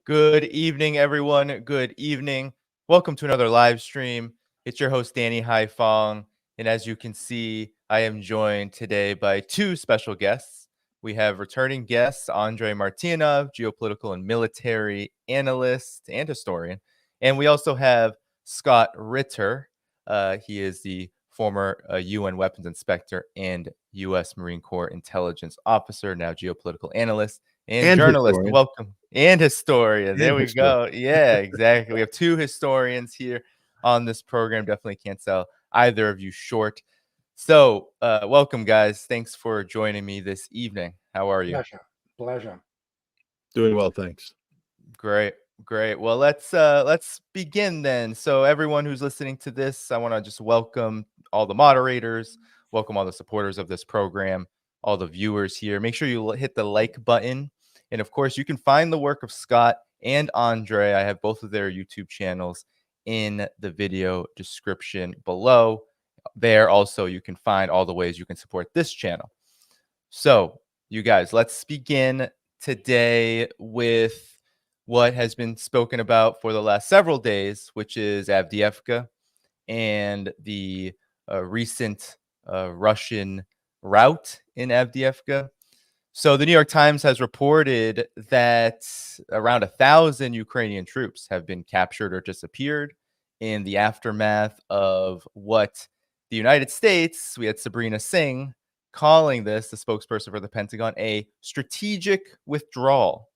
Good evening, everyone. Good evening. Welcome to another live stream. It's your host, Danny Dhaiphong. And as you can see, I am joined today by two special guests. We have returning guests, Andrei Martyanov, geopolitical and military analyst and historian. And we also have Scott Ritter. He is the former UN weapons inspector and U.S. Marine Corps intelligence officer, now geopolitical analyst and journalist. Historian. Welcome. And historian. And there we historian. go. Yeah, exactly. We have two historians here on this program. Definitely can't sell either of you short. So, welcome, guys. Thanks for joining me this evening. How are you? Pleasure. Doing well, thanks. Great. Well, let's begin then. So, everyone who's listening to this, I want to just welcome all the moderators, welcome all the supporters of this program, all the viewers here. Make sure you hit the like button. And of course, you can find the work of Scott and Andrei. I have both of their YouTube channels in the video description below. There also, you can find all the ways you can support this channel. So, you guys, let's begin today with what has been spoken about for the last several days, which is Avdiivka and the recent Russian rout in Avdiivka. So the New York Times has reported that around 1,000 Ukrainian troops have been captured or disappeared in the aftermath of what the United States, we had Sabrina Singh calling this, the spokesperson for the Pentagon, a strategic withdrawal.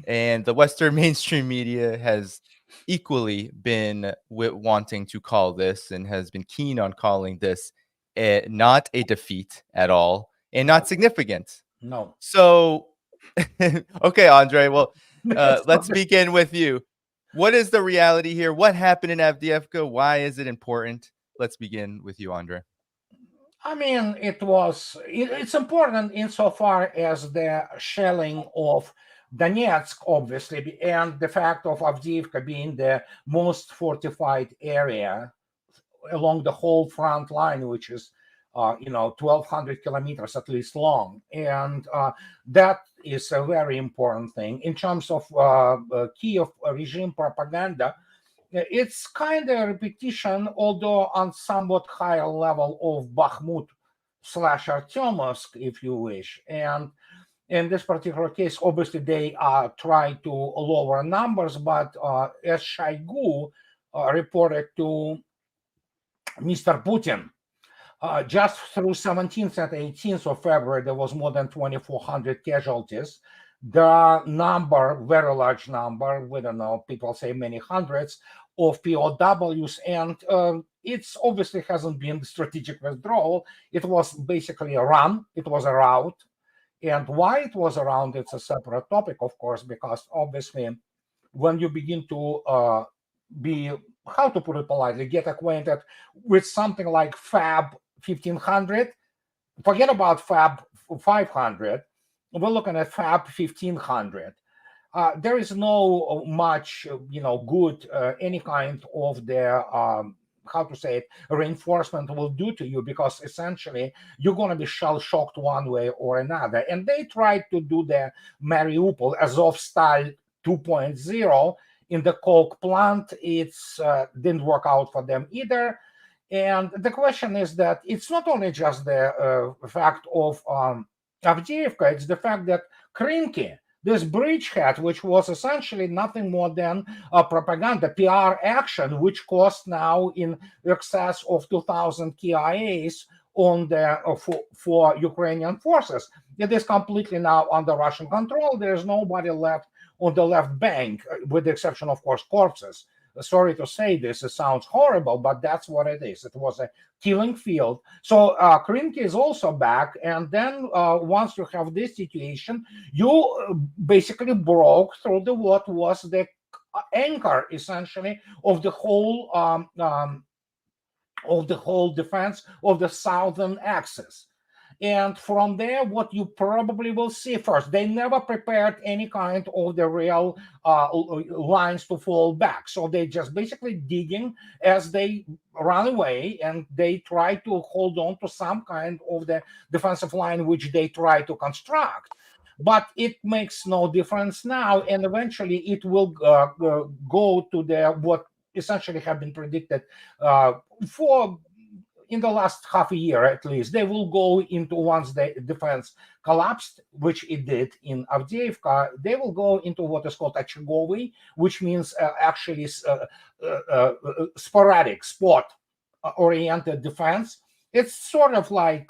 And the Western mainstream media has equally been wanting to call this and has been keen on calling this not a defeat at all and not significant. No. So, okay, Andrei, well, let's begin with you. What is the reality here? What happened in Avdiivka? Why is it important? Let's begin with you, Andrei. I mean, it's important insofar as the shelling of Donetsk, obviously, and the fact of Avdiivka being the most fortified area along the whole front line, which is 1,200 kilometers at least long. And that is a very important thing. In terms of Kiev regime propaganda, it's kind of a repetition, although on somewhat higher level of Bakhmut / Artyomovsk, if you wish. And in this particular case, obviously, they try to lower numbers, but as Shoigu reported to Mr. Putin, just through 17th and 18th of February, there was more than 2,400 casualties. The number, very large number, we don't know, people say many hundreds of POWs, and it's obviously hasn't been strategic withdrawal. It was basically a run. It was a rout. And why it was a rout, it's a separate topic, of course, because obviously when you begin to be, how to put it politely, get acquainted with something like Fab 1500, forget about Fab 500, we're looking at Fab 1500. There is no much, good, any kind of the, reinforcement will do to you, because essentially you're going to be shell-shocked one way or another. And they tried to do the Mariupol Azovstal 2.0 in the coke plant. It's didn't work out for them either. And the question is that it's not only just the fact of Avdiivka, it's the fact that Krinky, this bridgehead, which was essentially nothing more than a propaganda, PR action, which cost now in excess of 2,000 KIAs on the for Ukrainian forces. It is completely now under Russian control. There is nobody left on the left bank, with the exception, of course, corpses. Sorry to say this, it sounds horrible, but that's what it is. It was a killing field. So Krinky is also back. And then once you have this situation, you basically broke through what was the anchor, essentially, of the whole defense of the southern axis. And from there, what you probably will see first, they never prepared any kind of the real lines to fall back. So they just basically digging as they run away, and they try to hold on to some kind of the defensive line which they try to construct. but it makes no difference now, and eventually it will go to the what essentially have been predicted for in the last half a year at least. They will go into, once the defense collapsed, which it did in Avdiivka, they will go into what is called Achigovy, which means actually sporadic, spot oriented defense. It's sort of like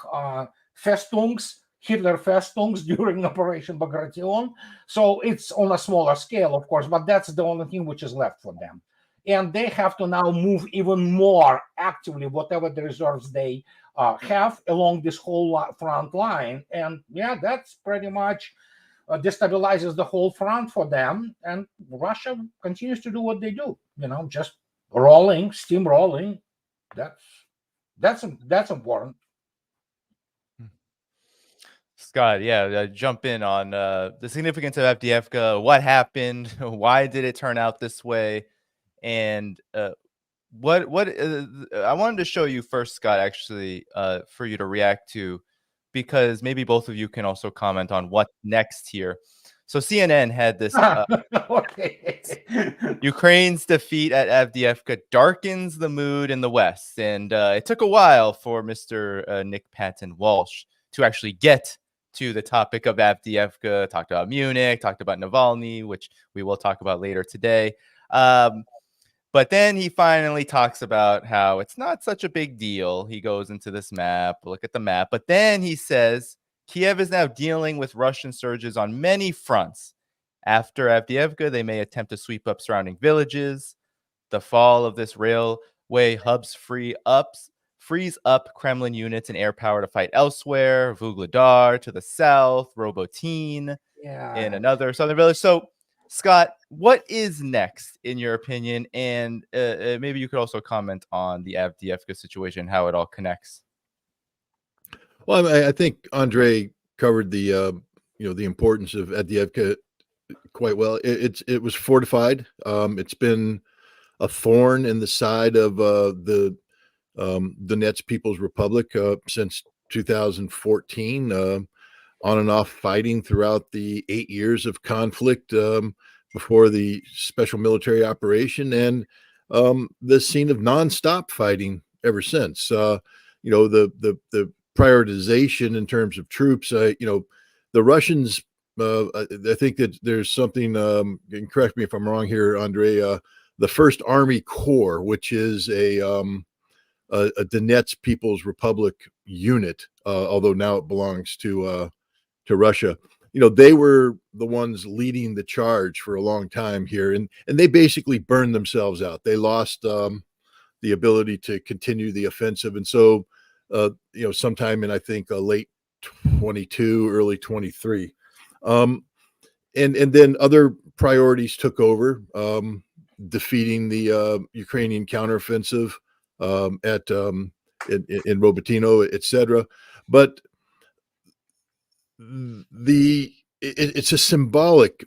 Festungs, Hitler Festungs during Operation Bagration. So it's on a smaller scale, of course, but that's the only thing which is left for them. And they have to now move even more actively, whatever the reserves they have along this whole front line. And yeah, that's pretty much destabilizes the whole front for them. And Russia continues to do what they do, just rolling, steamrolling. That's important. Scott, yeah, jump in on the significance of Avdiivka. What happened? Why did it turn out this way? And what I wanted to show you first, Scott, actually, for you to react to, because maybe both of you can also comment on what's next here. So CNN had this Ukraine's defeat at Avdiivka darkens the mood in the West. And it took a while for Mr. Nick Patton Walsh to actually get to the topic of Avdiivka, talked about Munich, talked about Navalny, which we will talk about later today. But then he finally talks about how it's not such a big deal. He goes into this map, look at the map. But then he says, Kiev is now dealing with Russian surges on many fronts. After Avdiivka, they may attempt to sweep up surrounding villages. The fall of this railway hubs frees up Kremlin units and air power to fight elsewhere. Vuhledar to the south, Robotyne in another southern village. So, Scott, what is next in your opinion? And maybe you could also comment on the Avdiivka situation, how it all connects. Well, I think Andrei covered the the importance of Avdiivka quite well. It was fortified. It's been a thorn in the side of the Donetsk People's Republic since 2014. On and off fighting throughout the 8 years of conflict before the special military operation, and the scene of nonstop fighting ever since. The prioritization in terms of troops. The Russians. I think that there's something. And correct me if I'm wrong here, Andrei. The First Army Corps, which is a Donetsk People's Republic unit, although now it belongs to Russia. They were the ones leading the charge for a long time here, and they basically burned themselves out. They lost the ability to continue the offensive, and so sometime in, I think, late 22, early 23, and then other priorities took over, defeating the Ukrainian counteroffensive in Robotyne, etc. But it's a symbolic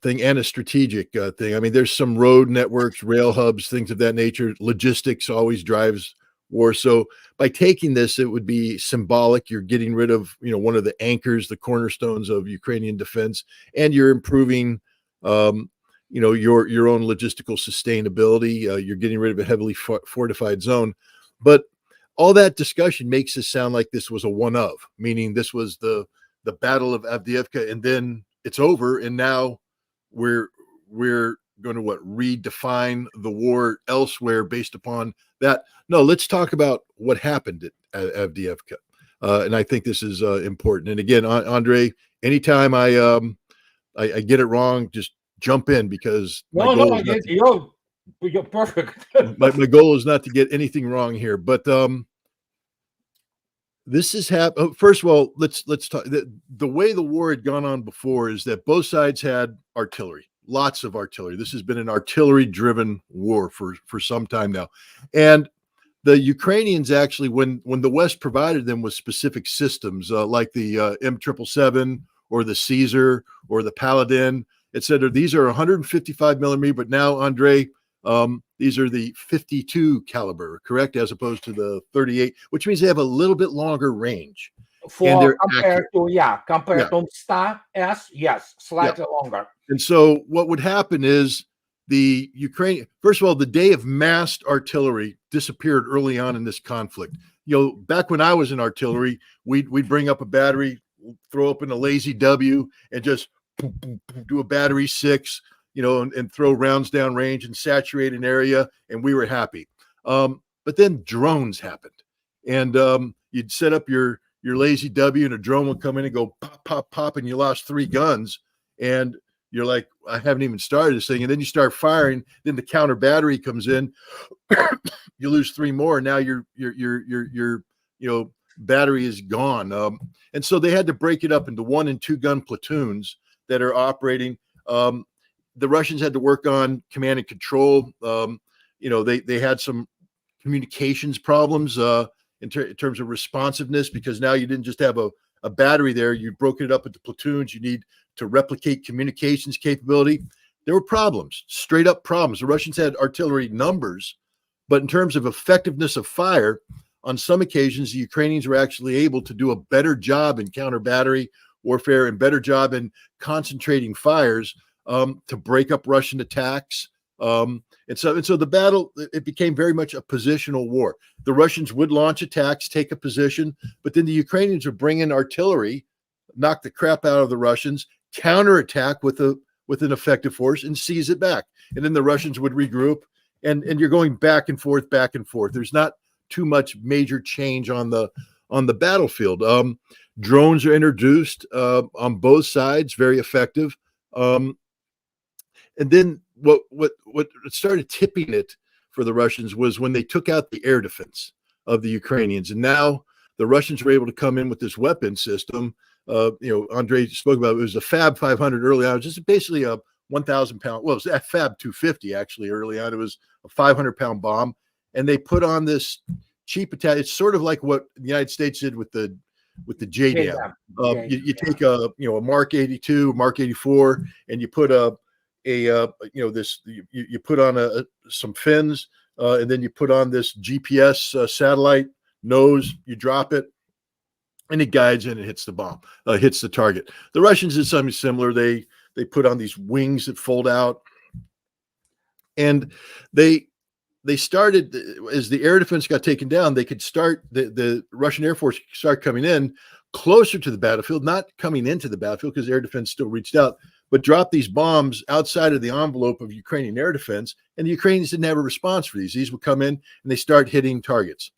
thing and a strategic thing. I mean, there's some road networks, rail hubs, things of that nature. Logistics always drives war. So by taking this, it would be symbolic. You're getting rid of one of the anchors, the cornerstones of Ukrainian defense, and you're improving your own logistical sustainability. You're getting rid of a heavily fortified zone. But all that discussion makes it sound like this was a one of, meaning this was the Battle of Avdiivka, and then it's over, and now we're going to redefine the war elsewhere based upon that. No, let's talk about what happened at Avdiivka, and I think this is important. And again, Andrei, anytime I get it wrong, just jump in, because you're perfect. my goal is not to get anything wrong here, but this is first of all, let's talk. The way the war had gone on before is that both sides had artillery, lots of artillery. This has been an artillery-driven war for some time now, and the Ukrainians actually, when the West provided them with specific systems like the M777 or the Caesar or the Paladin, etc. These are 155 millimeter, but now, Andrei, these are the 52 caliber, correct, as opposed to the 38, which means they have a little bit longer range. and they're compared accurate. Yeah. to Sta-S, yes, slightly longer. And so what would happen is the Ukraine, first of all, the day of massed artillery disappeared early on in this conflict. Back when I was in artillery, we'd bring up a battery, throw up in a lazy W, and just do a battery 6, and throw rounds down range and saturate an area, and we were happy. But then drones happened, and you'd set up your lazy W, and a drone would come in and go pop, pop, pop, and you lost 3 guns, and you're like, I haven't even started this thing. And then you start firing. Then the counter battery comes in. You lose 3 more. And now your battery is gone. And so they had to break it up into 1 and 2 gun platoons that are operating. The Russians had to work on command and control. They had some communications problems in terms of responsiveness, because now you didn't just have a battery there. You broke it up into platoons. You need to replicate communications capability. There were problems, straight up problems. The Russians had artillery numbers, but in terms of effectiveness of fire, on some occasions, the Ukrainians were actually able to do a better job in counter battery warfare and better job in concentrating fires to break up Russian attacks. And so the battle, it became very much a positional war. The Russians would launch attacks, take a position, but then the Ukrainians would bring in artillery, knock the crap out of the Russians, counterattack with an effective force, and seize it back. And then the Russians would regroup, and you're going back and forth, back and forth. There's not too much major change on the battlefield. Drones are introduced on both sides, very effective. And then what started tipping it for the Russians was when they took out the air defense of the Ukrainians. And now the Russians were able to come in with this weapon system. Andrei spoke about it. It was a Fab 500 early on. It was just basically a 1,000 pound. Well, it was a Fab 250 actually early on. It was a 500-pound bomb, and they put on this cheap attack. It's sort of like what the United States did with the JDAM. You take a Mark 82, Mark 84, and you put you put on some fins, and then you put on this GPS satellite nose. You drop it, and it guides and it hits the bomb, hits the target. The Russians did something similar. They put on these wings that fold out, and they started, as the air defense got taken down, they could start, the Russian Air Force start coming in closer to the battlefield, not coming into the battlefield because air defense still reached out, but drop these bombs outside of the envelope of Ukrainian air defense. And the Ukrainians didn't have a response for these. These would come in and they start hitting targets.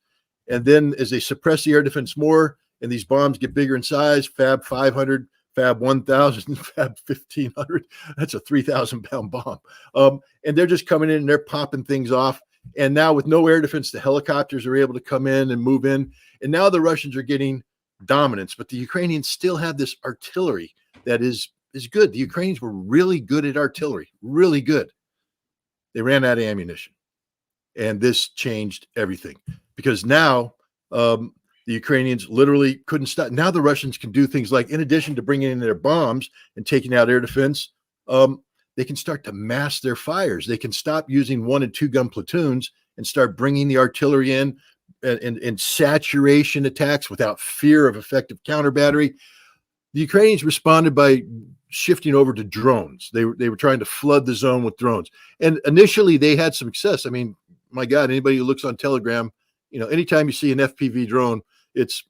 And then as they suppress the air defense more, and these bombs get bigger in size, Fab 500, Fab 1000, Fab 1500, that's a 3,000-pound bomb. And they're just coming in and they're popping things off. And now with no air defense, the helicopters are able to come in and move in. And now the Russians are getting dominance, but the Ukrainians still have this artillery that is good. The Ukrainians were really good at artillery, really good. They ran out of ammunition. And this changed everything, because now the Ukrainians literally couldn't stop. Now the Russians can do things like, in addition to bringing in their bombs and taking out air defense, they can start to mass their fires. They can stop using 1 and 2 gun platoons and start bringing the artillery in and saturation attacks without fear of effective counter battery. The Ukrainians responded by shifting over to drones. They were trying to flood the zone with drones. And initially they had some success. I mean, my God, anybody who looks on Telegram, anytime you see an FPV drone, it's,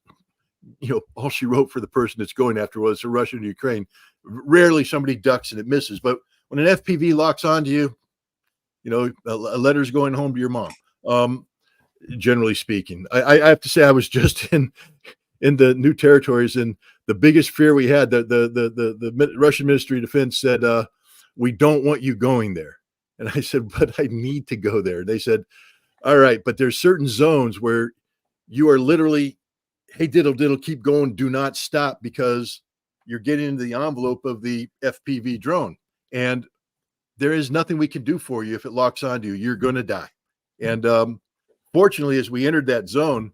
all she wrote for the person that's going after was a Russian or Ukraine. Rarely somebody ducks and it misses. But when an FPV locks onto you, a letter's going home to your mom. Generally speaking, I have to say, I was just in the new territories, and the biggest fear we had, the Russian Ministry of Defense said, we don't want you going there. And I said, but I need to go there. They said, all right, but there's certain zones where you are literally, hey, diddle, keep going, do not stop, because you're getting into the envelope of the FPV drone. And there is nothing we can do for you if it locks onto you. You're going to die. And fortunately, as we entered that zone,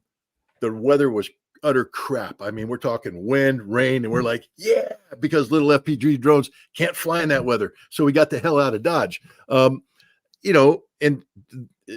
the weather was utter crap. I mean, we're talking wind, rain, and we're like, yeah, because little FPV drones can't fly in that weather. So we got the hell out of Dodge. And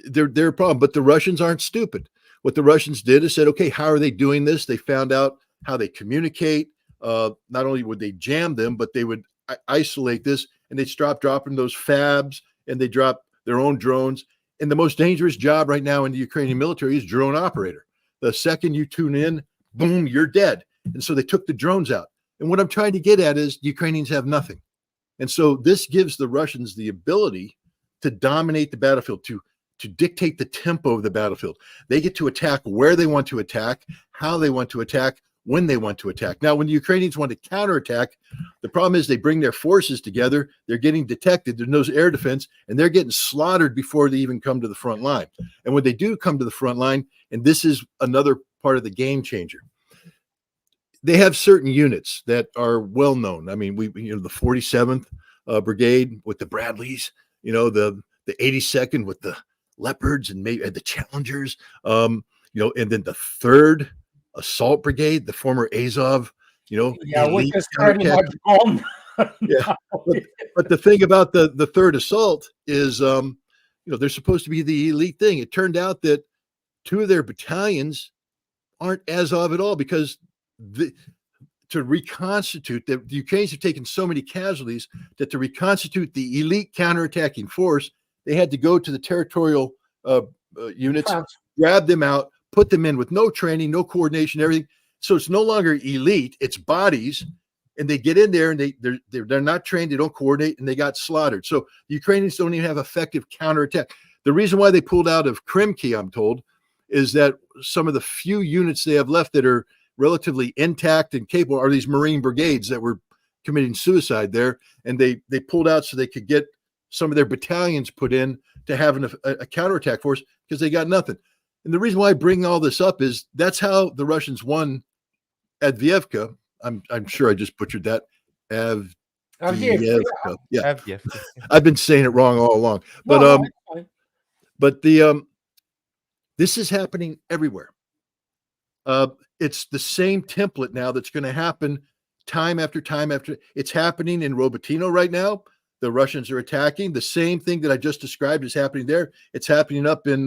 they're a problem. But the Russians aren't stupid. What the Russians did is said, okay, how are they doing this? They found out how they communicate. Not only would they jam them, but they would isolate this, and they'd stop dropping those fabs, and they drop their own drones. And the most dangerous job right now in the Ukrainian military is drone operator. The second you tune in, boom, you're dead. And so they took the drones out. And what I'm trying to get at is the Ukrainians have nothing. And so this gives the Russians the ability to dominate the battlefield, to dictate the tempo of the battlefield. They get to attack where they want to attack, how they want to attack, when they want to attack. Now, when the Ukrainians want to counterattack, the problem is they bring their forces together, they're getting detected, there's no air defense, and they're getting slaughtered before they even come to the front line. And when they do come to the front line, and this is another part of the game changer, they have certain units that are well known. I mean, the 47th Brigade with the Bradleys, the 82nd with the Leopards and maybe the Challengers, and then the 3rd Assault Brigade, the former Azov, which is pretty much gone. Yeah, but the thing about the 3rd Assault is, they're supposed to be the elite thing. It turned out that 2 of their battalions aren't Azov at all, because to reconstitute, the Ukrainians have taken so many casualties that to reconstitute the elite counterattacking force, they had to go to the territorial units, grab them out, put them in with no training, no coordination, everything. So it's no longer elite, it's bodies, and they get in there and they're not trained, they don't coordinate, and they got slaughtered. So the Ukrainians don't even have effective counterattack. The reason why they pulled out of Krimki, I'm told, is that some of the few units they have left that are relatively intact and capable are these Marine brigades that were committing suicide there, and they pulled out so they could get some of their battalions put in to have a counterattack force, because they got nothing. And the reason why I bring all this up is that's how the Russians won Avdiivka. I'm sure I just butchered that. Avdiivka. Yeah. Avdiivka. I've been saying it wrong all along. But this is happening everywhere. It's the same template now that's going to happen time after time after. It's happening in Robotyno right now. The Russians are attacking. The same thing that I just described is happening there. It's happening up in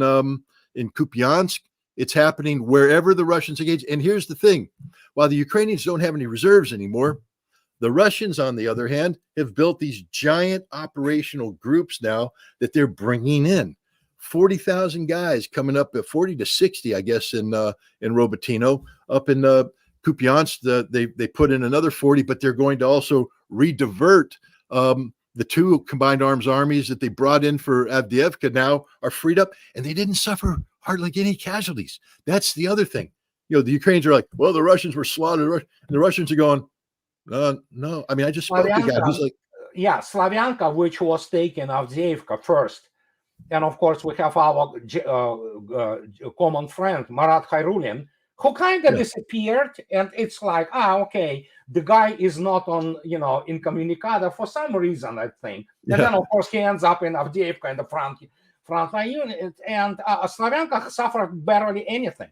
Kupiansk. It's happening wherever the Russians engage. And here's the thing. While the Ukrainians don't have any reserves anymore, the Russians, on the other hand, have built these giant operational groups now that they're bringing in. 40,000 guys coming up at 40 to 60, I guess, in Robotyno. Up in Kupiansk, they put in another 40, but they're going to also redivert the 2 combined arms armies that they brought in for Avdiivka now are freed up, and they didn't suffer hardly any casualties. That's the other thing. The Ukrainians are like, well, the Russians were slaughtered, and the Russians are going, no. I mean, I just spoke to a guy who's like, Slavyanka, which was taken Avdiivka first. And of course, we have our common friend, Marat Khairulin, who kind of disappeared. And it's like, okay, the guy is not on, incommunicado for some reason, I think. And then, of course, he ends up in Avdiivka in the front line unit. And Slavyanka suffered barely anything.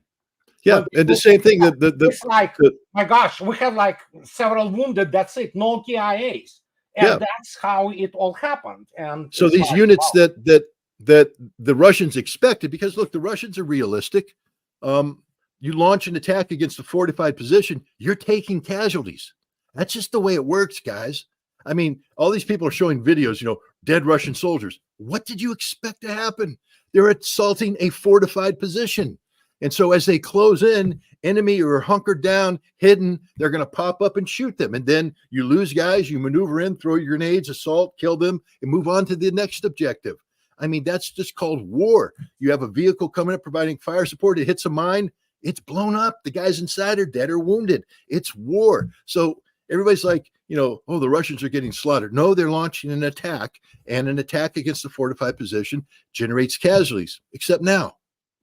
Yeah, and the same thing. It's like, my gosh, we have like several wounded. That's it. No TIAs. And that's how it all happened. And so these units that the Russians expected, because look, the Russians are realistic. You launch an attack against a fortified position, you're taking casualties. That's just the way it works, guys. I mean, all these people are showing videos, dead Russian soldiers. What did you expect to happen? They're assaulting a fortified position. And so as they close in, enemy are hunkered down, hidden, they're going to pop up and shoot them. And then you lose guys, you maneuver in, throw your grenades, assault, kill them, and move on to the next objective. I mean, that's just called war. You have a vehicle coming up providing fire support. It hits a mine. It's blown up. The guys inside are dead or wounded. It's war. So everybody's like, the Russians are getting slaughtered. No, they're launching an attack, and an attack against a fortified position generates casualties, except now,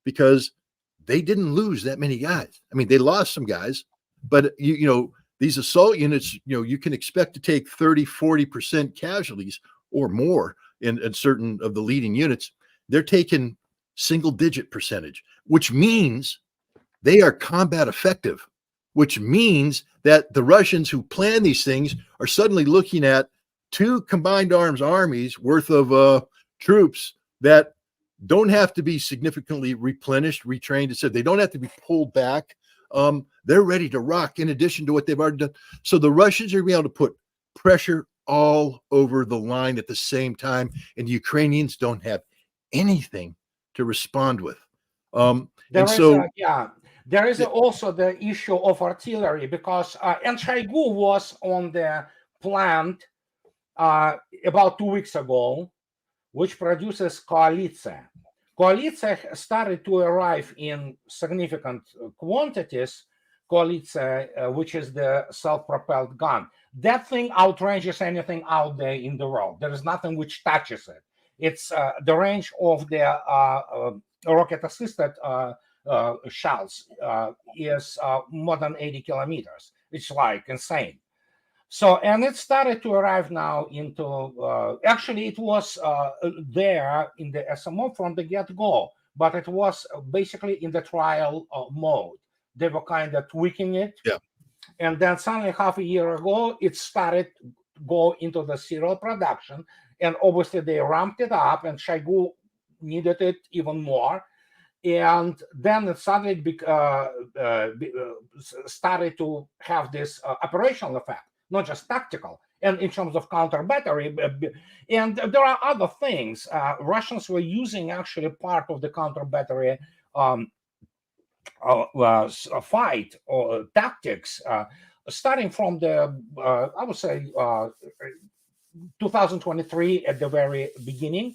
because they didn't lose that many guys. I mean, they lost some guys, but these assault units, you can expect to take 30, 40% casualties or more in certain of the leading units. They're taking single-digit percentage, which means they are combat effective, which means that the Russians who plan these things are suddenly looking at 2 combined arms armies worth of troops that don't have to be significantly replenished, retrained. It said they don't have to be pulled back they're ready to rock in addition to what they've already done. So the Russians are going to be able to put pressure all over the line at the same time, and the Ukrainians don't have anything to respond with. There is also the issue of artillery, because and Shoigu was on the plant about 2 weeks ago, which produces Koalitsa. Koalitsa started to arrive in significant quantities. Koalitsa, which is the self-propelled gun. That thing outranges anything out there in the world. There is nothing which touches it. It's the range of the rocket-assisted shells is more than 80 kilometers. It's like insane. So, and it started to arrive now into, actually it was there in the SMO from the get-go, but it was basically in the trial mode. They were kind of tweaking it. Yeah. And then suddenly half a year ago, it started to go into the serial production. And obviously they ramped it up, and Shoigu needed it even more. And then it suddenly started to have this operational effect, not just tactical, and in terms of counter battery. And there are other things. Russians were using actually part of the counter battery fight or tactics, starting from the, I would say, 2023 at the very beginning.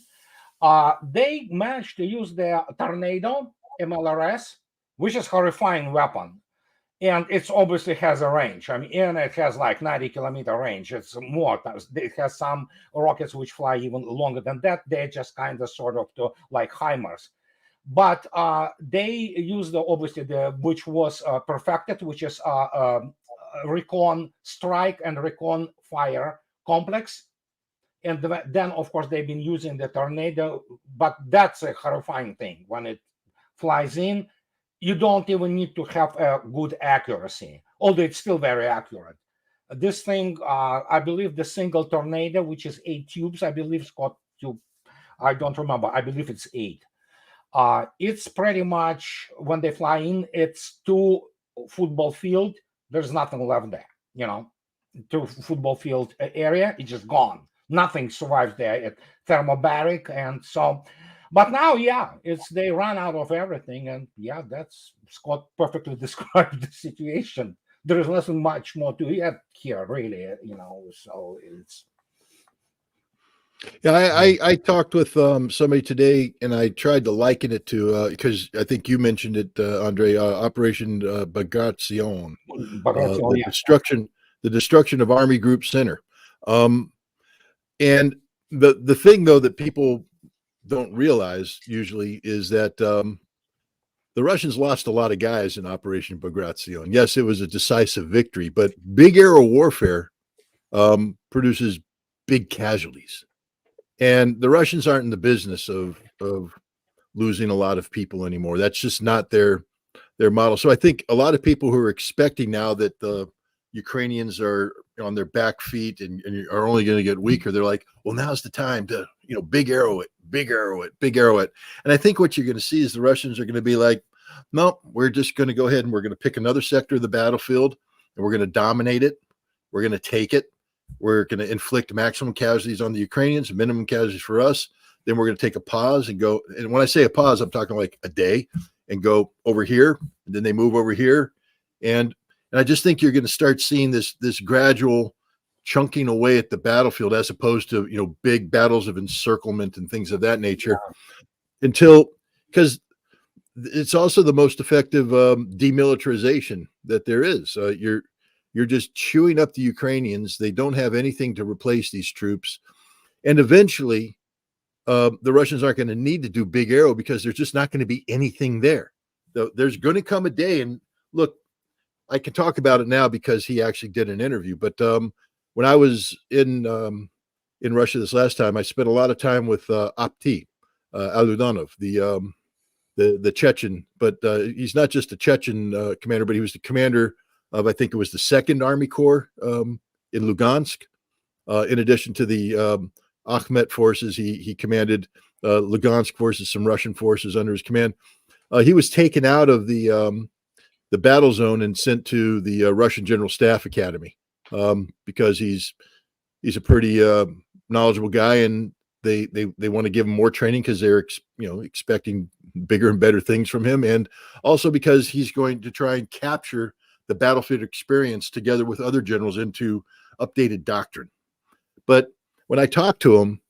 They managed to use the Tornado MLRS, which is a horrifying weapon. And it obviously has a range. I mean, and it has like 90-kilometer range. It's more. It has some rockets which fly even longer than that. They're just kind of sort of like HIMARS. But they used obviously which was perfected, which is recon strike and recon fire complex. And then, of course, they've been using the Tornado, but that's a horrifying thing. When it flies in, you don't even need to have a good accuracy, although it's still very accurate. This thing, I believe the single Tornado, which is 8 tubes, I believe it's got tube. I don't remember. I believe it's 8. It's pretty much, when they fly in, it's 2 football field. There's nothing left there, 2 football field area. It's just gone. Nothing survives there. It's thermobaric, and so. But now, they run out of everything, and that's Scott perfectly described the situation. There is nothing much more to it here, really, So it's. Yeah, I talked with somebody today, and I tried to liken it to because I think you mentioned it, Andrei, Operation Bagration, the destruction of Army Group Center. And the thing, though, that people don't realize usually is that the Russians lost a lot of guys in Operation Bagration. Yes, it was a decisive victory, but big arrow warfare produces big casualties. And the Russians aren't in the business of losing a lot of people anymore. That's just not their model. So I think a lot of people who are expecting now that the Ukrainians are on their back feet and are only going to get weaker, they're like, well, now's the time to, big arrow it. And I think what you're going to see is the Russians are going to be like, no, we're just going to go ahead and we're going to pick another sector of the battlefield and we're going to dominate it. We're going to take it. We're going to inflict maximum casualties on the Ukrainians, minimum casualties for us. Then we're going to take a pause and go. And when I say a pause, I'm talking like a day, and go over here. And then they move over here. And I just think you're going to start seeing this gradual chunking away at the battlefield, as opposed to, big battles of encirclement and things of that nature, because it's also the most effective demilitarization that there is. You're just chewing up the Ukrainians. They don't have anything to replace these troops. And eventually, the Russians aren't going to need to do big arrow because there's just not going to be anything there. There's going to come a day, and look, I can talk about it now because he actually did an interview. But when I was in Russia this last time, I spent a lot of time with Avdiivka, Aludanov, the Chechen. But he's not just a Chechen commander, but he was the commander of, I think it was the 2nd Army Corps in Lugansk. In addition to the Akhmet forces, he commanded Lugansk forces, some Russian forces under his command. He was taken out of the the battle zone and sent to the Russian General Staff Academy because he's a pretty knowledgeable guy, and they want to give him more training because they're expecting bigger and better things from him, and also because he's going to try and capture the battlefield experience together with other generals into updated doctrine. But when I talked to him,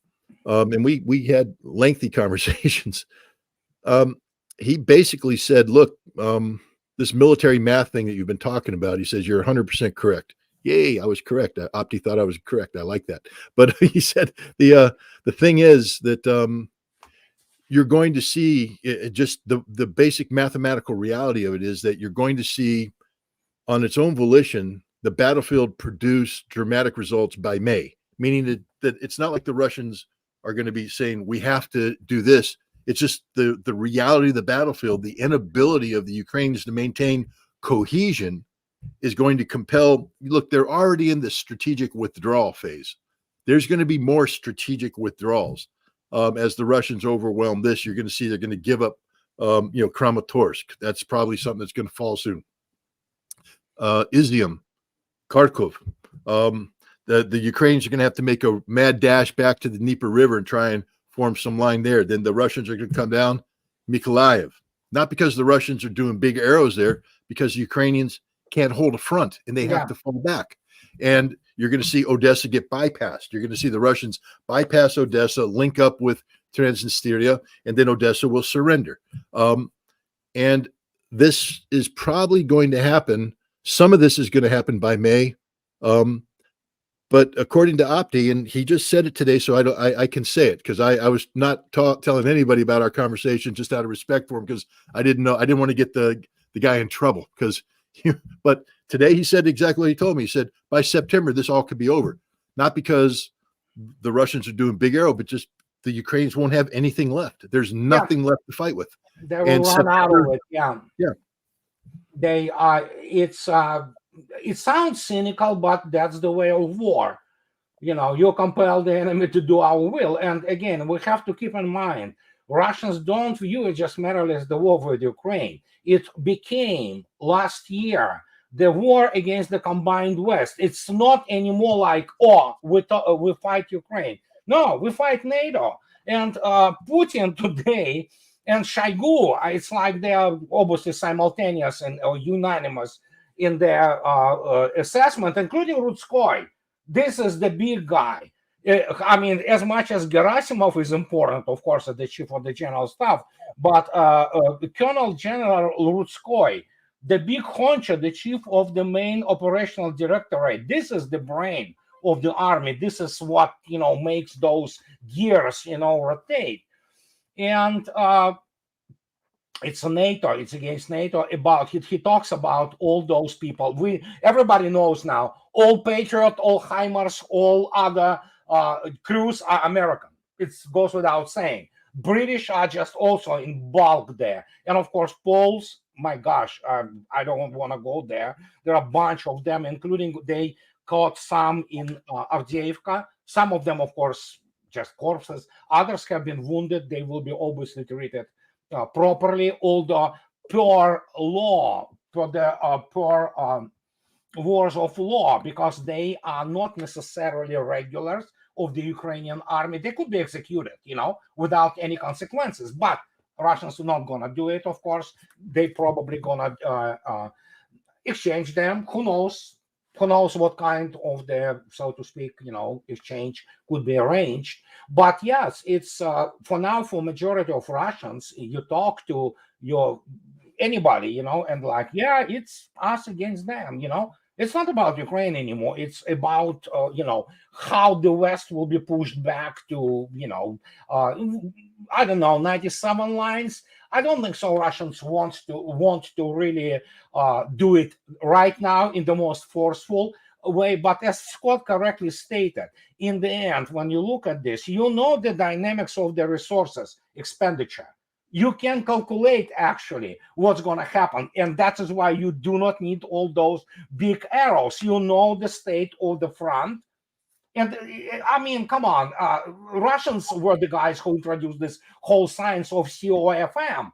and we had lengthy conversations, he basically said, look, this military math thing that you've been talking about, he says, you're 100% correct. Yay, I was correct. Opti thought I was correct. I like that. But he said the thing is that you're going to see just the basic mathematical reality of it is that you're going to see on its own volition the battlefield produce dramatic results by May, meaning that it's not like the Russians are going to be saying we have to do this. It's just the reality of the battlefield, the inability of the Ukrainians to maintain cohesion is going to compel. Look, they're already in the strategic withdrawal phase. There's going to be more strategic withdrawals as the Russians overwhelm this. You're going to see they're going to give up, Kramatorsk. That's probably something that's going to fall soon. Izium, Kharkov. The Ukrainians are going to have to make a mad dash back to the Dnieper River and try and form some line there. Then the Russians are going to come down Mykolaiv. Not because the Russians are doing big arrows there, because the Ukrainians can't hold a front and they have to fall back. And you're going to see Odessa get bypassed. You're going to see the Russians bypass Odessa, link up with Transnistria, and then Odessa will surrender. And this is probably going to happen. Some of this is going to happen by May. But according to Opti, and he just said it today, so I can say it because I was not telling anybody about our conversation just out of respect for him, because I didn't want to get the guy in trouble but today he said exactly what he told me. He said by September this all could be over, not because the Russians are doing big arrow, but just the Ukrainians won't have anything left. There's nothing left to fight with. They will run out of it. Yeah. They it sounds cynical, but that's the way of war. You compel the enemy to do our will. And again, we have to keep in mind, Russians don't view it just merely as the war with Ukraine. It became last year the war against the combined West. It's not anymore like, we fight Ukraine. No, we fight NATO. And Putin today and Shoigu, it's like they are obviously simultaneous and unanimous in their assessment, including Rutskoy. This is the big guy. I mean, as much as Gerasimov is important, of course, as the chief of the general staff, but Colonel General Rutskoy, the big honcho, the chief of the main operational directorate, this is the brain of the army. This is what, makes those gears, rotate. And it's NATO. It's against NATO. He talks about all those people. Everybody knows now. All Patriot, all HIMARS, all other crews are American. It goes without saying. British are just also in bulk there, and of course Poles. My gosh, I don't want to go there. There are a bunch of them, including they caught some in Avdiivka. Some of them, of course, just corpses. Others have been wounded. They will be obviously treated properly, although per law, for the wars of law, because they are not necessarily regulars of the Ukrainian army. They could be executed, without any consequences. But Russians are not going to do it, of course. They probably going to exchange them. Who knows? Who knows what kind of the, so to speak, exchange could be arranged. But yes, it's for now, for majority of Russians, you talk to anybody, and like, it's us against them, It's not about Ukraine anymore. It's about, how the West will be pushed back to, I don't know, 97 lines. I don't think so. Russians want to really do it right now in the most forceful way. But as Scott correctly stated, in the end, when you look at this, the dynamics of the resources expenditure. You can calculate actually what's going to happen. And that is why you do not need all those big arrows. The state of the front. And I mean, come on. Russians were the guys who introduced this whole science of COFM.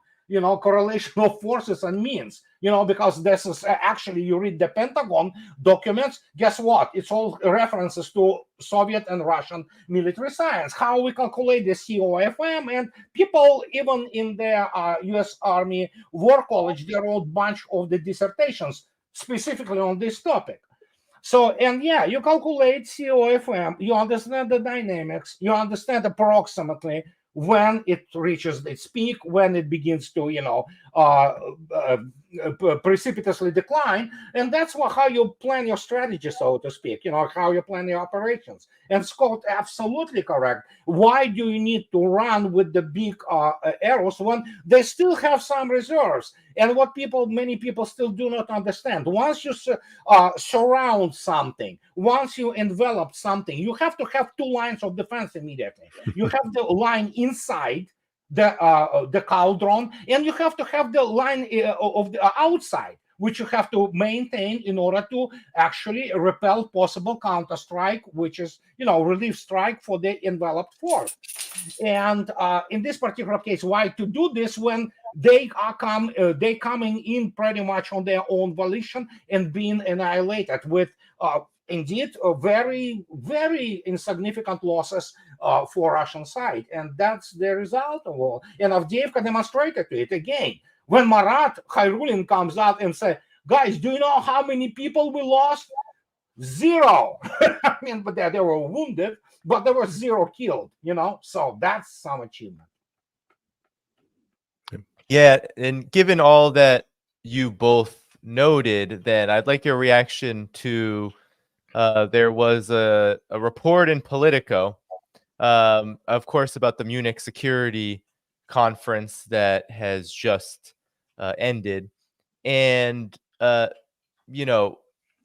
correlation of forces and means, because this is actually, you read the Pentagon documents, guess what? It's all references to Soviet and Russian military science, how we calculate the COFM, and people, even in the US Army War College, they wrote a bunch of the dissertations specifically on this topic. So, and yeah, you calculate COFM, you understand the dynamics, you understand approximately when it reaches its peak, when it begins to, precipitously decline. And that's how you plan your strategy, so to speak, how you plan your operations. And Scott, absolutely correct. Why do you need to run with the big arrows when they still have some reserves? And what many people still do not understand, once you surround something, once you envelop something, you have to have two lines of defense immediately. You have the line inside the cauldron, and you have to have the line of the outside, which you have to maintain in order to actually repel possible counterstrike, which is, relief strike for the enveloped force. And in this particular case, why to do this when they are coming in pretty much on their own volition and being annihilated with indeed very, very insignificant losses for Russian side. And that's the result of all. And Avdiivka demonstrated to it again. When Marat Khairulin comes out and says, guys, do you know how many people we lost? 0. I mean, but they were wounded, but there were 0 killed, so that's some achievement. Yeah, and given all that you both noted, then I'd like your reaction to there was a report in Politico, of course, about the Munich Security Conference that has just ended. And,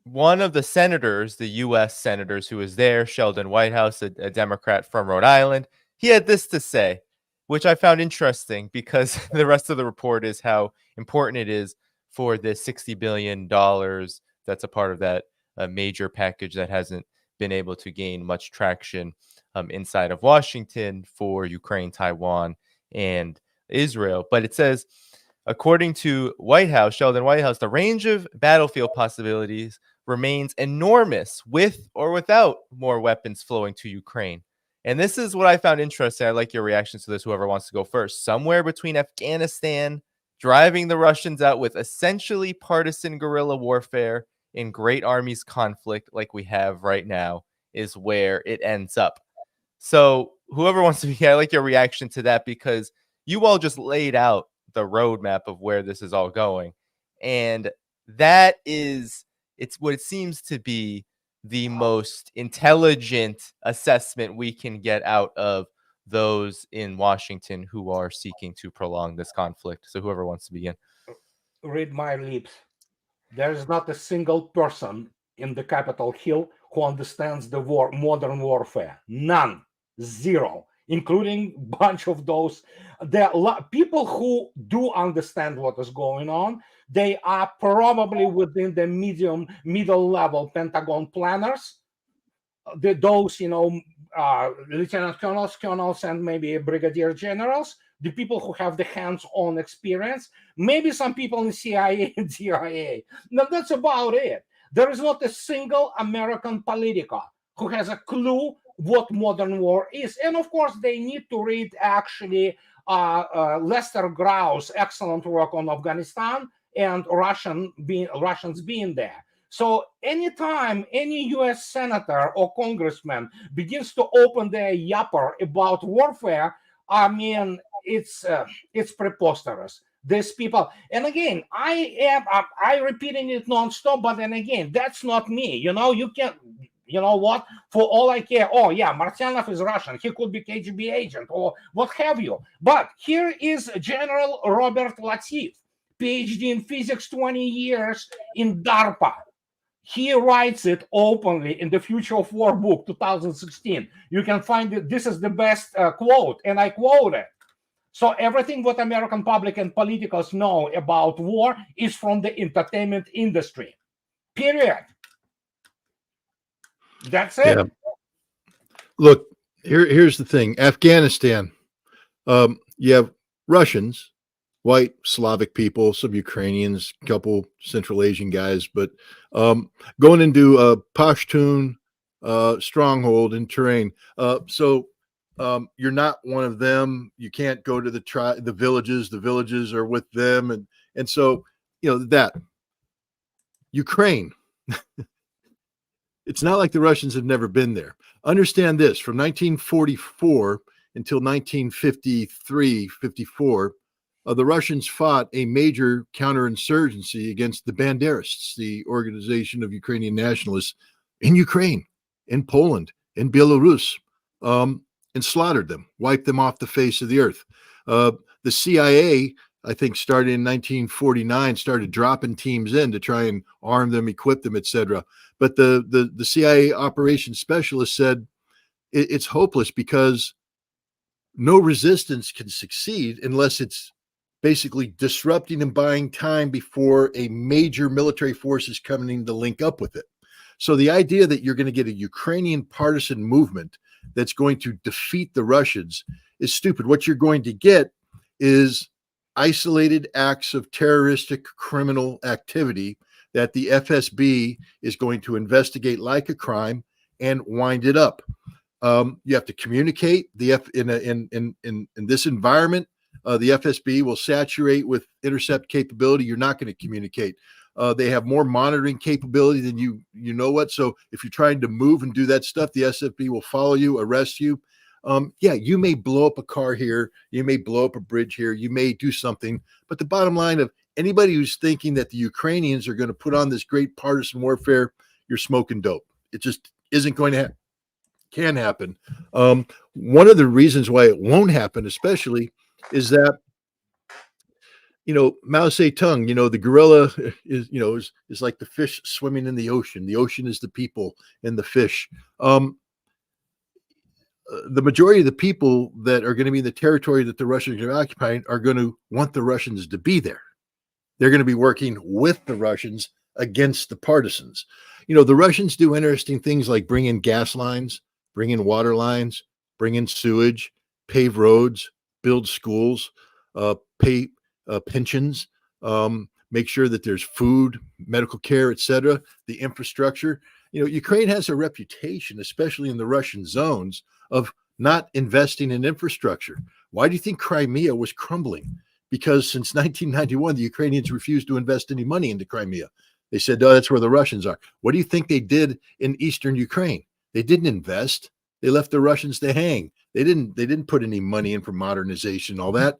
one of the senators, the U.S. senators who was there, Sheldon Whitehouse, a Democrat from Rhode Island, he had this to say, which I found interesting because the rest of the report is how important it is for the $60 billion that's a part of that major package that hasn't been able to gain much traction inside of Washington for Ukraine, Taiwan, and Israel. But it says, according to Sheldon Whitehouse, the range of battlefield possibilities remains enormous with or without more weapons flowing to Ukraine. And this is what I found interesting. I'd like your reactions to this, whoever wants to go first. Somewhere between Afghanistan, driving the Russians out with essentially partisan guerrilla warfare in great armies conflict like we have right now is where it ends up. So whoever wants to be, I like your reaction to that, because you all just laid out the roadmap of where this is all going. And that is, it's what it seems to be the most intelligent assessment we can get out of those in Washington who are seeking to prolong this conflict. So whoever wants to begin. Read my lips. There is not a single person in the Capitol Hill who understands the modern warfare. None. 0. Including a bunch of those. There are people who do understand what is going on. They are probably within the middle level Pentagon planners. Those, lieutenant colonels, and maybe brigadier generals. The people who have the hands-on experience. Maybe some people in CIA and CIA. Now that's about it. There is not a single American politico who has a clue what modern war is. And of course, they need to read actually Lester Grau's excellent work on Afghanistan and Russians being there. So anytime any US senator or congressman begins to open their yapper about warfare, I mean, it's preposterous. These people, and again, I repeating it nonstop, but then again, that's not me. You can. You know what? For all I care, oh yeah, Martyanov is Russian. He could be KGB agent or what have you. But here is General Robert Latif, PhD in physics, 20 years in DARPA. He writes it openly in the Future of War book, 2016. You can find it. This is the best quote, and I quote it. So everything what American public and politicals know about war is from the entertainment industry. Period. That's it. Yeah. Look, here's the thing. Afghanistan, you have Russians white Slavic people, some Ukrainians, a couple Central Asian guys, but going into a Pashtun stronghold in terrain. So you're not one of them. You can't go to the villages. The villages are with them, and so that Ukraine. It's not like the Russians have never been there. Understand this: from 1944 until 1953, 54, the Russians fought a major counterinsurgency against the Banderists, the organization of Ukrainian nationalists, in Ukraine, in Poland, in Belarus, and slaughtered them, wiped them off the face of the earth. The CIA, I think, started in 1949, started dropping teams in to try and arm them, equip them, etc. But the CIA operations specialist said it's hopeless because no resistance can succeed unless it's basically disrupting and buying time before a major military force is coming to link up with it. So the idea that you're going to get a Ukrainian partisan movement that's going to defeat the Russians is stupid. What you're going to get is isolated acts of terroristic criminal activity that the FSB is going to investigate like a crime and wind it up. You have to communicate. In this environment, the FSB will saturate with intercept capability. You're not going to communicate. They have more monitoring capability than you know what. So if you're trying to move and do that stuff, the FSB will follow you, arrest you. You may blow up a car here, you may blow up a bridge here, you may do something, but the bottom line of anybody who's thinking that the Ukrainians are going to put on this great partisan warfare, you're smoking dope. It just isn't going to can happen. One of the reasons why it won't happen, especially, is that Mao Zedong, the gorilla is like the fish swimming in the ocean. The ocean is the people and the fish. The majority of the people that are going to be in the territory that the Russians are occupying are going to want the Russians to be there. They're going to be working with the Russians against the partisans. The Russians do interesting things like bring in gas lines, bring in water lines, bring in sewage, pave roads, build schools, pay pensions, make sure that there's food, medical care, etc., the infrastructure. Ukraine has a reputation, especially in the Russian zones, of not investing in infrastructure. Why do you think Crimea was crumbling? Because since 1991, the Ukrainians refused to invest any money into Crimea. They said, "Oh, that's where the Russians are." What do you think they did in eastern Ukraine? They didn't invest. They left the Russians to hang. They didn't put any money in for modernization, all that.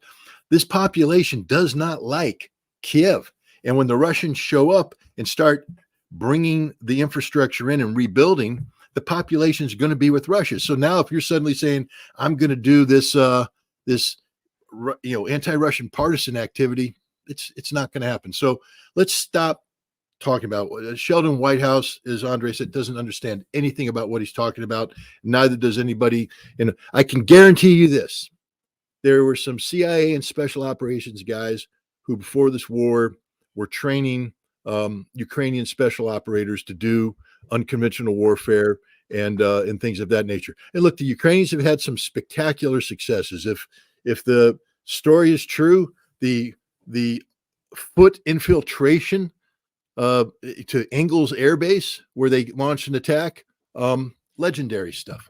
This population does not like Kiev. And when the Russians show up and start bringing the infrastructure in and rebuilding, the population is going to be with Russia. So now if you're suddenly saying, I'm going to do this anti-Russian partisan activity, it's not going to happen. So let's stop talking about Sheldon Whitehouse, as Andrei said, doesn't understand anything about what he's talking about. Neither does anybody. And I can guarantee you this. There were some CIA and special operations guys who before this war were training Ukrainian special operators to do unconventional warfare and things of that nature. And look, the Ukrainians have had some spectacular successes. If the story is true, the foot infiltration to Engels Air Base, where they launched an attack, legendary stuff.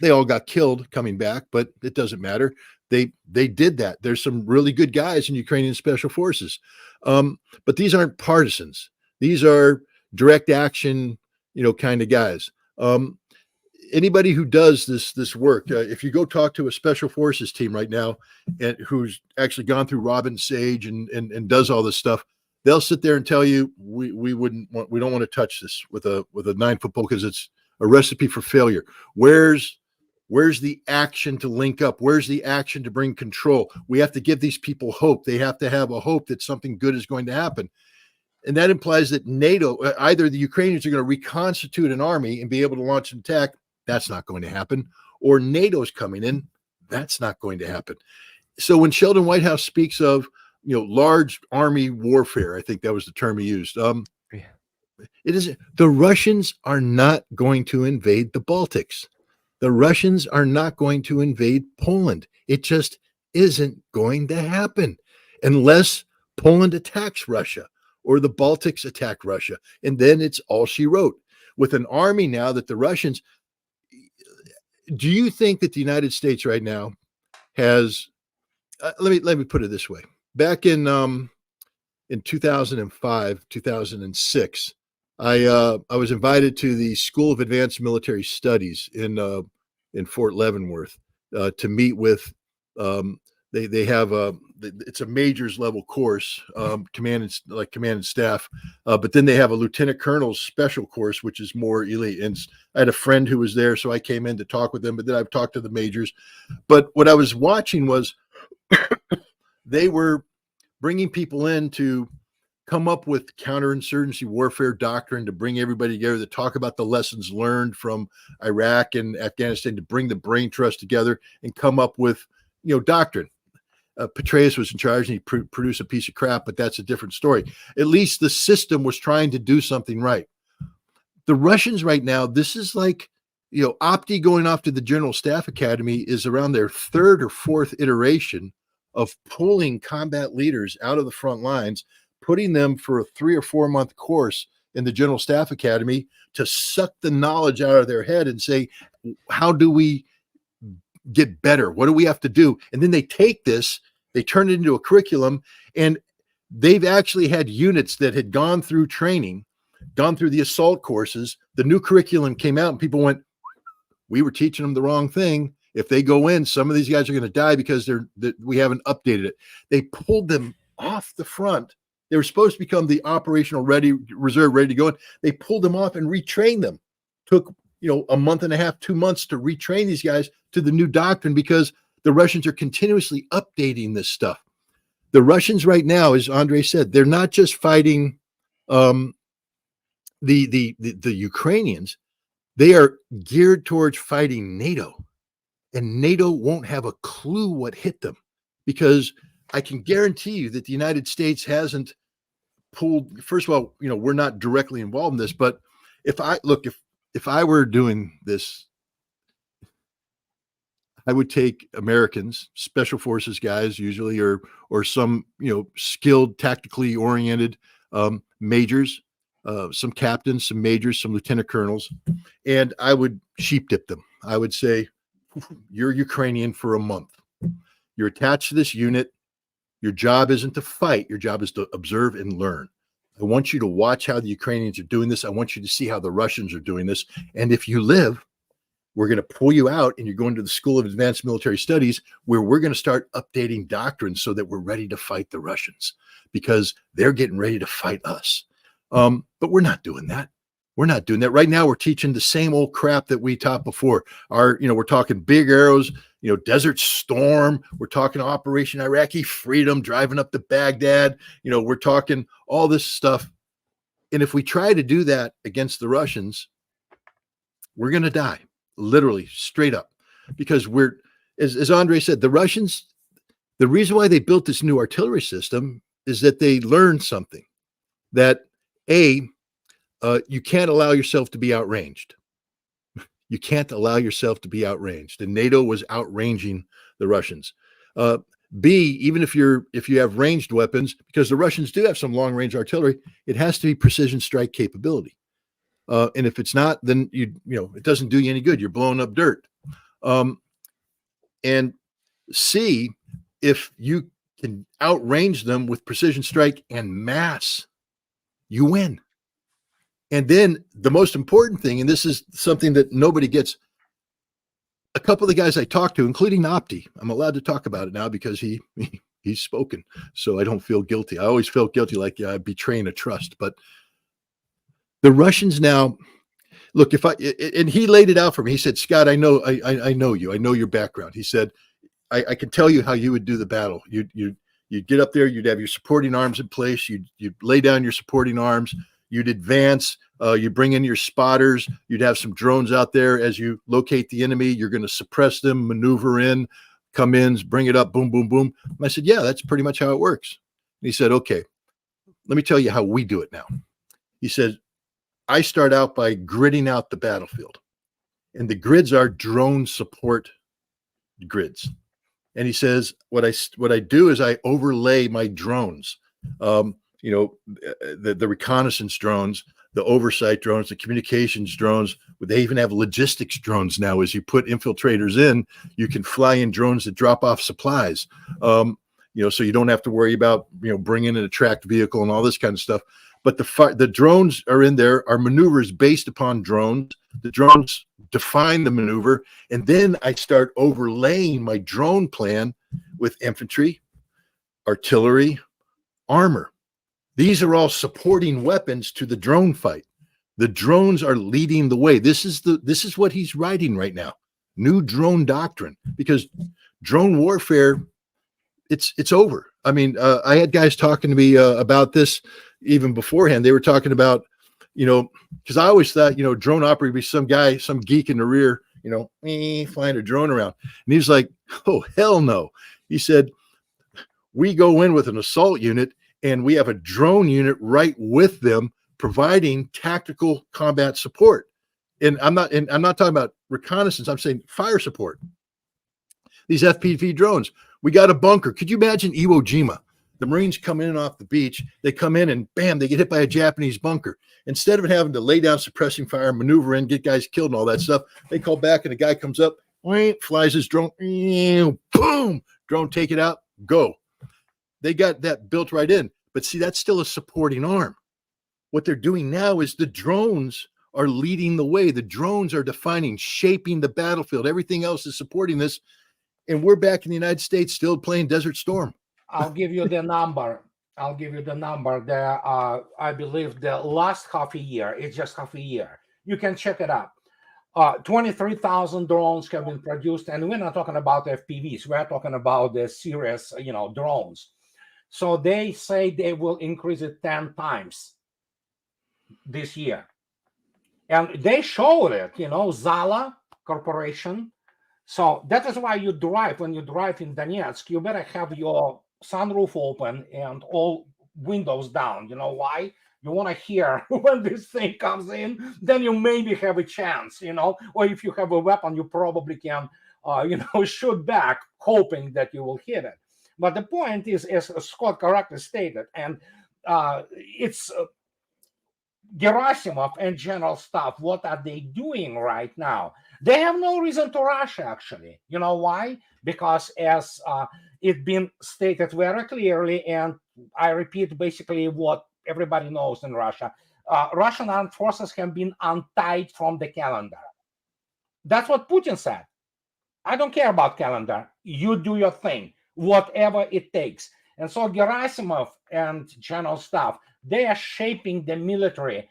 They all got killed coming back, but it doesn't matter. They did that. There's some really good guys in Ukrainian special forces. But these aren't partisans. These are direct action, kind of guys. Anybody who does this work, if you go talk to a special forces team right now, and who's actually gone through Robin Sage and does all this stuff, they'll sit there and tell you we don't want to touch this with a 9-foot pole because it's a recipe for failure. Where's the action to link up? Where's the action to bring control? We have to give these people hope. They have to have a hope that something good is going to happen. And that implies that NATO, either the Ukrainians are going to reconstitute an army and be able to launch an attack. That's not going to happen. Or NATO's coming in. That's not going to happen. So when Sheldon Whitehouse speaks of, large army warfare, I think that was the term he used. It is the Russians are not going to invade the Baltics. The Russians are not going to invade Poland. It just isn't going to happen unless Poland attacks Russia or the Baltics attack Russia. And then it's all she wrote. With an army now that the Russians, do you think that the United States right now has, let me put it this way. Back in 2005, 2006, I was invited to the School of Advanced Military Studies in Fort Leavenworth to meet with. They have it's a majors level course, command and staff, but then they have a lieutenant colonel's special course, which is more elite. And I had a friend who was there, so I came in to talk with them. But then I've talked to the majors. But what I was watching was they were bringing people in to come up with counterinsurgency warfare doctrine to bring everybody together, to talk about the lessons learned from Iraq and Afghanistan, to bring the brain trust together and come up with, doctrine. Petraeus was in charge and he produced a piece of crap, but that's a different story. At least the system was trying to do something right. The Russians right now, this is like, Opti going off to the General Staff Academy is around their third or fourth iteration of pulling combat leaders out of the front lines, putting them for a 3 or 4 month course in the General Staff Academy to suck the knowledge out of their head and say, how do we get better? What do we have to do? And then they take this, they turn it into a curriculum, and they've actually had units that had gone through training, gone through the assault courses. The new curriculum came out and people went, we were teaching them the wrong thing. If they go in, some of these guys are going to die because we haven't updated it. They pulled them off the front. They were supposed to become the operational reserve ready to go in. They pulled them off and retrained them. Took, a month and a half, 2 months to retrain these guys to the new doctrine because the Russians are continuously updating this stuff. The Russians right now, as Andrei said, they're not just fighting the Ukrainians. They are geared towards fighting NATO. And NATO won't have a clue what hit them, because I can guarantee you that the United States hasn't pulled. First of all, we're not directly involved in this, but if I were doing this, I would take Americans, special forces guys usually, or some, skilled, tactically oriented majors, some captains, some majors, some lieutenant colonels, and I would sheep dip them. I would say, you're Ukrainian for a month. You're attached to this unit. Your job isn't to fight. Your job is to observe and learn. I want you to watch how the Ukrainians are doing this. I want you to see how the Russians are doing this. And if you live, we're going to pull you out and you're going to the School of Advanced Military Studies, where we're going to start updating doctrines so that we're ready to fight the Russians, because they're getting ready to fight us. But we're not doing that. We're not doing that. Right now, we're teaching the same old crap that we taught before. We're talking big arrows, Desert Storm. We're talking Operation Iraqi Freedom, driving up to Baghdad. We're talking all this stuff. And if we try to do that against the Russians, we're going to die, literally, straight up. Because as Andrei said, the Russians, the reason why they built this new artillery system is that they learned something, that you can't allow yourself to be outranged. You can't allow yourself to be outranged. And NATO was outranging the Russians. B, even if you have ranged weapons, because the Russians do have some long-range artillery, it has to be precision strike capability. And if it's not, then it doesn't do you any good. You're blowing up dirt. And C, if you can outrange them with precision strike and mass, you win. And then the most important thing, and this is something that nobody gets, a couple of the guys I talked to, including Opti, I'm allowed to talk about it now because he's spoken, so I don't feel guilty. I always felt guilty, like betraying a trust. But the Russians now, look, and he laid it out for me. He said, Scott, I know you. I know your background. He said, I can tell you how you would do the battle. You'd get up there, you'd have your supporting arms in place, you'd lay down your supporting arms, you'd advance, you bring in your spotters, you'd have some drones out there. As you locate the enemy, you're going to suppress them, maneuver in, come in, bring it up, boom, boom, boom. And I said, yeah, that's pretty much how it works. And he said, okay, let me tell you how we do it now. He said, I start out by gridding out the battlefield. And the grids are drone support grids. and he says, what I do is I overlay my drones, the reconnaissance drones, the oversight drones, the communications drones. They even have logistics drones now. As you put infiltrators in, you can fly in drones that drop off supplies. So you don't have to worry about bringing in a tracked vehicle and all this kind of stuff. But the drones are in there, are maneuvers based upon drones. The drones define the maneuver, and then I start overlaying my drone plan with infantry, artillery, armor. These are all supporting weapons to the drone fight. The drones are leading the way. This is what he's writing right now. New drone doctrine, because drone warfare, it's over. I mean, I had guys talking to me about this even beforehand. They were talking about, because I always thought, drone operator would be some guy, some geek in the rear, flying a drone around. And he was like, oh, hell no. He said, we go in with an assault unit and we have a drone unit right with them providing tactical combat support. And I'm not talking about reconnaissance. I'm saying fire support. These FPV drones, we got a bunker. Could you imagine Iwo Jima? The Marines come in off the beach. They come in and bam, they get hit by a Japanese bunker. Instead of having to lay down suppressing fire, maneuver in, get guys killed and all that stuff, they call back and a guy comes up, flies his drone, boom, drone, take it out, go. They got that built right in. But see, that's still a supporting arm. What they're doing now is the drones are leading the way. The drones are defining, shaping the battlefield. Everything else is supporting this. And we're back in the United States still playing Desert Storm. I'll give you the number. I believe the last half a year, it's just half a year. You can check it out. 23,000 drones have been produced, and we're not talking about FPVs. We're talking about the serious, drones. So they say they will increase it 10 times this year. And they showed it, Zala Corporation. So that is why when you drive in Donetsk, you better have your sunroof open and all windows down. You know why? You want to hear when this thing comes in, then you maybe have a chance, or if you have a weapon, you probably can, shoot back, hoping that you will hit it. But the point is, as Scott correctly stated, and it's Gerasimov and General Staff, what are they doing right now? They have no reason to rush, actually. You know why? Because as it's been stated very clearly, and I repeat basically what everybody knows in Russia, Russian armed forces have been untied from the calendar. That's what Putin said. I don't care about calendar. You do your thing, whatever it takes. And so Gerasimov and General Staff, they are shaping the military,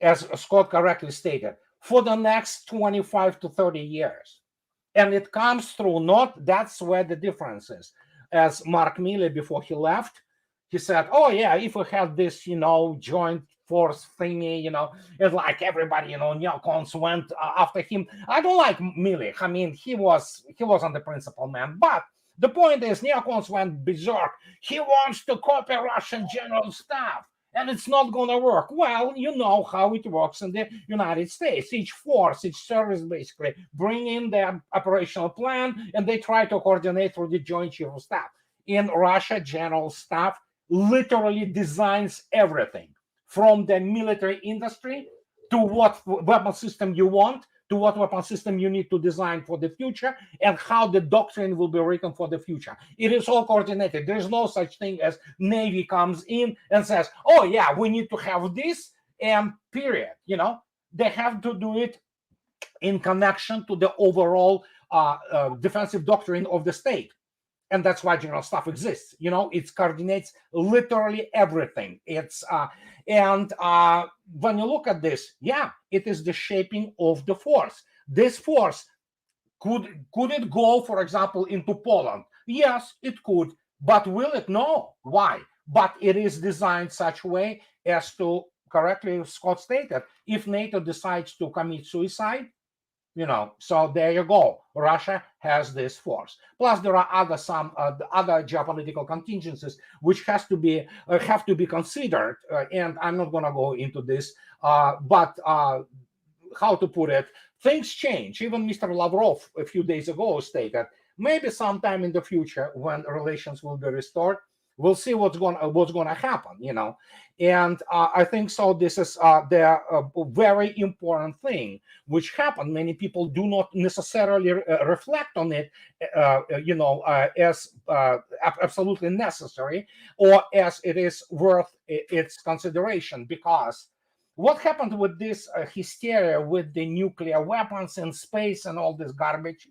as Scott correctly stated, for the next 25 to 30 years. And it comes through that's where the difference is. As Mark Milley, before he left, he said, oh yeah, if we had this, joint force thingy, and like everybody, neocons went after him. I don't like Milley. I mean, he wasn't the principal man, but the point is, neocons went berserk. He wants to copy Russian General Staff, and it's not going to work. Well, you know how it works in the United States. Each force, each service basically bring in their operational plan, and they try to coordinate through the Joint Chief of Staff. In Russia, General Staff literally designs everything from the military industry to what weapon system you want, to what weapon system you need to design for the future, and how the doctrine will be written for the future. It is all coordinated. There is no such thing as Navy comes in and says, oh yeah, we need to have this, and period. They have to do it in connection to the overall defensive doctrine of the state. And that's why General Staff exists. It coordinates literally everything. And when you look at this, yeah, it is the shaping of the force. This force, could it go, for example, into Poland? Yes, it could. But will it? No. Why? But it is designed such a way as to, correctly Scott stated, if NATO decides to commit suicide, so there you go. Russia has this force. Plus, there are some other geopolitical contingencies which have to be considered. And I'm not going to go into this. But how to put it? Things change. Even Mr. Lavrov a few days ago stated Maybe sometime in the future when relations will be restored, we'll see what's going to happen, and I think so. This is the very important thing which happened. Many people do not necessarily reflect on it, as absolutely necessary or as it is worth its consideration, because what happened with this hysteria with the nuclear weapons in space and all this garbage,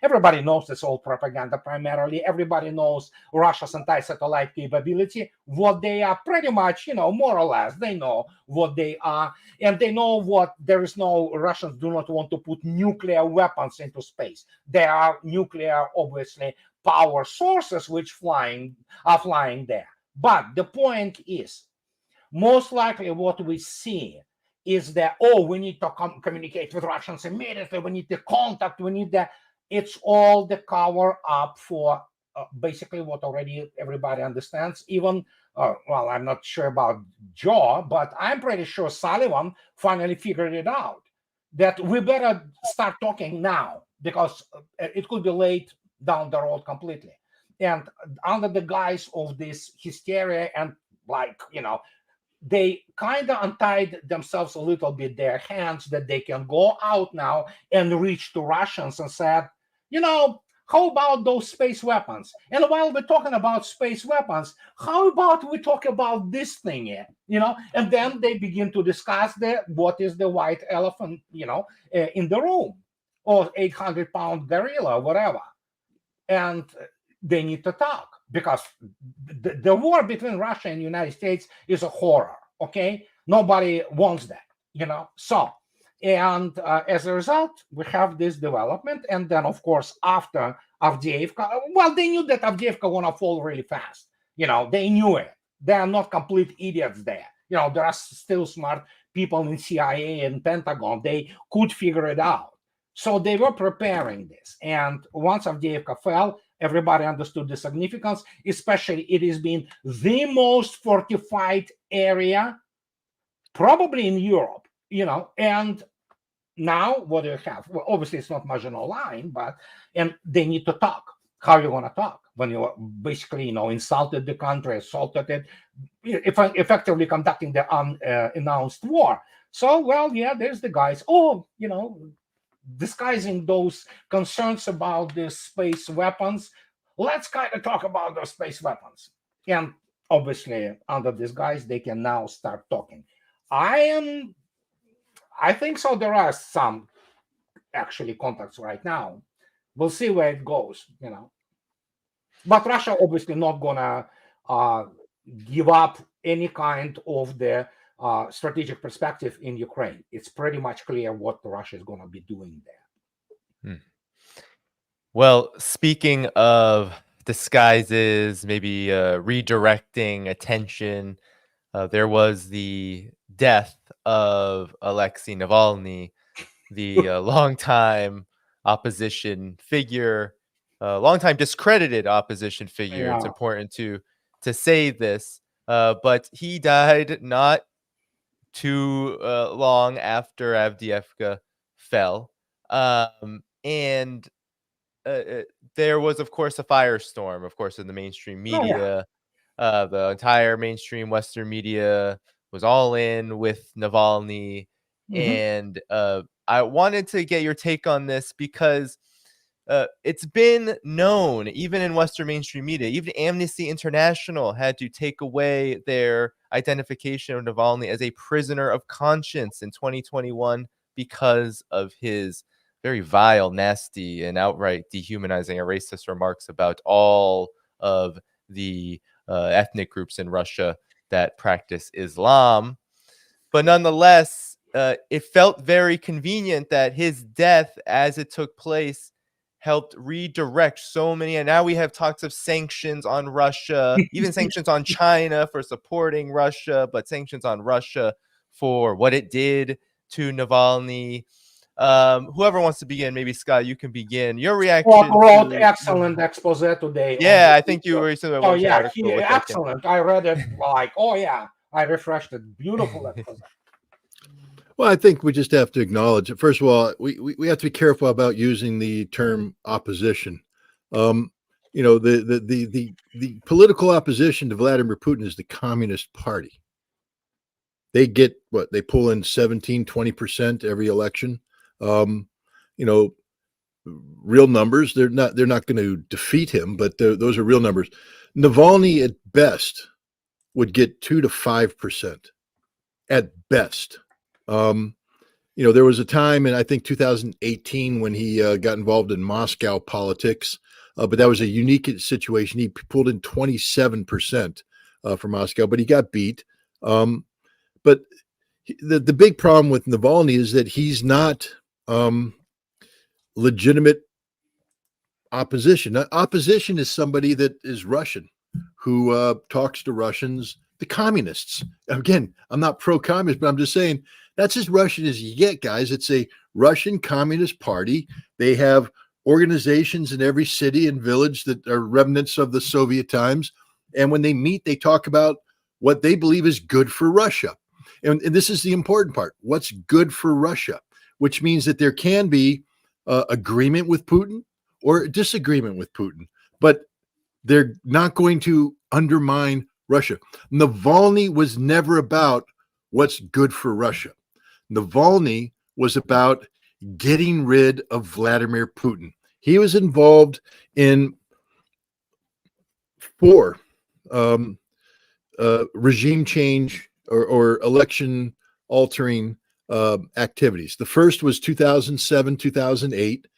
everybody knows it's all propaganda primarily. Everybody knows Russia's anti-satellite capability, what they are pretty much, more or less. They know what they are, and they know what there is no, Russians do not want to put nuclear weapons into space. There are nuclear, obviously, power sources which are flying there. But the point is, most likely what we see is that, we need to communicate with Russians immediately, we need the contact, we need that. It's all the cover up for basically what already everybody understands. Even, well, I'm not sure about Joe, but I'm pretty sure Sullivan finally figured it out, that we better start talking now, because it could be late down the road completely. And under the guise of this hysteria and they kind of untied themselves a little bit, their hands, that they can go out now and reach to Russians and said, how about those space weapons? And while we're talking about space weapons, how about we talk about this thing here? And then they begin to discuss what is the white elephant, in the room, or 800-pound gorilla, whatever. And they need to talk, because the war between Russia and the United States is a horror. Okay, nobody wants that, So, and as a result, we have this development, and then of course after Avdiivka, well, they knew that Avdiivka gonna fall really fast. They knew it. They are not complete idiots there. There are still smart people in CIA and Pentagon. They could figure it out. So they were preparing this, and once Avdiivka fell, everybody understood the significance, especially it has been the most fortified area probably in Europe, and now what do you have? Well, obviously it's not Maginot Line, and they need to talk. How are you going to talk when you basically, insulted the country, assaulted it, effectively conducting the unannounced war? So, well, yeah, there's the guys. Disguising those concerns about the space weapons, let's kind of talk about those space weapons. And obviously, under this guise, they can now start talking. I think so. There are some actually contacts right now. We'll see where it goes, But Russia obviously not gonna give up any kind of the strategic perspective in Ukraine. It's pretty much clear what Russia is going to be doing there. Well, speaking of disguises, maybe redirecting attention, there was the death of Alexei Navalny, the longtime opposition figure, longtime discredited opposition figure. Yeah. It's important to say this, but he died not too long after Avdiivka fell, and there was, of course, a firestorm, of course, in the mainstream media. The entire mainstream Western media was all in with Navalny, and I wanted to get your take on this because it's been known, even in Western mainstream media, even Amnesty International had to take away their identification of Navalny as a prisoner of conscience in 2021 because of his very vile, nasty, and outright dehumanizing and racist remarks about all of the ethnic groups in Russia that practice Islam. But nonetheless, it felt very convenient that his death, as it took place, helped redirect so many. And now we have talks of sanctions on Russia, even sanctions on China for supporting Russia, but sanctions on Russia for what it did to Navalny. Whoever wants to begin, maybe Scott, you can begin. Your reaction. Wrote excellent expose today. Yeah, I think you recently Oh yeah, excellent. I read it I refreshed it. Beautiful expose. Well, I think we just have to acknowledge it. First of all, we have to be careful about using the term opposition. The political opposition to Vladimir Putin is the Communist Party. They get what they pull in 17-20% every election. Real numbers. They're not going to defeat him, but those are real numbers. Navalny at best would get 2 to 5% at best. There was a time in, I think, 2018 when he got involved in Moscow politics, but that was a unique situation. He pulled in 27% for Moscow, but he got beat. But the big problem with Navalny is that he's not legitimate opposition. Now, opposition is somebody that is Russian, who talks to Russians, the communists. Again, I'm not pro-communist, but I'm just saying that's as Russian as you get, guys. It's a Russian Communist Party. They have organizations in every city and village that are remnants of the Soviet times. And when they meet, they talk about what they believe is good for Russia. And this is the important part. What's good for Russia, which means that there can be agreement with Putin or disagreement with Putin, but they're not going to undermine Russia. Navalny was never about what's good for Russia. Navalny was about getting rid of Vladimir Putin. He was involved in 4 regime change or election altering activities. The first was 2007, 2008,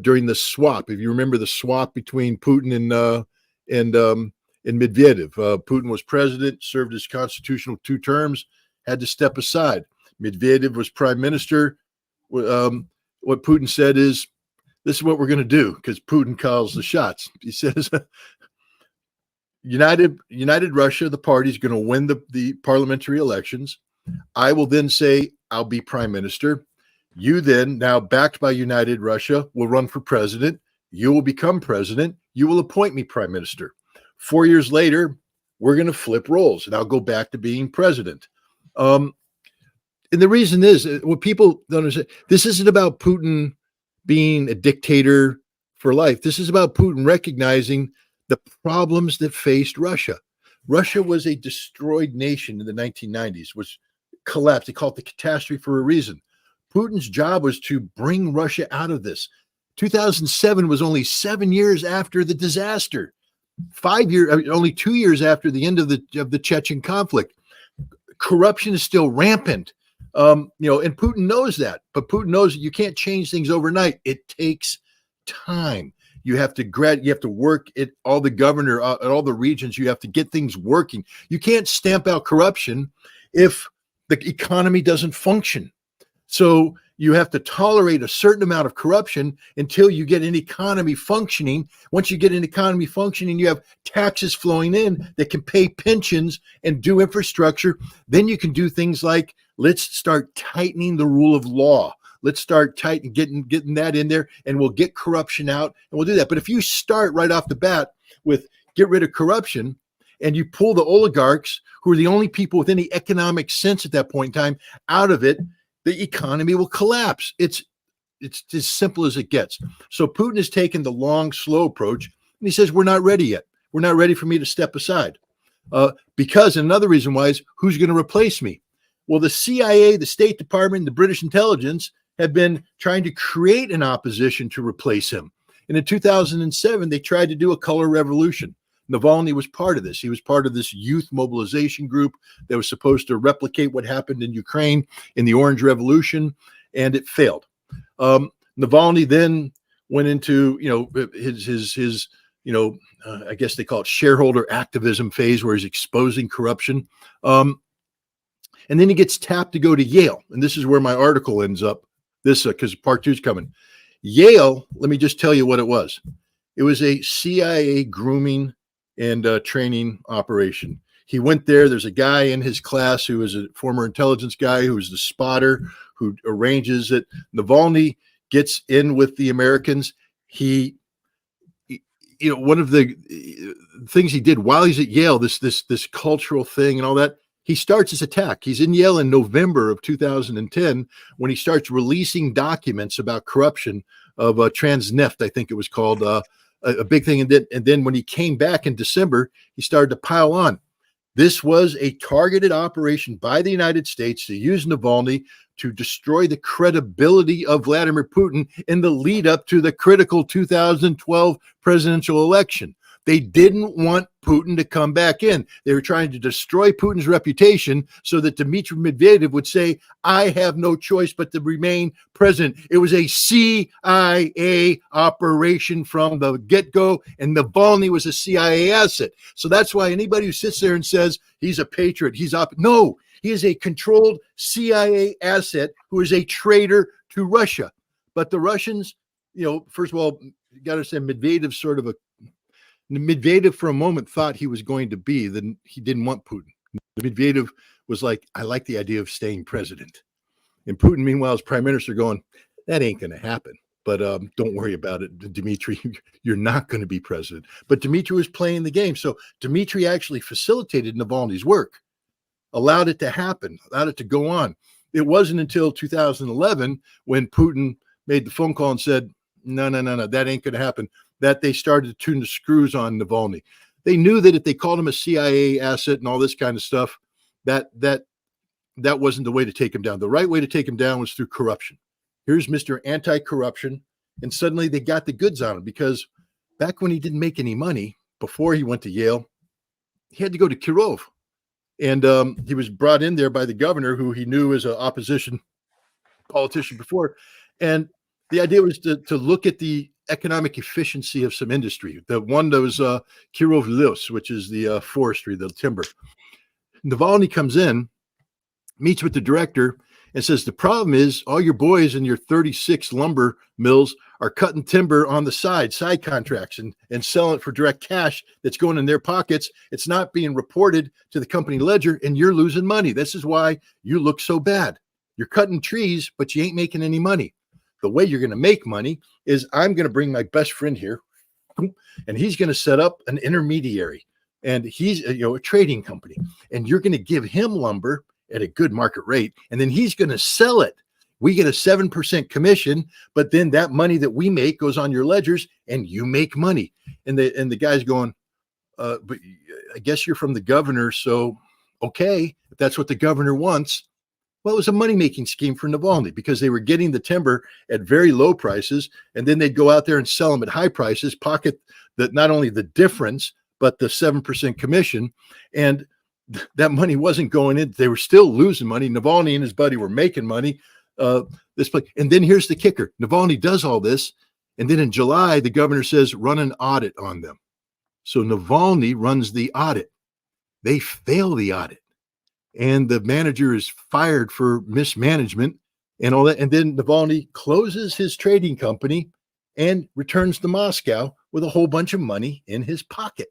during the swap. If you remember the swap between Putin and Medvedev, Putin was president, served his constitutional 2 terms, had to step aside. Medvedev was prime minister. What Putin said is, this is what we're going to do, because Putin calls the shots. He says, United Russia, the party, is going to win the parliamentary elections. I will then say, I'll be prime minister. You then, now backed by United Russia, will run for president. You will become president. You will appoint me prime minister. 4 years later, we're going to flip roles, and I'll go back to being president. And the reason is, what people don't understand, this isn't about Putin being a dictator for life. This is about Putin recognizing the problems that faced Russia. Russia was a destroyed nation in the 1990s, was collapsed. They call it the catastrophe for a reason. Putin's job was to bring Russia out of this. 2007 was only 7 years after the disaster. 5 years, only 2 years after the end of the Chechen conflict. Corruption is still rampant. And Putin knows that, but Putin knows that you can't change things overnight. It takes time. You have to work at all the governor, at all the regions. You have to get things working. You can't stamp out corruption if the economy doesn't function. So you have to tolerate a certain amount of corruption until you get an economy functioning. Once you get an economy functioning, you have taxes flowing in that can pay pensions and do infrastructure. Then you can do things like, let's start tightening the rule of law. Let's start getting that in there, and we'll get corruption out, and we'll do that. But if you start right off the bat with get rid of corruption, and you pull the oligarchs, who are the only people with any economic sense at that point in time, out of it, the economy will collapse. It's as simple as it gets. So Putin has taken the long, slow approach, and he says, we're not ready yet. We're not ready for me to step aside. Because another reason why is, who's going to replace me? Well, the CIA, the State Department, the British intelligence have been trying to create an opposition to replace him. And in 2007, they tried to do a color revolution. Navalny was part of this. He was part of this youth mobilization group that was supposed to replicate what happened in Ukraine in the Orange Revolution, and it failed. Navalny then went into, his I guess they call it shareholder activism phase, where he's exposing corruption. And then he gets tapped to go to Yale. And this is where my article ends up. Because part 2 is coming. Yale, let me just tell you what it was. It was a CIA grooming and training operation. He went there. There's a guy in his class who is a former intelligence guy, who is the spotter, who arranges it. Navalny gets in with the Americans. One of the things he did while he's at Yale, this cultural thing and all that, he starts his attack. He's in Yale in November of 2010 when he starts releasing documents about corruption of Transneft, I think it was called, a big thing. And then when he came back in December, he started to pile on. This was a targeted operation by the United States to use Navalny to destroy the credibility of Vladimir Putin in the lead up to the critical 2012 presidential election. They didn't want Putin to come back in. They were trying to destroy Putin's reputation so that Dmitry Medvedev would say, I have no choice but to remain president. It was a CIA operation from the get-go, and Navalny was a CIA asset. So that's why anybody who sits there and says he's a patriot, no, he is a controlled CIA asset who is a traitor to Russia. But the Russians, first of all, you got to say Medvedev's sort of Medvedev for a moment thought he was going to be, then he didn't want Putin. Medvedev was like, I like the idea of staying president. And Putin, meanwhile, as prime minister going, that ain't going to happen. But don't worry about it, Dmitry, you're not going to be president. But Dmitry was playing the game. So Dmitry actually facilitated Navalny's work, allowed it to happen, allowed it to go on. It wasn't until 2011 when Putin made the phone call and said, no, that ain't going to happen, that they started to tune the screws on Navalny. They knew that if they called him a CIA asset and all this kind of stuff, that wasn't the way to take him down. The right way to take him down was through corruption. Here's Mr. Anti-Corruption, and suddenly they got the goods on him, because back when he didn't make any money, before he went to Yale, he had to go to Kirov. And he was brought in there by the governor, who he knew as an opposition politician before. And the idea was to look at the economic efficiency of some industry. The one that was Kirov Lis, which is the forestry, the timber. Navalny comes in, meets with the director, and says, the problem is all your boys in your 36 lumber mills are cutting timber on the side contracts, and selling it for direct cash that's going in their pockets. It's not being reported to the company ledger, and you're losing money. This is why you look so bad. You're cutting trees, but you ain't making any money. The way you're going to make money is I'm going to bring my best friend here, and he's going to set up an intermediary, and he's a trading company, and you're going to give him lumber at a good market rate, and then he's going to sell it. We get a 7% commission, but then that money that we make goes on your ledgers, and you make money. And the guy's going, but I guess you're from the governor, so okay, if that's what the governor wants. Well, it was a money-making scheme for Navalny, because they were getting the timber at very low prices, and then they'd go out there and sell them at high prices, pocket not only the difference, but the 7% commission. And that money wasn't going in. They were still losing money. Navalny and his buddy were making money. And then here's the kicker. Navalny does all this, and then in July, the governor says, run an audit on them. So Navalny runs the audit. They fail the audit, and the manager is fired for mismanagement and all that. And then Navalny closes his trading company and returns to Moscow with a whole bunch of money in his pocket.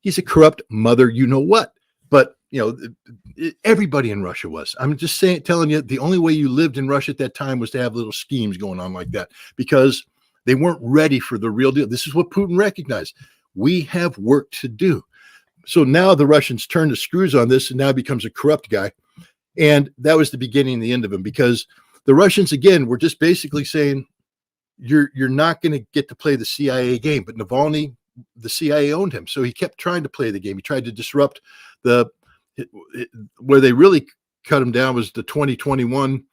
He's a corrupt mother, you know what? But everybody in Russia was. I'm just telling you, the only way you lived in Russia at that time was to have little schemes going on like that, because they weren't ready for the real deal. This is what Putin recognized. We have work to do. So now the Russians turn the screws on this, and now becomes a corrupt guy. And that was the beginning and the end of him, because the Russians, again, were just basically saying, you're not going to get to play the CIA game. But Navalny, the CIA owned him. So he kept trying to play the game. He tried to disrupt where they really cut him down was the 2021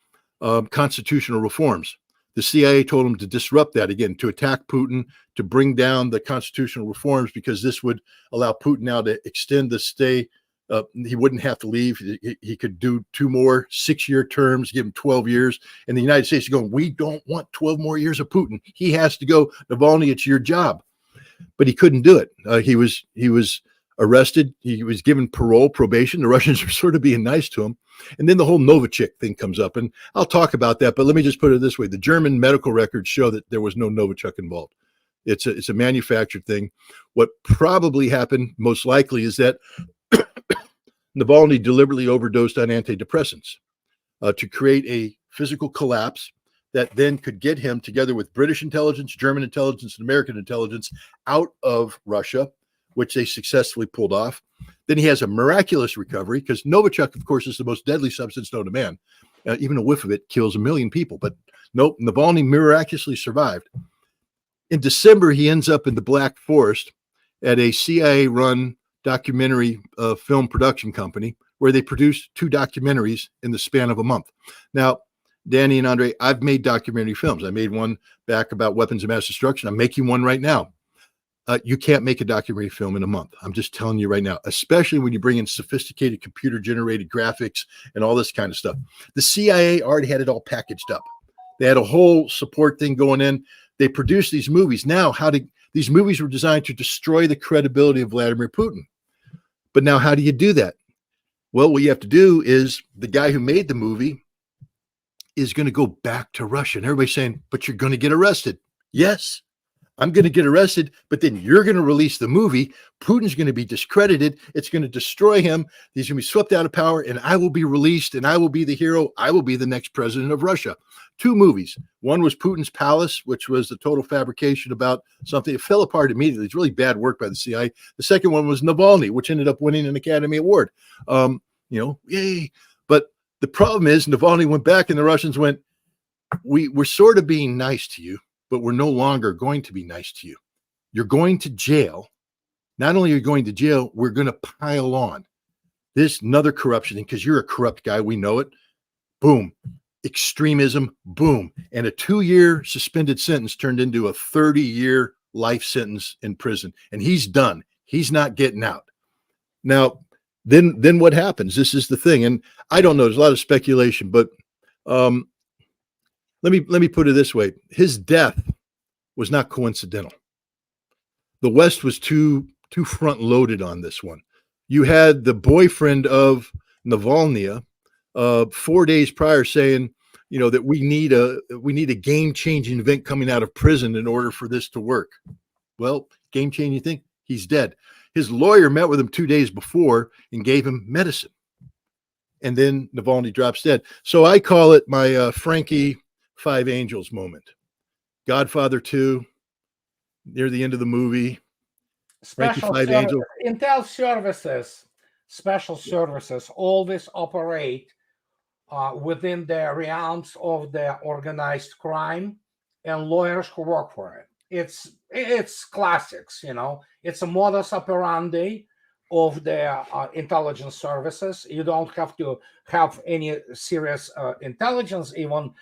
constitutional reforms. The CIA told him to disrupt that, again, to attack Putin, to bring down the constitutional reforms, because this would allow Putin now to extend the stay. He wouldn't have to leave. He could do 2 more 6-year terms, give him 12 years. And the United States is going, we don't want 12 more years of Putin. He has to go. Navalny, it's your job. But he couldn't do it. He was arrested. He was given probation. The Russians were sort of being nice to him. And then the whole Novichok thing comes up. And I'll talk about that, but let me just put it this way. The German medical records show that there was no Novichok involved. It's a manufactured thing. What probably happened, most likely, is that Navalny deliberately overdosed on antidepressants to create a physical collapse that then could get him, together with British intelligence, German intelligence, and American intelligence, out of Russia, which they successfully pulled off. Then he has a miraculous recovery, because Novichok, of course, is the most deadly substance known to man. Even a whiff of it kills 1 million people. But nope, Navalny miraculously survived. In December, he ends up in the Black Forest at a CIA-run documentary film production company where they produced 2 documentaries in the span of a month. Now, Danny and Andrei, I've made documentary films. I made one back about weapons of mass destruction. I'm making one right now. You can't make a documentary film in a month. I'm just telling you right now, especially when you bring in sophisticated computer-generated graphics and all this kind of stuff. The CIA already had it all packaged up. They had a whole support thing going in. They produced these movies. Now, these movies were designed to destroy the credibility of Vladimir Putin. But now, how do you do that? Well, what you have to do is the guy who made the movie is going to go back to Russia. And everybody's saying, but you're going to get arrested. Yes, I'm going to get arrested, but then you're going to release the movie. Putin's going to be discredited. It's going to destroy him. He's going to be swept out of power, and I will be released, and I will be the hero. I will be the next president of Russia. 2 movies. One was Putin's Palace, which was the total fabrication about something. It fell apart immediately. It's really bad work by the CIA. The second one was Navalny, which ended up winning an Academy Award. Yay. But the problem is Navalny went back, and the Russians went, we're sort of being nice to you, but we're no longer going to be nice to you. You're going to jail. Not only are you going to jail, we're going to pile on this another corruption thing because you're a corrupt guy. We know it. Boom. Extremism. Boom. And a 2-year suspended sentence turned into a 30-year life sentence in prison. And he's done. He's not getting out. Now, then what happens? This is the thing. And I don't know. There's a lot of speculation, but let me put it this way. His death was not coincidental. The West was too front loaded on this one. You had the boyfriend of Navalny 4 days prior saying, that we need a game-changing event coming out of prison in order for this to work. Well, game-changing, you think? He's dead. His lawyer met with him 2 days before and gave him medicine. And then Navalny drops dead. So I call it my Frankie 5 Angels moment. Godfather 2, near the end of the movie. Special Frankie 5 Angels. Intel services, special services always operate within the realms of the organized crime and lawyers who work for it. It's classics, It's a modus operandi of the intelligence services. You don't have to have any serious intelligence, even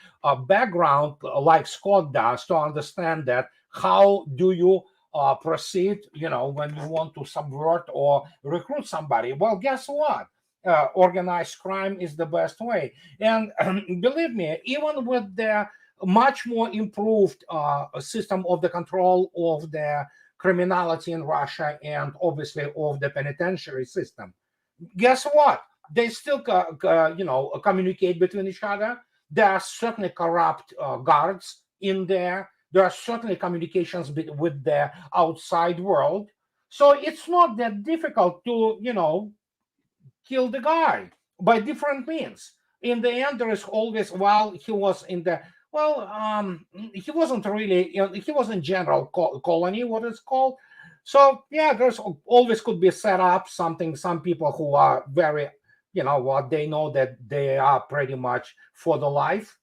background like Scott does, to understand that. How do you proceed, when you want to subvert or recruit somebody? Well, guess what? Organized crime is the best way. And believe me, even with the much more improved system of the control of the criminality in Russia and obviously of the penitentiary system, guess what? They still, communicate between each other. There are certainly corrupt guards in there. There are certainly communications with the outside world. So it's not that difficult to, kill the guy by different means. In the end, there is always, he was in the, he wasn't really, he was in general colony, what it's called. So yeah, there's always could be set up something. Some people who are very, they know that they are pretty much for life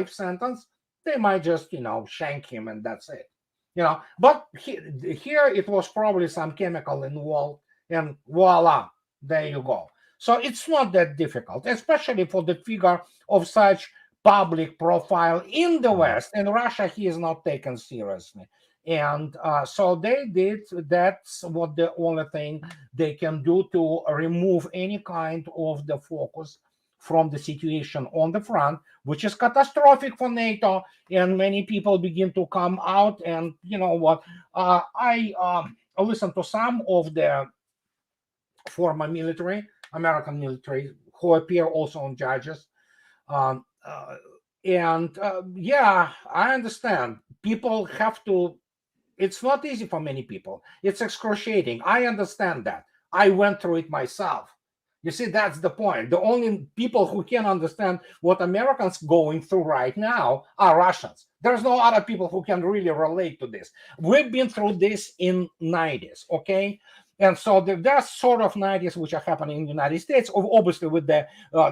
sentence. They might just, shank him and that's it. But here it was probably some chemical involved, and voila, there you go. So it's not that difficult, especially for the figure of such public profile in the West. In Russia, he is not taken seriously. And so they did, that's what the only thing they can do to remove any kind of the focus from the situation on the front, which is catastrophic for NATO. And many people begin to come out. And you know what? I listened to some of the former American military, who appear also on Judges. Yeah, I understand. People have to, it's not easy for many people. It's excruciating. I understand that. I went through it myself. You see, that's the point. The only people who can understand what Americans going through right now are Russians. There's no other people who can really relate to this. We've been through this in 90s, okay? And so there's sort of 90s which are happening in the United States, obviously with the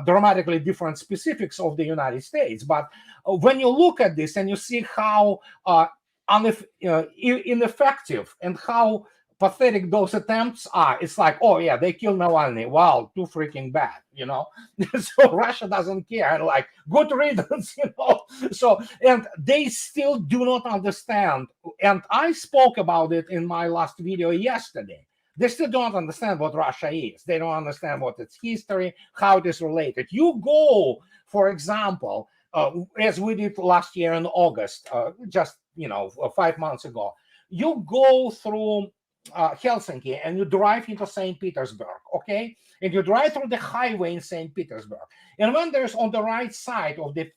dramatically different specifics of the United States. But when you look at this and you see how ineffective and how pathetic those attempts are. It's like, oh yeah, they killed Navalny. Wow, too freaking bad, So Russia doesn't care, and like, good riddance, So, and they still do not understand. And I spoke about it in my last video yesterday. They still don't understand what Russia is. They don't understand what its history, how it is related. You go, for example, as we did last year in August, just 5 months ago, you go through Helsinki and you drive into St. Petersburg, okay? And you drive through the highway in St. Petersburg. And when there's on the right side of the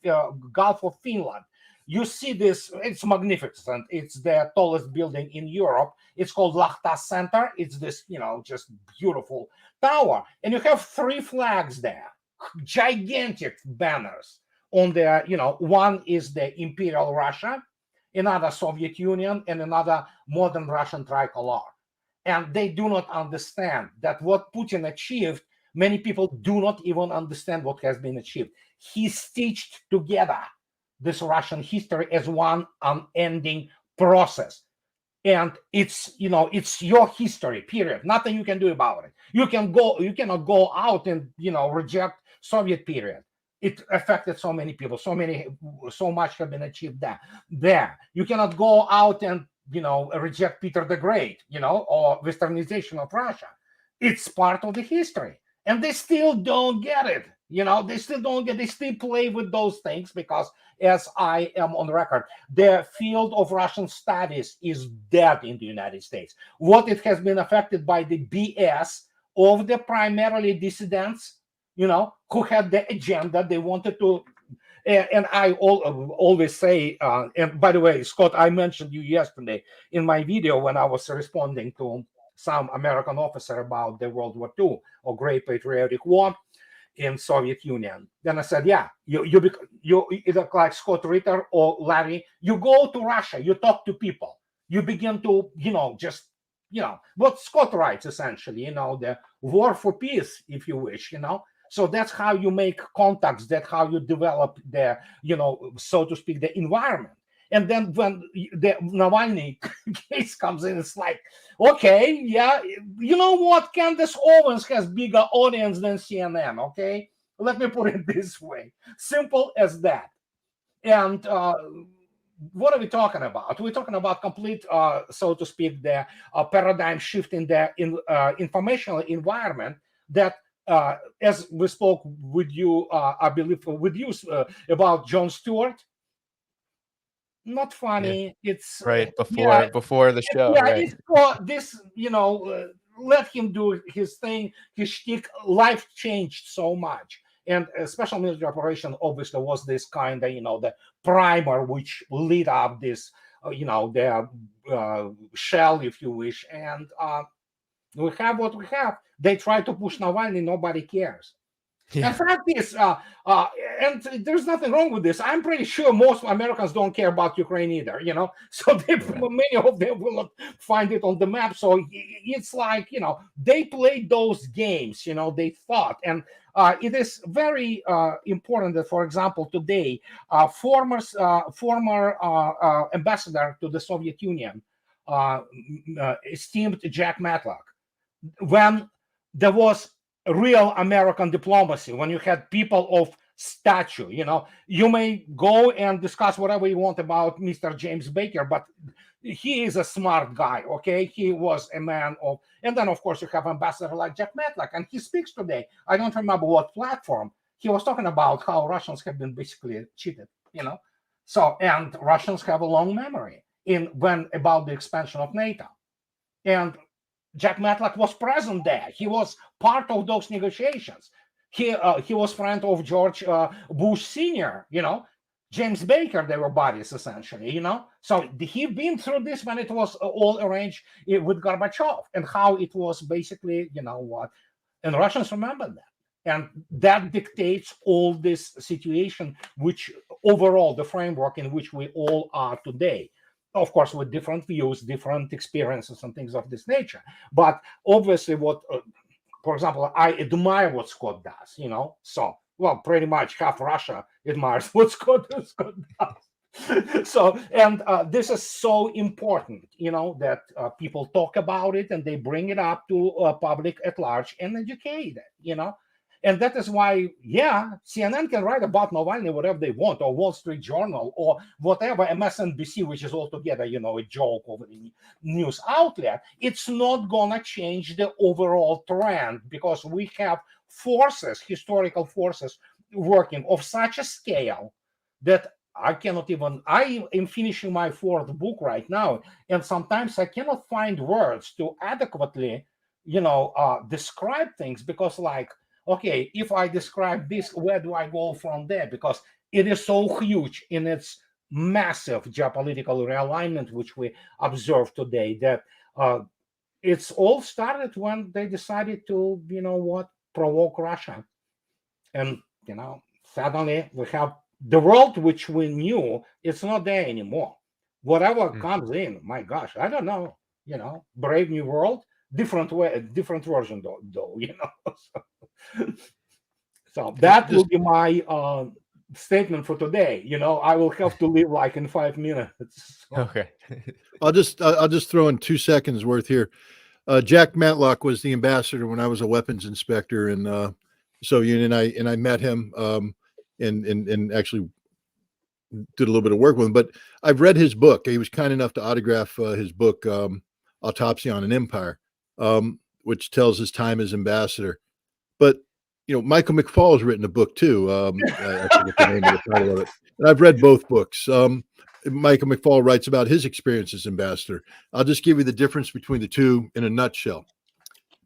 Gulf of Finland, you see this, it's magnificent. It's the tallest building in Europe. It's called Lahta Center. It's this, just beautiful tower. And you have 3 flags there, gigantic banners on there. One is the Imperial Russia, another Soviet Union, and another modern Russian tricolor. And they do not understand that what Putin achieved, many people do not even understand what has been achieved. He stitched together this Russian history as one unending process. And it's your history, period. Nothing you can do about it. You cannot go out and reject Soviet period. It affected so many people, so much have been achieved there. You cannot go out and reject Peter the Great, or westernization of Russia. It's part of the history. And they still don't get it. They still play with those things because, as I am on record, the field of Russian studies is dead in the United States. What it has been affected by the BS of the primarily dissidents, who had the agenda. They wanted to, and I always say, and by the way, Scott, I mentioned you yesterday in my video when I was responding to some American officer about the World War II or Great Patriotic War in Soviet Union. Then I said, yeah, you either like Scott Ritter or Larry, you go to Russia, you talk to people, you begin to, what Scott writes essentially, the war for peace, if you wish, So that's how you make contacts, that's how you develop the, so to speak, the environment. And then when the Navalny case comes in, it's like, okay, yeah, you know what? Candace Owens has bigger audience than CNN, okay? Let me put it this way. Simple as that. And what are we talking about? We're talking about complete, so to speak, the paradigm shift in the informational environment that, as we spoke with you, I believe, with you about Jon Stewart. Not funny. Yeah. It's right before the show. yeah, Right. it's for this, let him do his thing, his shtick. Life changed so much. And a special military operation obviously was this kind of, the primer which lit up this, the shell, if you wish. And we have what we have. They try to push Navalny, nobody cares. Yeah. In fact, and there's nothing wrong with this. I'm pretty sure most Americans don't care about Ukraine either, So many of them will not find it on the map. So it's like, they play those games, they thought. And it is very important that, for example, today, former ambassador to the Soviet Union, esteemed Jack Matlock, when there was real American diplomacy, when you had people of stature, you may go and discuss whatever you want about Mr. James Baker, but he is a smart guy, okay? He was a man of, and then of course you have ambassador like Jack Matlock, and he speaks today. I don't remember what platform. He was talking about how Russians have been basically cheated, So, and Russians have a long memory about the expansion of NATO. And Jack Matlock was present there. He was part of those negotiations. He was friend of George Bush Sr., James Baker, they were buddies essentially, So he been through this when it was all arranged with Gorbachev, and how it was basically, and Russians remember that. And that dictates all this situation, which overall the framework in which we all are today. Of course, with different views, different experiences, and things of this nature. But obviously, for example, I admire what Scott does, So, well, pretty much half Russia admires what Scott does. So, and this is so important, that people talk about it and they bring it up to public at large and educate it. And that is why, yeah, CNN can write about Navalny whatever they want, or Wall Street Journal, or whatever, MSNBC, which is altogether, a joke of a news outlet. It's not gonna change the overall trend, because we have forces, historical forces, working of such a scale that I am finishing my fourth book right now, and sometimes I cannot find words to adequately, describe things, because, like, okay, if I describe this, where do I go from there? Because it is so huge in its massive geopolitical realignment, which we observe today, that it's all started when they decided to, provoke Russia. And, suddenly we have the world which we knew, it's not there anymore. Whatever comes in, my gosh, I don't know, Brave New World, different way, different version though. So that will be my statement for today. I will have to leave like in 5 minutes. So. Okay. I'll just throw in 2 seconds worth here. Jack Matlock was the ambassador when I was a weapons inspector in the Soviet Union, and I met him and actually did a little bit of work with him. But I've read his book. He was kind enough to autograph his book, Autopsy on an Empire, which tells his time as ambassador. But Michael McFaul has written a book too. I forget the name of the title of it. And I've read both books. Michael McFaul writes about his experience as ambassador. I'll just give you the difference between the two in a nutshell.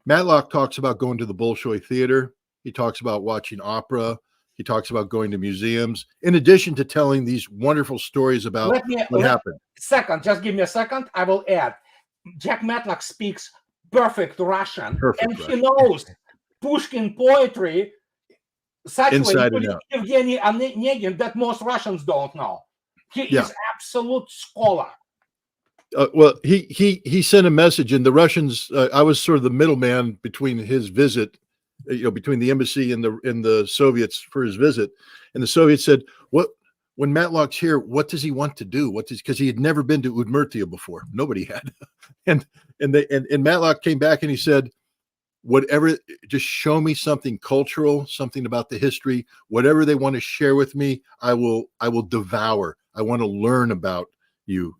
Matlock talks about going to the Bolshoi Theater. He talks about watching opera. He talks about going to museums, in addition to telling these wonderful stories about what happened. Just give me a second. I will add. Jack Matlock speaks perfect Russian, and he knows Pushkin poetry such a way, including Evgeny Onegin, that most Russians don't know. He is absolute scholar. Well, he sent a message, and the Russians. I was sort of the middleman between his visit, between the embassy and the Soviets for his visit, and the Soviets said, "What? When Matlock's here, what does he want to do? Because he had never been to Udmurtia before. Nobody had, and Matlock came back and he said, whatever, just show me something cultural, something about the history, whatever they want to share with me, I will devour. I want to learn about you,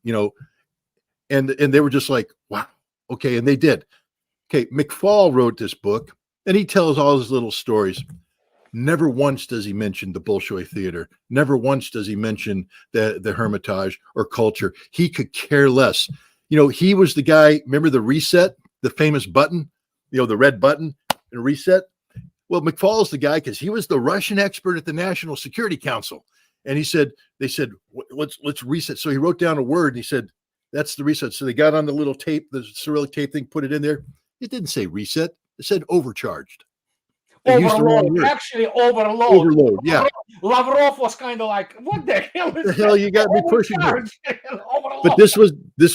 and they were just like, wow, okay. And they did. Okay. McFaul wrote this book and he tells all his little stories. Never once does he mention the Bolshoi Theater. Never once does he mention the Hermitage or culture. He could care less. He was the guy, remember the reset, the famous button, the red button and reset. Well, McFaul's the guy because he was the Russian expert at the National Security Council. And they said, let's reset. So he wrote down a word and he said, that's the reset. So they got on the little tape, the Cyrillic tape thing, put it in there. It didn't say reset. It said overcharged. Overload, actually overload. Overload, yeah. Lavrov was kind of like, what the hell is the hell you got me pushing here? But this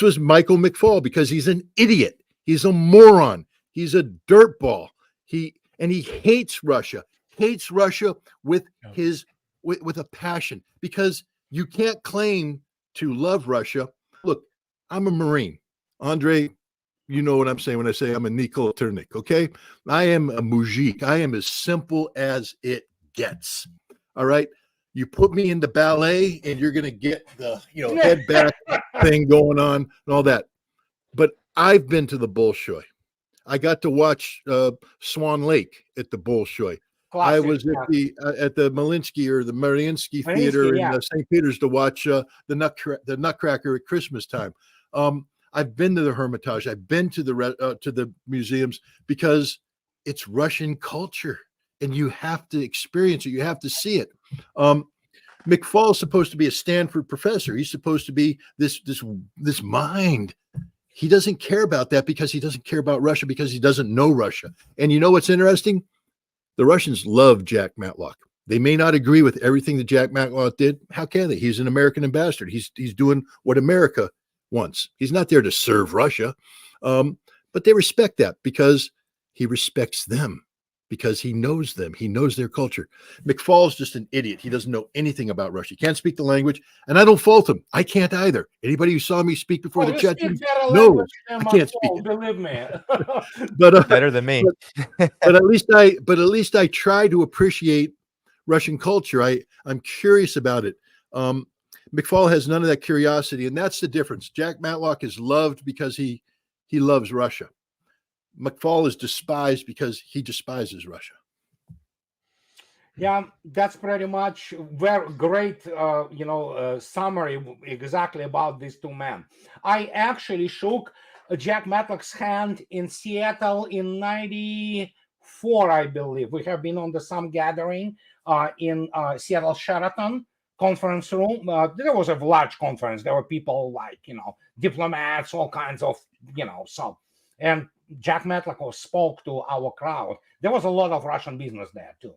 was Michael McFaul, because he's an idiot. He's a moron. He's a dirtball. He hates Russia with with a passion, because you can't claim to love Russia. Look, I'm a Marine. Andrei, you know what I'm saying when I say I'm a Nikol Ternik, okay? I am a mujik. I am as simple as it gets. All right? You put me into ballet and you're going to get the, head back thing going on and all that. But I've been to the Bolshoi. I got to watch Swan Lake at the Bolshoi. Classic, I was at the Malinsky or the Martyanov Theater in St. Peter's to watch the Nutcracker at Christmas time. I've been to the Hermitage. I've been to the museums, because it's Russian culture, and you have to experience it. You have to see it. McFaul is supposed to be a Stanford professor. He's supposed to be this mind. He doesn't care about that, because he doesn't care about Russia, because he doesn't know Russia. And you know what's interesting? The Russians love Jack Matlock. They may not agree with everything that Jack Matlock did. How can they? He's an American ambassador. He's doing what America wants. He's not there to serve Russia. But they respect that, because he respects them. because he knows them. He knows their culture. McFaul's just an idiot. He doesn't know anything about Russia. He can't speak the language, and I don't fault him. I can't either. Anybody who saw me speak before the Chechens knows I can't speak it. Believe me. But better than me. but at least I try to appreciate Russian culture. I'm curious about it. McFaul has none of that curiosity, and that's the difference. Jack Matlock is loved because he loves Russia. McFaul is despised because he despises Russia. Yeah, that's pretty much very great, summary exactly about these two men. I actually shook Jack Matlock's hand in Seattle in '94, I believe. We have been on some gathering in Seattle Sheraton conference room. There was a large conference. There were people like, diplomats, all kinds of, and Jack Matlock spoke to our crowd. There was a lot of Russian business there too,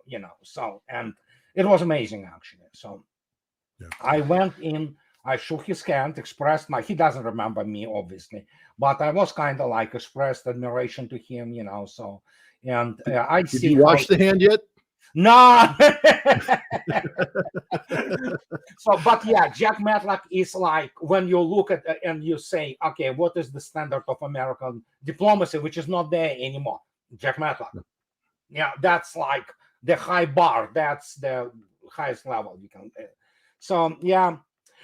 and it was amazing actually. So yeah. I went in, I shook his hand, expressed he doesn't remember me obviously, but I was kind of like expressed admiration to him, so, and Did you wash the hand yet? No. So, but yeah, Jack Matlock is like, when you look at and you say, okay, what is the standard of American diplomacy, which is not there anymore? Jack Matlock. Yeah, that's like the high bar. That's the highest level you can. So yeah,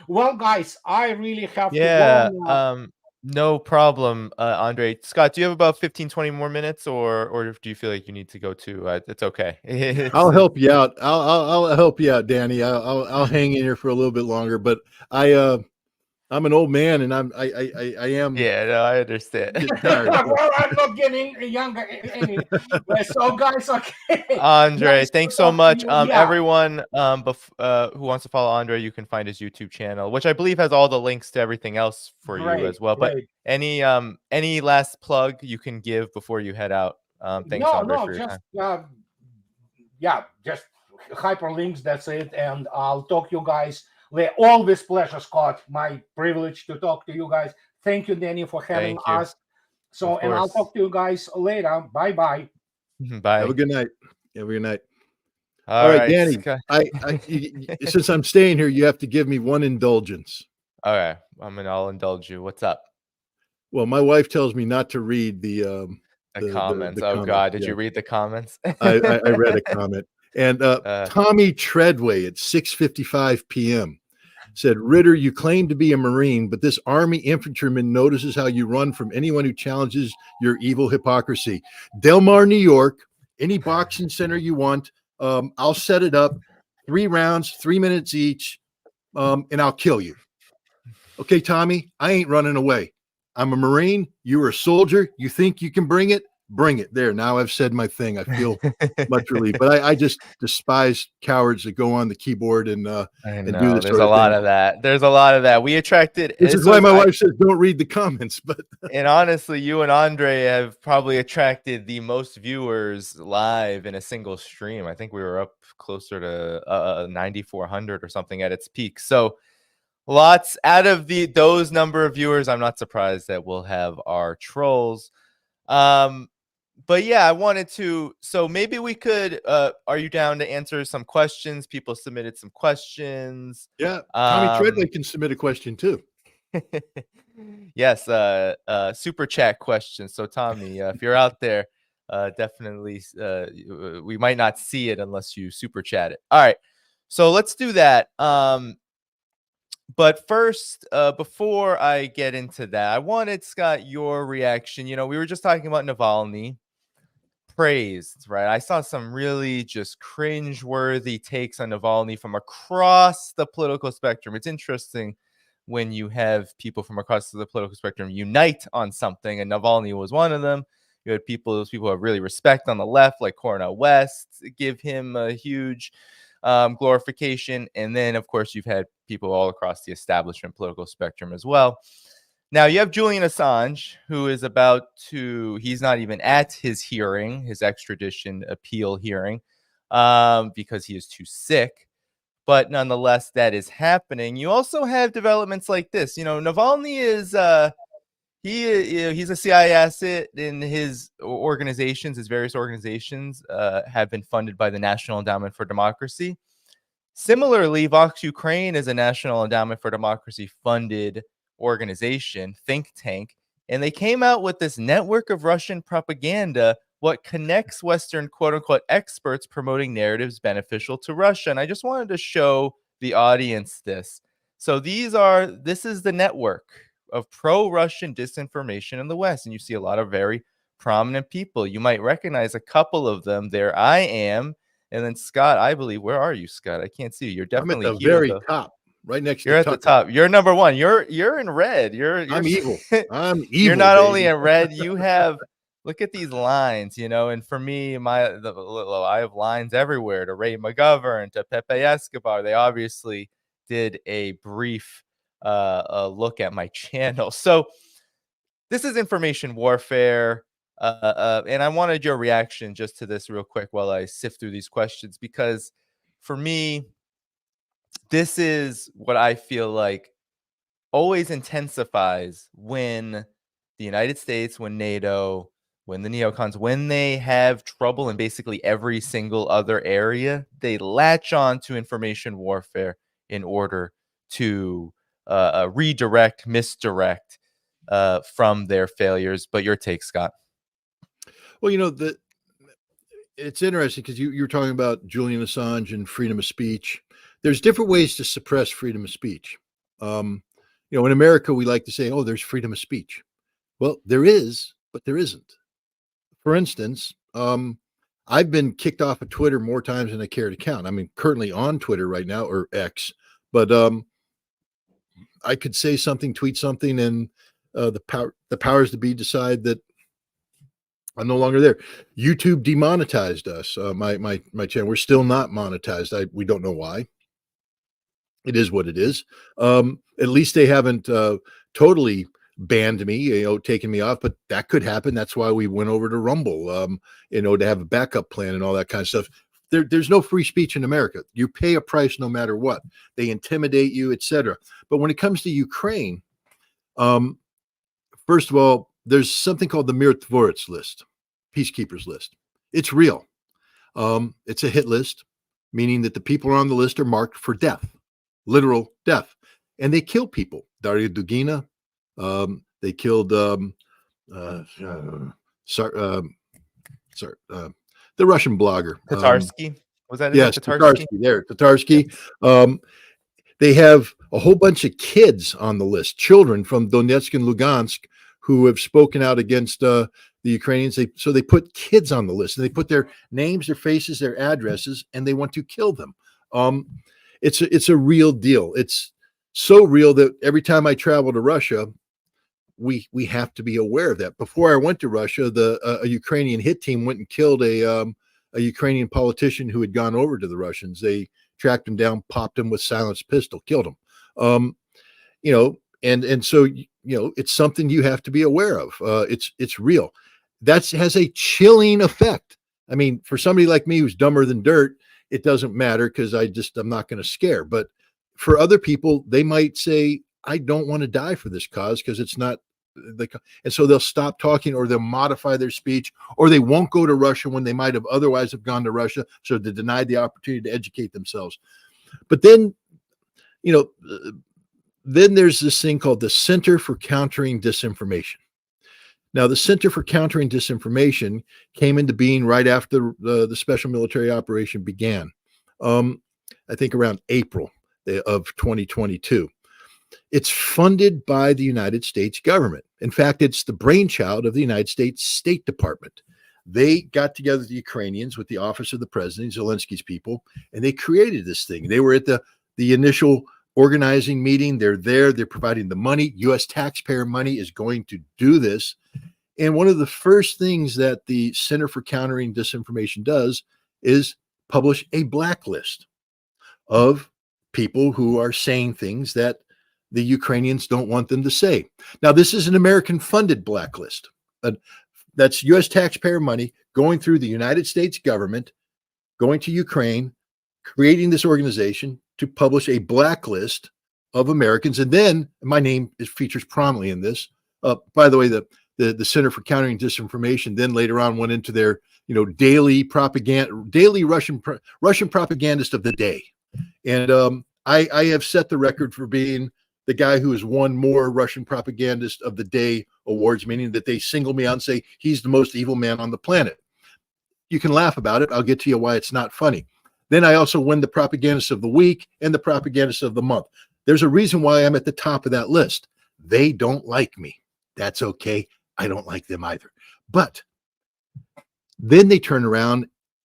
well, guys, I really have to go. No problem, Andrei. Scott, do you have about 15-20 more minutes, or do you feel like you need to go too? It's okay. I'll help you out. I'll help you out, Danny. I'll hang in here for a little bit longer, but I'm an old man, and I am. Yeah, no, I understand. Well, I'm not getting younger anyway. So, guys, okay. Andrei, thanks so much. Everyone who wants to follow Andrei, you can find his YouTube channel, which I believe has all the links to everything else for you as well. But any last plug you can give before you head out? Thanks, Andrei, for your time. Just hyperlinks. That's it, and I'll talk to you guys. Always pleasure, Scott. My privilege to talk to you guys. Thank you, Danny, for having us. So, and I'll talk to you guys later. Bye-bye. Bye. Have a good night. Have a good night. All right, Danny. Since I'm staying here, you have to give me one indulgence. All right, I'll indulge you. What's up? Well, my wife tells me not to read the comments. God, did you read the comments? I read a comment. And Tommy Treadway at 6:55 p.m. said, Ritter, you claim to be a Marine, but this Army infantryman notices how you run from anyone who challenges your evil hypocrisy. Del Mar, New York, any boxing center you want. I'll set it up. 3 rounds, 3 minutes each, and I'll kill you. Okay, Tommy, I ain't running away. I'm a Marine. You are a soldier. You think you can bring it? Bring it. There. Now I've said my thing. I feel much relief. But I just despise cowards that go on the keyboard and do this. There's a lot of that. There's a lot of that. We attracted. This is why my wife says don't read the comments. But and honestly, you and Andrei have probably attracted the most viewers live in a single stream. I think we were up closer to 9,400 or something at its peak. So lots out of those number of viewers. I'm not surprised that we'll have our trolls. But yeah, I wanted to, so maybe we could, are you down to answer some questions? People submitted some questions. Yeah, Tommy Treadway can submit a question too. Yes, super chat questions. So Tommy, if you're out there, definitely, we might not see it unless you super chat it. All right, so let's do that. But first, before I get into that, I wanted, Scott, your reaction. We were just talking about Navalny. Praised, right? I saw some really just cringe-worthy takes on Navalny from across the political spectrum. It's interesting when you have people from across the political spectrum unite on something, and Navalny was one of them. You had those people who have really respect on the left, like Cornel West, give him a huge glorification. And then, of course, you've had people all across the establishment political spectrum as well. Now, you have Julian Assange, who is he's not even at his hearing, his extradition appeal hearing, because he is too sick. But nonetheless, that is happening. You also have developments like this. Navalny is he's a CIA asset, and his organizations, his various organizations, have been funded by the National Endowment for Democracy. Similarly, Vox Ukraine is a National Endowment for Democracy funded organization, think tank, and they came out with this network of Russian propaganda, what connects Western quote unquote experts promoting narratives beneficial to Russia. And I just wanted to show the audience this. So this is the network of pro-Russian disinformation in the West. And you see a lot of very prominent people. You might recognize a couple of them there. I am. And then Scott, I believe, where are you, Scott? I can't see you. You're definitely I'm at the here. very top, right next You're to at Tucker. the top. You're number one. You're in red. I'm evil. I'm evil. You're not baby. only in red, you have, look at these lines, and for me, I have lines everywhere to Ray McGovern, to Pepe Escobar. They obviously did a brief look at my channel. So this is information warfare. And I wanted your reaction just to this real quick while I sift through these questions, because for me, this is what I feel like always intensifies when the United States, when NATO, when the neocons, when they have trouble in basically every single other area, they latch on to information warfare in order to redirect, misdirect from their failures. But your take, Scott? Well, it's interesting because you were talking about Julian Assange and freedom of speech. There's different ways to suppress freedom of speech. In America, we like to say, oh, there's freedom of speech. Well, there is, but there isn't. For instance, I've been kicked off of Twitter more times than I care to count. I mean, currently on Twitter right now, or X, but I could say something, tweet something, and the powers to be decide that I'm no longer there. YouTube demonetized us. My channel. We're still not monetized. We don't know why. It is what it is. At least they haven't totally banned me, taken me off, but that could happen. That's why we went over to Rumble, to have a backup plan and all that kind of stuff. There's no free speech in America. You pay a price no matter what. They intimidate you, etc. But when it comes to Ukraine, first of all, there's something called the Mirotvorets list, peacekeepers list. It's real. It's a hit list, meaning that the people on the list are marked for death, literal death, and they kill people. Daria Dugina, they killed the Russian blogger. Tatarsky? Was that yes, Tatarsky? Tatarsky. They have a whole bunch of kids on the list, children from Donetsk and Lugansk who have spoken out against the Ukrainians. So they put kids on the list, and they put their names, their faces, their addresses, and they want to kill them. It's a real deal. It's so real that every time I travel to Russia, we have to be aware of that. Before I went to Russia, a Ukrainian hit team went and killed a Ukrainian politician who had gone over to the Russians. They tracked him down, popped him with silenced pistol, killed him. And so it's something you have to be aware of. It's real. That has a chilling effect. I mean, for somebody like me who's dumber than dirt, it doesn't matter because I'm not going to scare. But for other people, they might say, I don't want to die for this cause because it's not and so they'll stop talking, or they'll modify their speech, or they won't go to Russia when they might have otherwise have gone to Russia. So they're denied the opportunity to educate themselves. But then, then there's this thing called the Center for Countering Disinformation. Now, the Center for Countering Disinformation came into being right after the special military operation began. I think around April of 2022. It's funded by the United States government. In fact, it's the brainchild of the United States State Department. They got together the Ukrainians with the office of the president, Zelensky's people, and they created this thing. They were at the initial organizing meeting. They're there. They're providing the money. U.S. taxpayer money is going to do this. And one of the first things that the Center for Countering Disinformation does is publish a blacklist of people who are saying things that the Ukrainians don't want them to say. Now, this is an American-funded blacklist. That's U.S. taxpayer money going through the United States government, going to Ukraine, creating this organization to publish a blacklist of Americans. And then my name features prominently in this, By the way, the Center for Countering Disinformation then later on went into their daily Russian propagandist of the day, and I have set the record for being the guy who has won more Russian propagandist of the day awards, meaning that they single me out and say he's the most evil man on the planet. You can laugh about it. I'll get to you why it's not funny. Then I also win the propagandist of the week and the propagandist of the month. There's a reason why I'm at the top of that list. They don't like me. That's okay. I don't like them either. But then they turn around,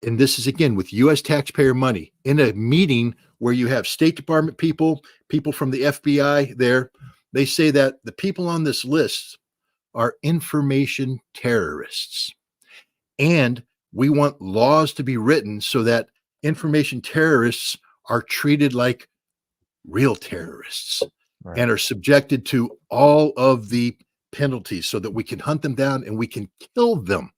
and this is again with U.S. taxpayer money in a meeting where you have State Department people from the FBI there. They say that the people on this list are information terrorists. And we want laws to be written so that information terrorists are treated like real terrorists, right, and are subjected to all of the penalties so that we can hunt them down and we can kill them.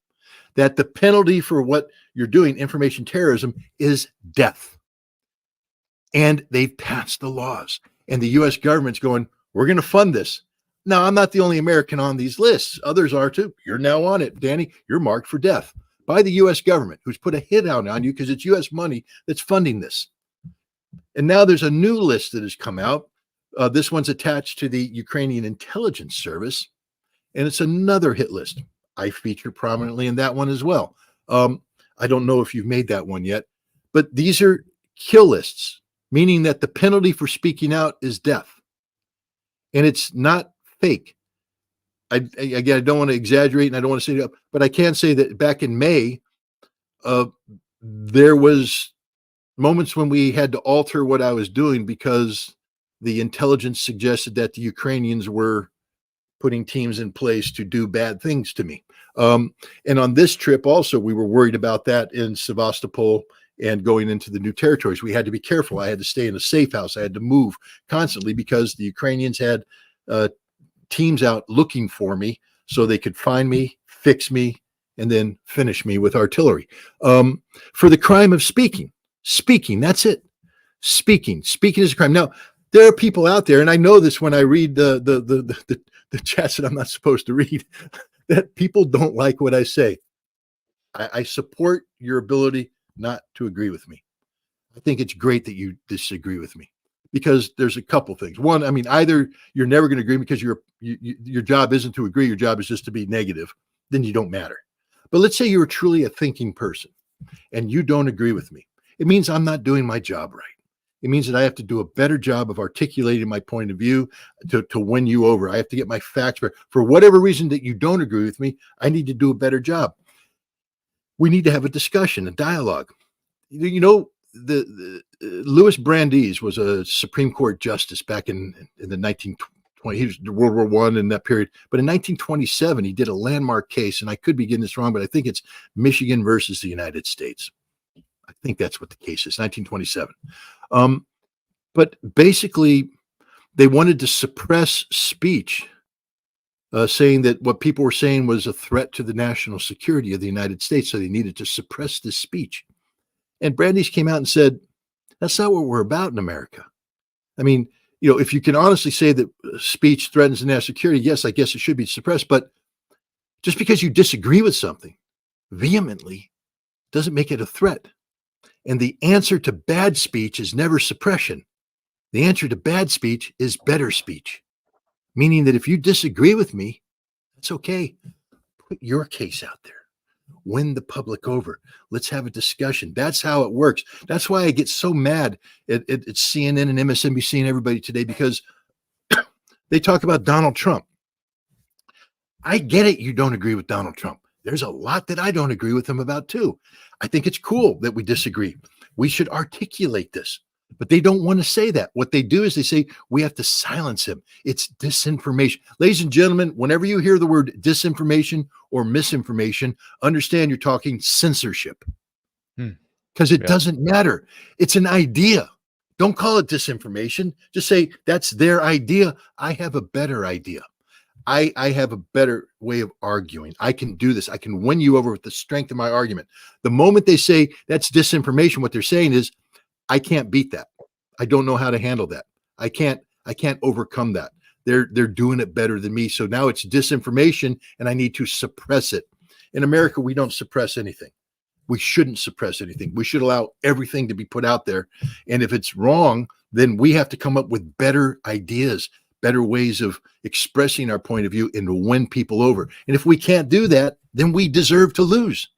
That the penalty for what you're doing, information terrorism, is death. And they've passed the laws. And the U.S. government's going, we're going to fund this. Now, I'm not the only American on these lists. Others are too. You're now on it, Danny. You're marked for death by the U.S. government, who's put a hit out on you because it's U.S. money that's funding this. And now there's a new list that has come out. This one's attached to the Ukrainian intelligence service, and it's another hit list. I feature prominently in that one as well. I don't know if you've made that one yet, but these are kill lists, meaning that the penalty for speaking out is death. And it's not fake. Again, I don't want to exaggerate and I don't want to say it up, but I can say that back in May, there was moments when we had to alter what I was doing because the intelligence suggested that the Ukrainians were putting teams in place to do bad things to me. And on this trip also, we were worried about that in Sevastopol and going into the new territories. We had to be careful. I had to stay in a safe house. I had to move constantly because the Ukrainians had teams out looking for me so they could find me, fix me, and then finish me with artillery. For the crime of speaking, that's it. Speaking is a crime. Now, there are people out there, and I know this when I read the chats that I'm not supposed to read, that people don't like what I say. I support your ability not to agree with me. I think it's great that you disagree with me because there's a couple things. One, I mean, either you're never going to agree because your job isn't to agree, your job is just to be negative, then you don't matter. But let's say you're truly a thinking person and you don't agree with me. It means I'm not doing my job right. It means that I have to do a better job of articulating my point of view to win you over. I have to get my facts right. For whatever reason that you don't agree with me, I need to do a better job. We need to have a discussion, a dialogue. You know, the Louis Brandeis was a Supreme Court justice back in the 1920s. He was World War I in that period. But in 1927, he did a landmark case, and I could be getting this wrong, but I think it's Michigan versus the United States. I think that's what the case is, 1927. But basically, they wanted to suppress speech, saying that what people were saying was a threat to the national security of the United States, so they needed to suppress this speech. And Brandeis came out and said, that's not what we're about in America. I mean, you know, if you can honestly say that speech threatens the national security, yes, I guess it should be suppressed. But just because you disagree with something vehemently doesn't make it a threat. And the answer to bad speech is never suppression. The answer to bad speech is better speech, meaning that if you disagree with me, that's okay. Put your case out there. Win the public over. Let's have a discussion. That's how it works. That's why I get so mad at CNN and MSNBC and everybody today, because they talk about Donald Trump. I get it. You don't agree with Donald Trump. There's a lot that I don't agree with him about too. I think it's cool that we disagree. We should articulate this, but they don't want to say that. What they do is they say, we have to silence him. It's disinformation. Ladies and gentlemen, whenever you hear the word disinformation or misinformation, understand you're talking censorship because it doesn't matter. It's an idea. Don't call it disinformation. Just say that's their idea. I have a better idea. I have a better way of arguing. I can do this. I can win you over with the strength of my argument. The moment they say that's disinformation, what they're saying is, I can't beat that. I don't know how to handle that. I can't overcome that. they're doing it better than me. So now it's disinformation and I need to suppress it. In America, we don't suppress anything. We shouldn't suppress anything. We should allow everything to be put out there. And if it's wrong, then we have to come up with better ideas, better ways of expressing our point of view and to win people over. And if we can't do that, then we deserve to lose.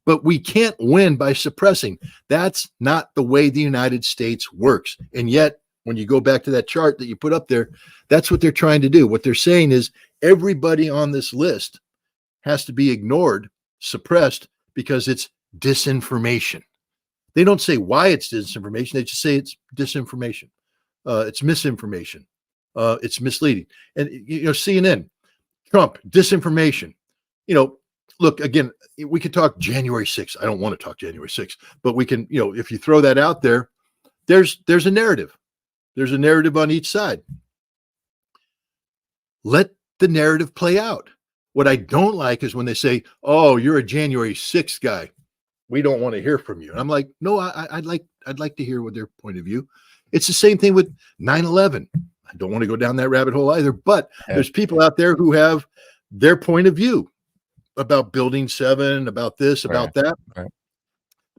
But we can't win by suppressing. That's not the way the United States works. And yet, when you go back to that chart that you put up there, that's what they're trying to do. What they're saying is everybody on this list has to be ignored, suppressed, because it's disinformation. They don't say why it's disinformation. They just say it's disinformation. It's misinformation. It's misleading. And, CNN, Trump, disinformation. Look, again, we could talk January 6th. I don't want to talk January 6th, but we can, if you throw that out there, there's a narrative. There's a narrative on each side. Let the narrative play out. What I don't like is when they say, oh, you're a January 6th guy. We don't want to hear from you. And I'm like, no, I'd like to hear their point of view. It's the same thing with 9/11. I don't want to go down that rabbit hole either, but there's people out there who have their point of view about Building 7, about this, about that. Right.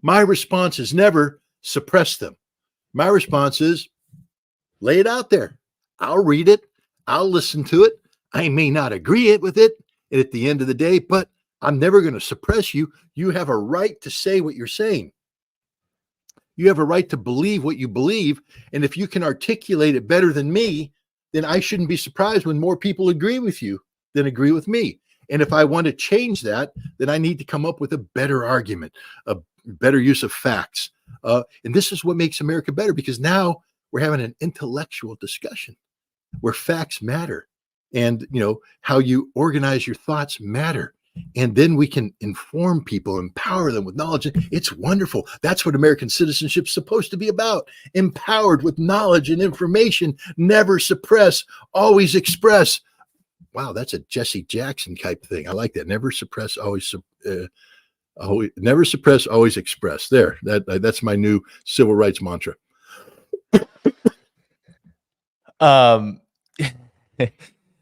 My response is never suppress them. My response is lay it out there. I'll read it. I'll listen to it. I may not agree with it at the end of the day, but I'm never going to suppress you. You have a right to say what you're saying. You have a right to believe what you believe. And if you can articulate it better than me, then I shouldn't be surprised when more people agree with you than agree with me. And if I want to change that, then I need to come up with a better argument, a better use of facts. And this is what makes America better, because now we're having an intellectual discussion where facts matter. And, how you organize your thoughts matter. And then we can inform people, empower them with knowledge. It's wonderful. That's what American citizenship is supposed to be about. Empowered with knowledge and information. Never suppress, always express. Wow, that's a Jesse Jackson type thing. I like that. Never suppress, always never suppress, always express. There, that's my new civil rights mantra.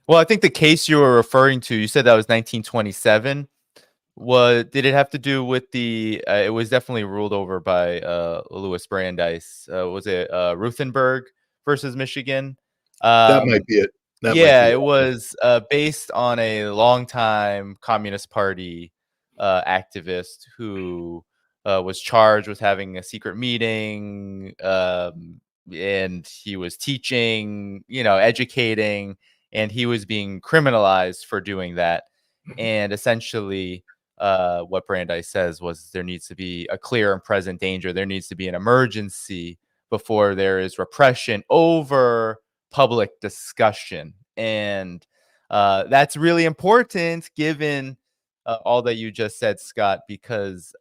Well, I think the case you were referring to, you said that was 1927. Did it have to do with the? It was definitely ruled over by Louis Brandeis. Was it Ruthenberg versus Michigan? That might be it. It was based on a longtime Communist Party activist who was charged with having a secret meeting, and he was teaching, educating, and he was being criminalized for doing that. And essentially, what Brandeis says was there needs to be a clear and present danger. There needs to be an emergency before there is repression over public discussion. And that's really important given all that you just said, Scott, because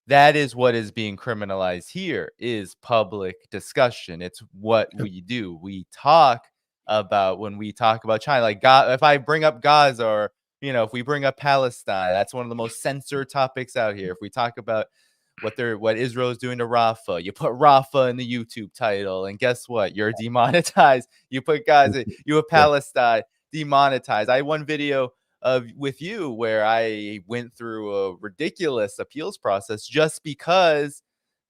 that is what is being criminalized here is public discussion. It's what we do. We talk about when we talk about China, like God, if I bring up Gaza or, if we bring up Palestine, that's one of the most censored topics out here. If we talk about what Israel is doing to Rafah, you put Rafah in the YouTube title, and guess what? You're demonetized. You put Gaza, you have Palestine demonetized. I had one video with you where I went through a ridiculous appeals process just because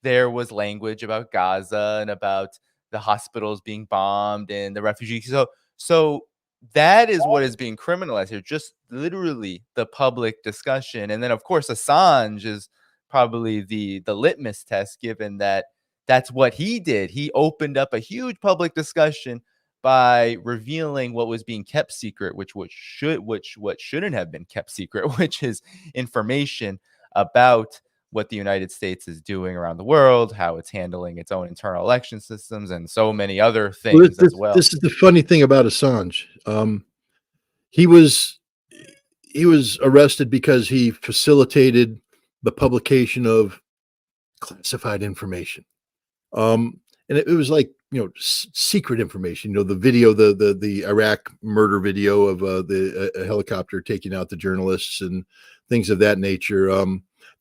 there was language about Gaza and about the hospitals being bombed and the refugees. So that is what is being criminalized here, just literally the public discussion. And then, of course, Assange is probably the litmus test, given that that's what he did. He opened up a huge public discussion by revealing what was being kept secret, what shouldn't have been kept secret, which is information about what the United States is doing around the world, how it's handling its own internal election systems, and so many other things as well. This is the funny thing about Assange. He was arrested because he facilitated the publication of classified information. And it was like, secret information, the video, the Iraq murder video of a helicopter taking out the journalists and things of that nature.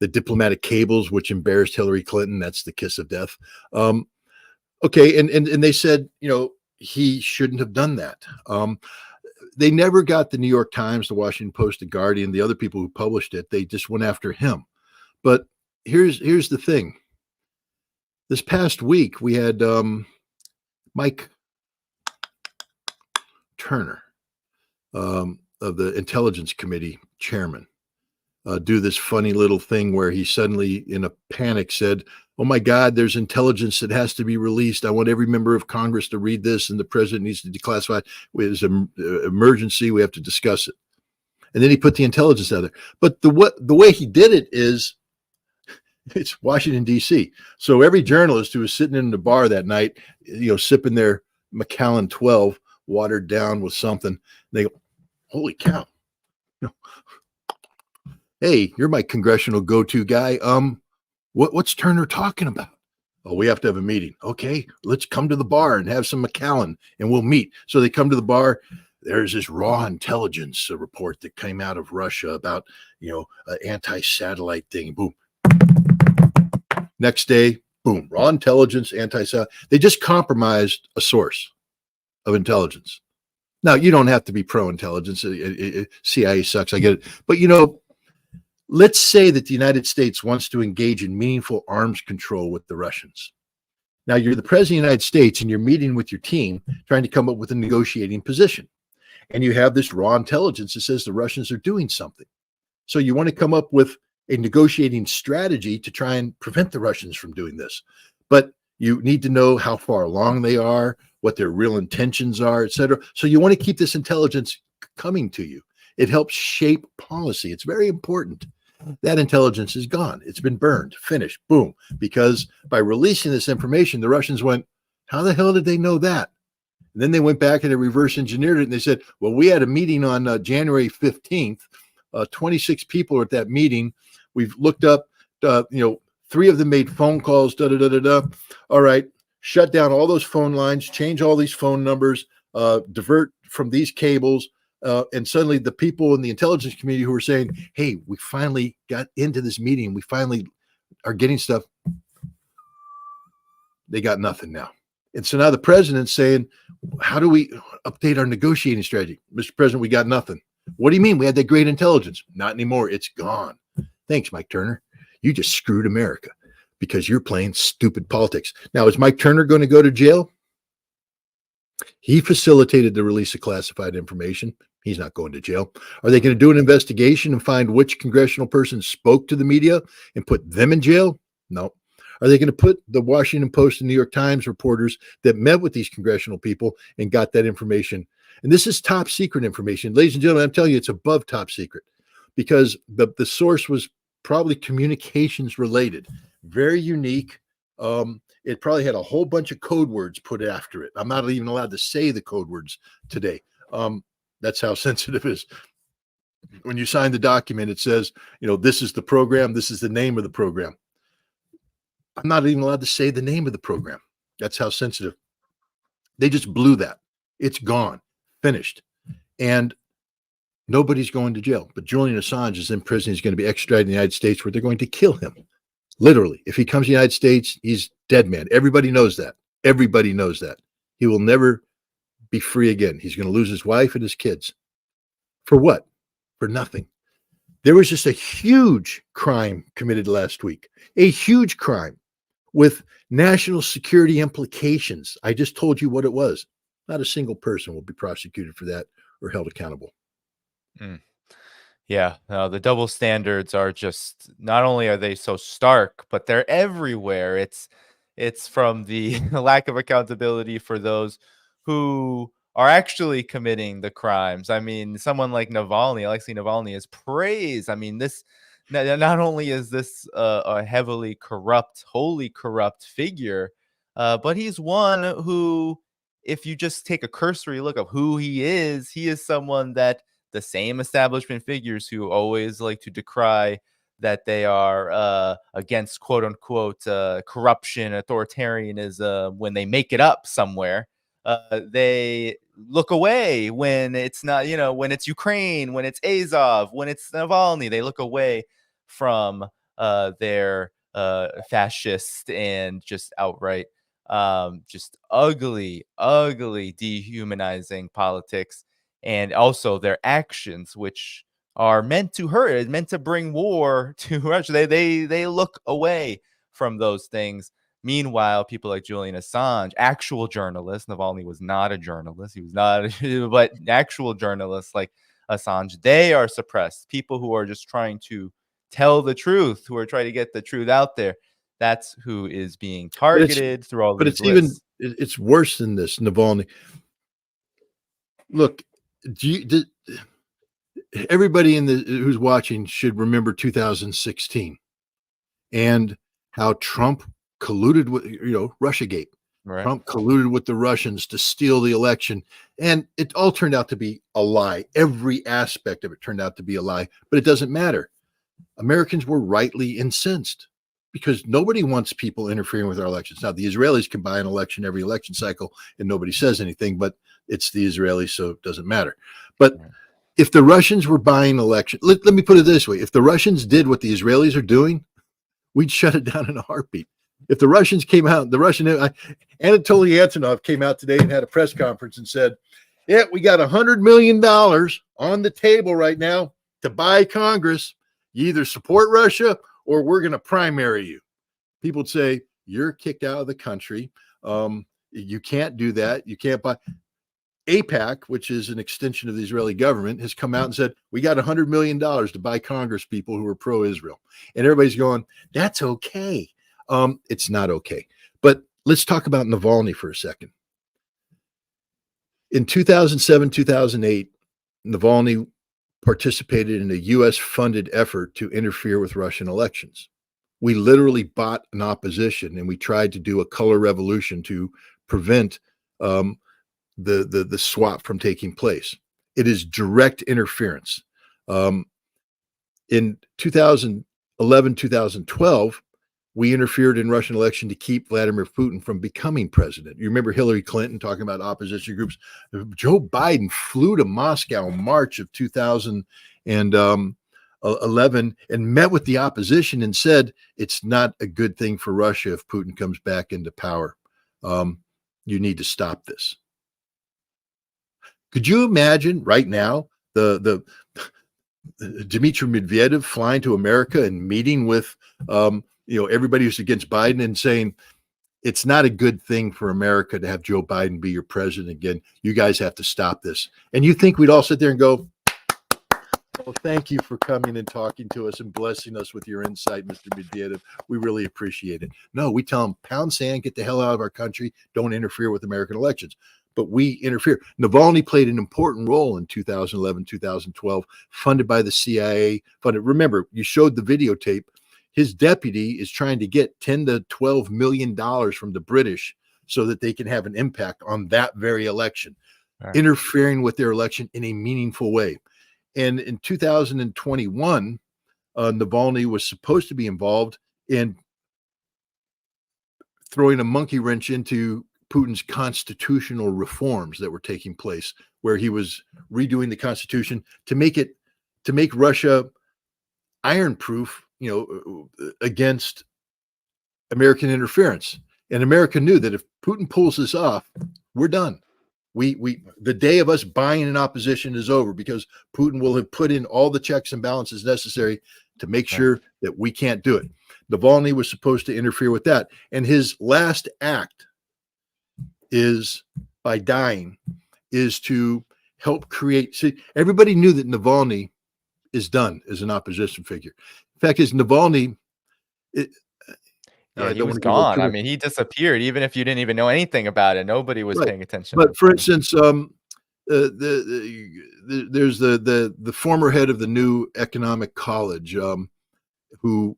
The diplomatic cables, which embarrassed Hillary Clinton. That's the kiss of death. Okay. And they said, he shouldn't have done that. They never got the New York Times, the Washington Post, the Guardian, the other people who published it. They just went after him. But here's the thing. This past week, we had Mike Turner, of the Intelligence Committee chairman, do this funny little thing where he suddenly, in a panic, said, "Oh my God, there's intelligence that has to be released. I want every member of Congress to read this, and the president needs to declassify it. It's an emergency. We have to discuss it." And then he put the intelligence out there. But the way he did it is, it's Washington, D.C. So every journalist who was sitting in the bar that night, sipping their Macallan 12, watered down with something, they go, "Holy cow. Hey, you're my congressional go-to guy. What's Turner talking about?" "Oh, we have to have a meeting." "Okay, let's come to the bar and have some Macallan and we'll meet." So they come to the bar. There's this raw intelligence report that came out of Russia about, an anti-satellite thing. Boom. Next day, boom, raw intelligence, anti-satellite. They just compromised a source of intelligence. Now, you don't have to be pro-intelligence. CIA sucks. I get it. But, let's say that the United States wants to engage in meaningful arms control with the Russians. Now, you're the president of the United States and you're meeting with your team trying to come up with a negotiating position. And you have this raw intelligence that says the Russians are doing something. So you want to come up with a negotiating strategy to try and prevent the Russians from doing this. But you need to know how far along they are, what their real intentions are, et cetera. So you want to keep this intelligence coming to you. It helps shape policy. It's very important. That intelligence is gone. It's been burned, finished, boom. Because by releasing this information, the Russians went, "How the hell did they know that?" And then they went back and they reverse engineered it. And they said, "Well, we had a meeting on January 15th. 26 people were at that meeting. We've looked up, 3 of them made phone calls, All right, shut down all those phone lines, change all these phone numbers, divert from these cables." And suddenly the people in the intelligence community who were saying, "Hey, we finally got into this meeting. We finally are getting stuff." They got nothing now. And so now the president's saying, "How do we update our negotiating strategy?" "Mr. President, we got nothing." "What do you mean? We had that great intelligence." "Not anymore. It's gone." "Thanks, Mike Turner. You just screwed America because you're playing stupid politics." Now, is Mike Turner going to go to jail? He facilitated the release of classified information. He's not going to jail. Are they going to do an investigation and find which congressional person spoke to the media and put them in jail? No. Are they going to put the Washington Post and New York Times reporters that met with these congressional people and got that information? And this is top secret information. Ladies and gentlemen, I'm telling you, it's above top secret because the source was probably communications related, very unique. It probably had a whole bunch of code words put after it. I'm not even allowed to say the code words today. That's how sensitive it is. When you sign the document, it says, this is the program. This is the name of the program. I'm not even allowed to say the name of the program. That's how sensitive. They just blew that. It's gone, finished. And nobody's going to jail. But Julian Assange is in prison. He's going to be extradited in the United States where they're going to kill him. Literally. If he comes to the United States, he's dead man. Everybody knows that. Everybody knows that. He will never be free again. He's going to lose his wife and his kids. For what? For nothing. There was just a huge crime committed last week. A huge crime with national security implications. I just told you what it was. Not a single person will be prosecuted for that or held accountable. Yeah, no, the double standards are just, not only are they so stark, but they're everywhere. It's from the lack of accountability for those who are actually committing the crimes. I mean, someone like Alexei Navalny is praised. I mean, this not only is this a heavily corrupt, wholly corrupt figure, but he's one who, if you just take a cursory look of who he is someone that the same establishment figures who always like to decry that they are against quote unquote corruption, authoritarianism, when they make it up somewhere. They look away when it's not, when it's Ukraine, when it's Azov, when it's Navalny, they look away from their fascist and just outright just ugly, ugly, dehumanizing politics, and also their actions, which are meant to hurt, meant to bring war to Russia. They look away from those things. Meanwhile, people like Julian Assange, actual journalists, Navalny was not a journalist, he was not, but actual journalists like Assange, they are suppressed. People who are just trying to tell the truth, who are trying to get the truth out there, that's who is being targeted through all but these it's lists. it's worse than this, Navalny. Look, everybody who's watching should remember 2016 and how Trump colluded with, Russiagate. Right. Trump colluded with the Russians to steal the election, and it all turned out to be a lie. Every aspect of it turned out to be a lie, but it doesn't matter. Americans were rightly incensed because nobody wants people interfering with our elections. Now, the Israelis can buy an election every election cycle and nobody says anything, but it's the Israelis, so it doesn't matter. But if the Russians were buying election, let me put it this way. If the Russians did what the Israelis are doing, we'd shut it down in a heartbeat. If the Russians came out, Anatoly Antonov came out today and had a press conference and said, yeah, we got $100 million on the table right now to buy Congress. You either support Russia or we're going to primary you. People would say, you're kicked out of the country. You can't do that. You can't buy. AIPAC, which is an extension of the Israeli government, has come out and said, we got $100 million to buy Congress people who are pro-Israel. And everybody's going, that's okay. It's not okay. But let's talk about Navalny for a second. In 2007, 2008, Navalny participated in a U.S.-funded effort to interfere with Russian elections. We literally bought an opposition, and we tried to do a color revolution to prevent the swap from taking place. It is direct interference. In 2011, 2012, we interfered in Russian election to keep Vladimir Putin from becoming president. You remember Hillary Clinton talking about opposition groups. Joe Biden flew to Moscow in March of 2011 and met with the opposition and said, it's not a good thing for Russia if Putin comes back into power. You need to stop this. Could you imagine right now the Dmitry Medvedev flying to America and meeting with everybody who's against Biden and saying it's not a good thing for America to have Joe Biden be your president again. You guys have to stop this. And you think we'd all sit there and go, well, thank you for coming and talking to us and blessing us with your insight, Mr. Medvedev. We really appreciate it. No, we tell them, pound sand, get the hell out of our country. Don't interfere with American elections. But we interfere. Navalny played an important role in 2011, 2012, funded by the CIA. Remember, you showed the videotape. His deputy is trying to get $10 to $12 million from the British so that they can have an impact on that very election, interfering with their election in a meaningful way. And in 2021, Navalny was supposed to be involved in throwing a monkey wrench into Putin's constitutional reforms that were taking place, where he was redoing the Constitution to make Russia iron-proof, against American interference. And America knew that if Putin pulls this off, we're done. The day of us buying an opposition is over because Putin will have put in all the checks and balances necessary to make sure that we can't do it. Navalny was supposed to interfere with that. And his last act is, by dying, is to help create. See, everybody knew that Navalny is done as an opposition figure. In fact, is Navalny. He was gone. I mean, he disappeared. Even if you didn't even know anything about it, nobody was paying attention. But for instance, there's the former head of the New Economic College who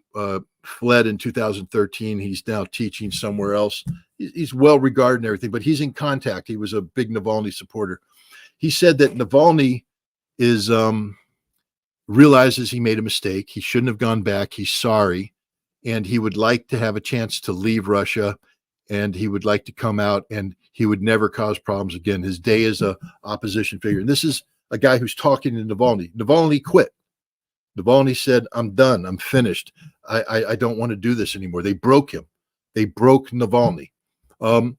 fled in 2013. He's now teaching somewhere else. He's well regarded and everything, but he's in contact. He was a big Navalny supporter. He said that Navalny is realizes he made a mistake. He shouldn't have gone back. He's sorry. And he would like to have a chance to leave Russia, and he would like to come out, and he would never cause problems again. His day as a opposition figure. And this is a guy who's talking to Navalny. Navalny quit. Navalny said, I'm done. I'm finished. I don't want to do this anymore. They broke him. They broke Navalny. And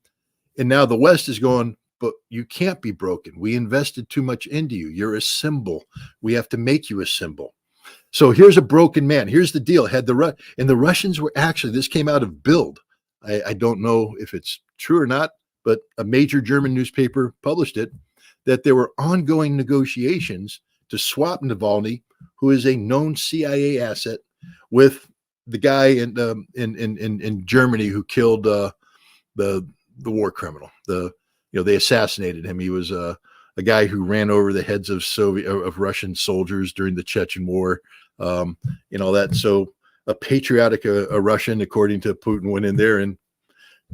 now the West is going, but you can't be broken. We invested too much into you. You're a symbol. We have to make you a symbol. So here's a broken man. Here's the deal. And the Russians were actually, this came out of Bild. I don't know if it's true or not, but a major German newspaper published it, that there were ongoing negotiations to swap Navalny, who is a known CIA asset, with the guy in Germany who killed the war criminal. They assassinated him. He was a guy who ran over the heads of Russian soldiers during the Chechen War, and all that. So a patriotic a Russian, according to Putin, went in there and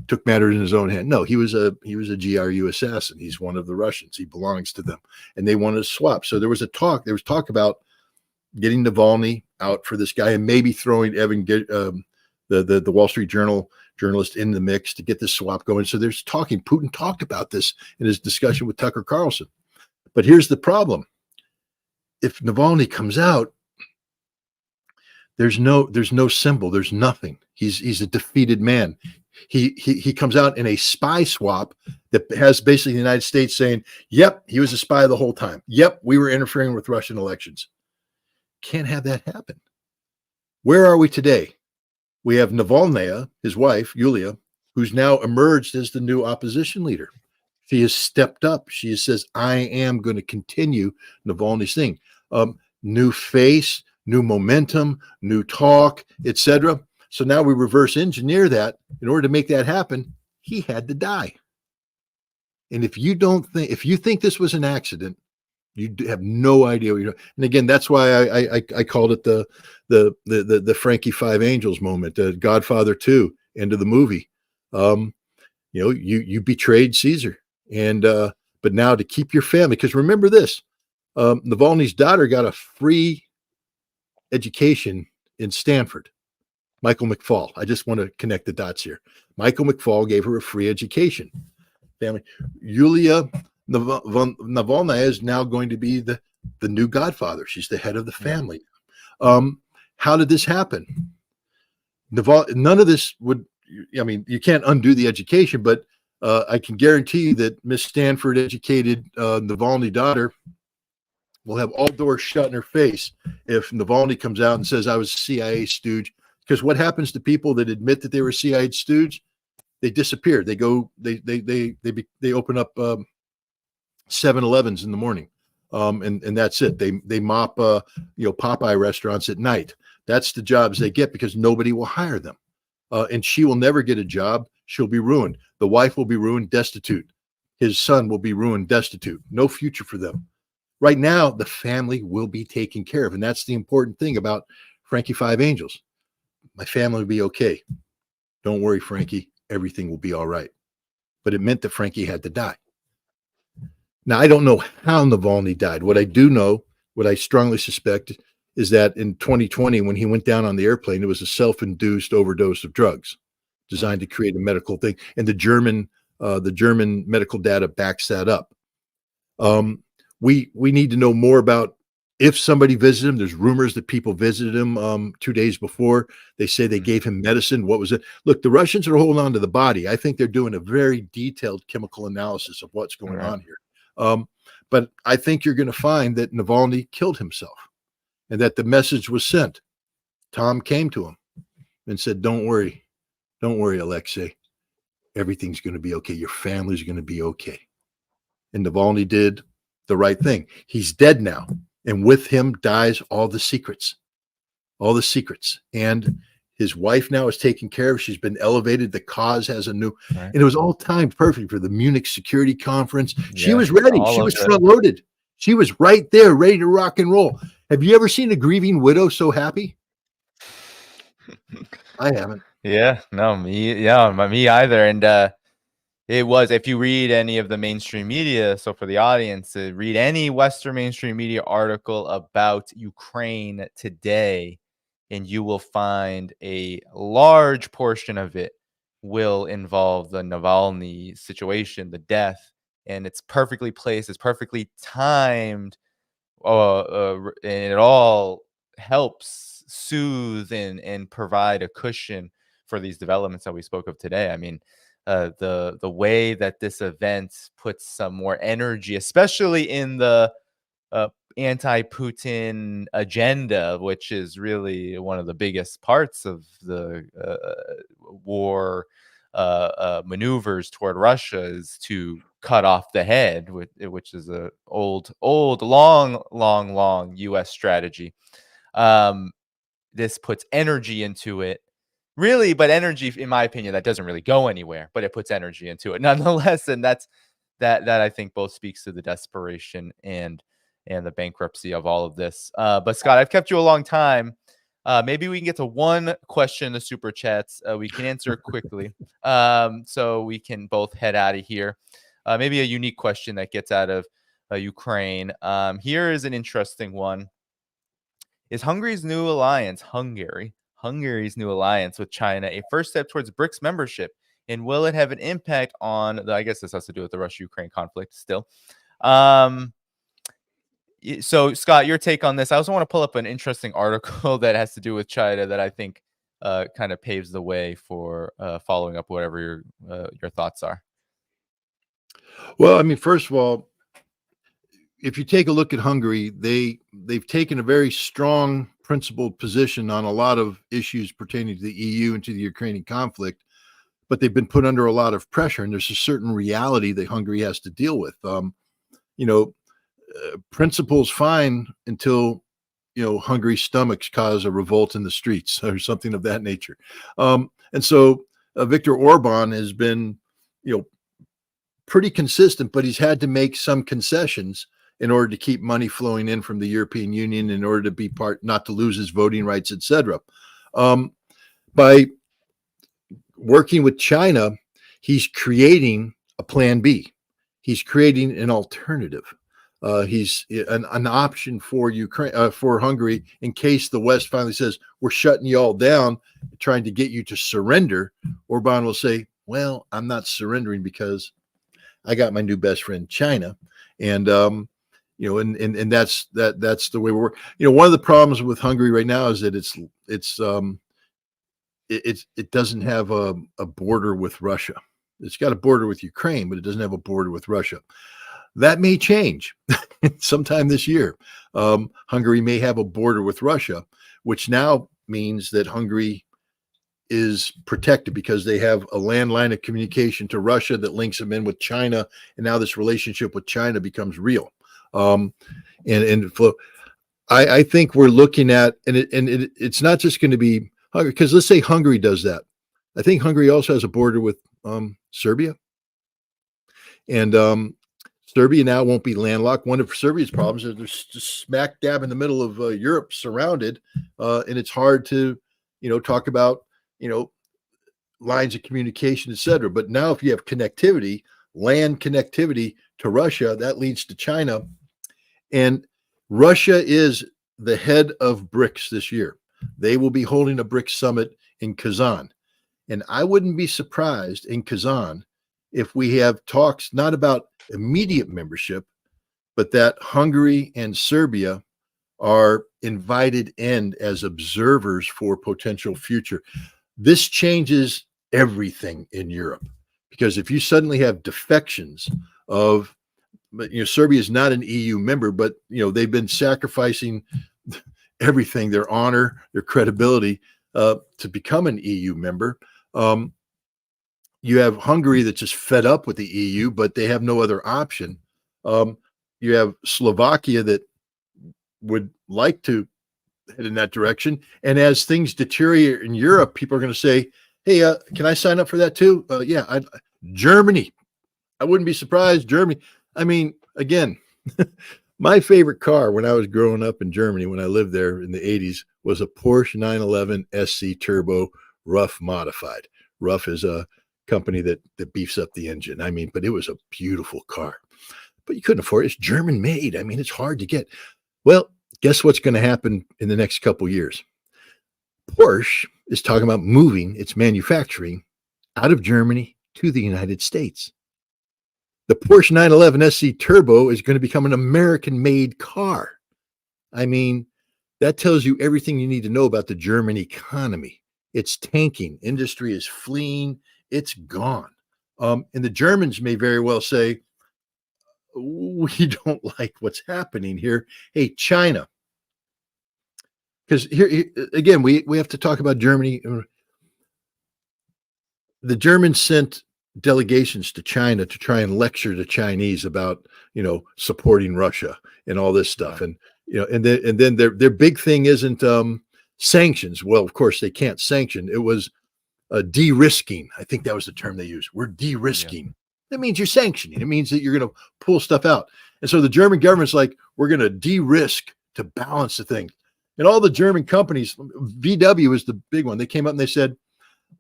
took matters in his own hand. No, he was a GRU assassin. He's one of the Russians. He belongs to them, and they wanted to swap. So there was talk about getting Navalny out for this guy, and maybe throwing the Wall Street Journal journalist in the mix to get this swap going. So there's talking. Putin talked about this in his discussion with Tucker Carlson. But here's the problem: if Navalny comes out, there's no symbol. There's nothing. He's a defeated man. He comes out in a spy swap that has basically the United States saying, "Yep, he was a spy the whole time. Yep, we were interfering with Russian elections." Can't have that happen. Where are we today? We have Navalny'a, his wife, Yulia, who's now emerged as the new opposition leader. She has stepped up. She says, I am going to continue Navalny's thing. New face, new momentum, new talk, etc. So now we reverse engineer that. In order to make that happen, he had to die. And if you think this was an accident, you have no idea what you're doing. And again, that's why I called it the Frankie Five Angels moment, Godfather 2, end of the movie. You betrayed Caesar, and but now to keep your family, because remember this, Navalny's daughter got a free education in Stanford. Michael McFaul. I just want to connect the dots here. Michael McFaul gave her a free education. Family. Yulia Navalny'a is now going to be the new godfather. She's the head of the family. How did this happen? None of this would, I mean, you can't undo the education, but I can guarantee you that Miss Stanford educated Navalny daughter will have all doors shut in her face if Navalny comes out and says, I was a CIA stooge. Because what happens to people that admit that they were CIA stooge? They disappear. They go, they open up 7-Elevens in the morning. And that's it. They mop Popeye restaurants at night. That's the jobs they get because nobody will hire them. And she will never get a job. She'll be ruined. The wife will be ruined, destitute. His son will be ruined, destitute. No future for them. Right now, the family will be taken care of. And that's the important thing about Frankie Five Angels. My family will be okay. Don't worry, Frankie. Everything will be all right. But it meant that Frankie had to die. Now, I don't know how Navalny died. What I do know, what I strongly suspect, is that in 2020, when he went down on the airplane, it was a self-induced overdose of drugs designed to create a medical thing. And the German medical data backs that up. We need to know more about if somebody visited him. There's rumors that people visited him 2 days before. They say they gave him medicine. What was it? Look, the Russians are holding on to the body. I think they're doing a very detailed chemical analysis of what's going on here. But I think you're going to find that Navalny killed himself and that the message was sent. Tom came to him and said, don't worry, Alexei. Everything's going to be okay. Your family's going to be okay. And Navalny did the right thing. He's dead now. And with him dies all the secrets. And his wife now is taken care of. She's been elevated. The cause has a new, and it was all timed perfect for the Munich Security Conference. She was ready. She was front loaded. She was right there, ready to rock and roll. Have you ever seen a grieving widow so happy? I haven't. Yeah, no, me either. And it was, if you read any of the mainstream media, so for the audience, read any Western mainstream media article about Ukraine today, and you will find a large portion of it will involve the Navalny situation, the death, and it's perfectly placed, it's perfectly timed, and it all helps soothe and provide a cushion for these developments that we spoke of today. I mean, the way that this event puts some more energy, especially in the anti-Putin agenda, which is really one of the biggest parts of the war maneuvers toward Russia, is to cut off the head, which is a long U.S. strategy. This puts energy into it, really, but energy, in my opinion, that doesn't really go anywhere, but it puts energy into it nonetheless, and that I think both speaks to the desperation and the bankruptcy of all of this. But Scott, I've kept you a long time. Maybe we can get to one question in the super chats. We can answer it quickly, so we can both head out of here. Maybe a unique question that gets out of Ukraine. Here is an interesting one. Is Hungary's new alliance with China a first step towards BRICS membership? And will it have an impact on I guess this has to do with the Russia-Ukraine conflict still. So Scott, your take on this. I also want to pull up an interesting article that has to do with China that I think kind of paves the way for following up whatever your thoughts are. Well, I mean, first of all, if you take a look at Hungary, they've taken a very strong principled position on a lot of issues pertaining to the EU and to the Ukrainian conflict, but they've been put under a lot of pressure, and there's a certain reality that Hungary has to deal with. Principles fine until Hungary's stomachs cause a revolt in the streets or something of that nature. And so Viktor Orban has been, pretty consistent, but he's had to make some concessions in order to keep money flowing in from the European Union, in order to be not to lose his voting rights, etc. By working with China, he's creating a plan B. He's creating an alternative. He's an option for Ukraine, for Hungary, in case the West finally says, we're shutting you all down, trying to get you to surrender. Orban will say, well, I'm not surrendering because I got my new best friend, China. And, and that's the way we work. One of the problems with Hungary right now is that it doesn't have a border with Russia. It's got a border with Ukraine, but it doesn't have a border with Russia. That may change sometime this year. Hungary may have a border with Russia, which now means that Hungary is protected because they have a landline of communication to Russia that links them in with China. And now this relationship with China becomes real. I think we're looking at, it's not just going to be Hungary, because let's say Hungary does that. I think Hungary also has a border with Serbia. And Serbia now won't be landlocked. One of Serbia's problems is they're just smack dab in the middle of Europe, surrounded, and it's hard to, talk about, lines of communication, etc. But now, if you have connectivity, land connectivity to Russia, that leads to China, and Russia is the head of BRICS this year. They will be holding a BRICS summit in Kazan, and I wouldn't be surprised in Kazan if we have talks not about immediate membership, but that Hungary and Serbia are invited in as observers for potential future. This changes everything in Europe, because if you suddenly have defections of, Serbia is not an EU member, but they've been sacrificing everything, their honor, their credibility, to become an EU member. You have Hungary that's just fed up with the EU, but they have no other option. You have Slovakia that would like to head in that direction. And as things deteriorate in Europe, people are going to say, hey, can I sign up for that too? Yeah. Germany. I wouldn't be surprised. Germany. I mean, again, my favorite car when I was growing up in Germany, when I lived there in the 80s, was a Porsche 911 SC Turbo, rough modified. Rough is a company that beefs up the engine. I mean, but it was a beautiful car, but you couldn't afford it. It's German made. I mean, it's hard to get. Well, guess what's going to happen in the next couple of years? Porsche is talking about moving its manufacturing out of Germany to the United States. The Porsche 911 SC Turbo is going to become an American-made car. I mean, that tells you everything you need to know about the German economy. It's tanking. Industry is fleeing. It's gone. And the Germans may very well say, we don't like what's happening here. Hey, China. Because here again, we have to talk about Germany. The Germans sent delegations to China to try and lecture the Chinese about, supporting Russia and all this stuff. And, and then their big thing isn't sanctions. Well, of course they can't sanction. It was de-risking. I think that was the term they used. We're de-risking. Yeah. That means you're sanctioning. It means that you're going to pull stuff out. And so the German government's like, we're going to de-risk to balance the thing. And all the German companies, VW is the big one. They came up and they said,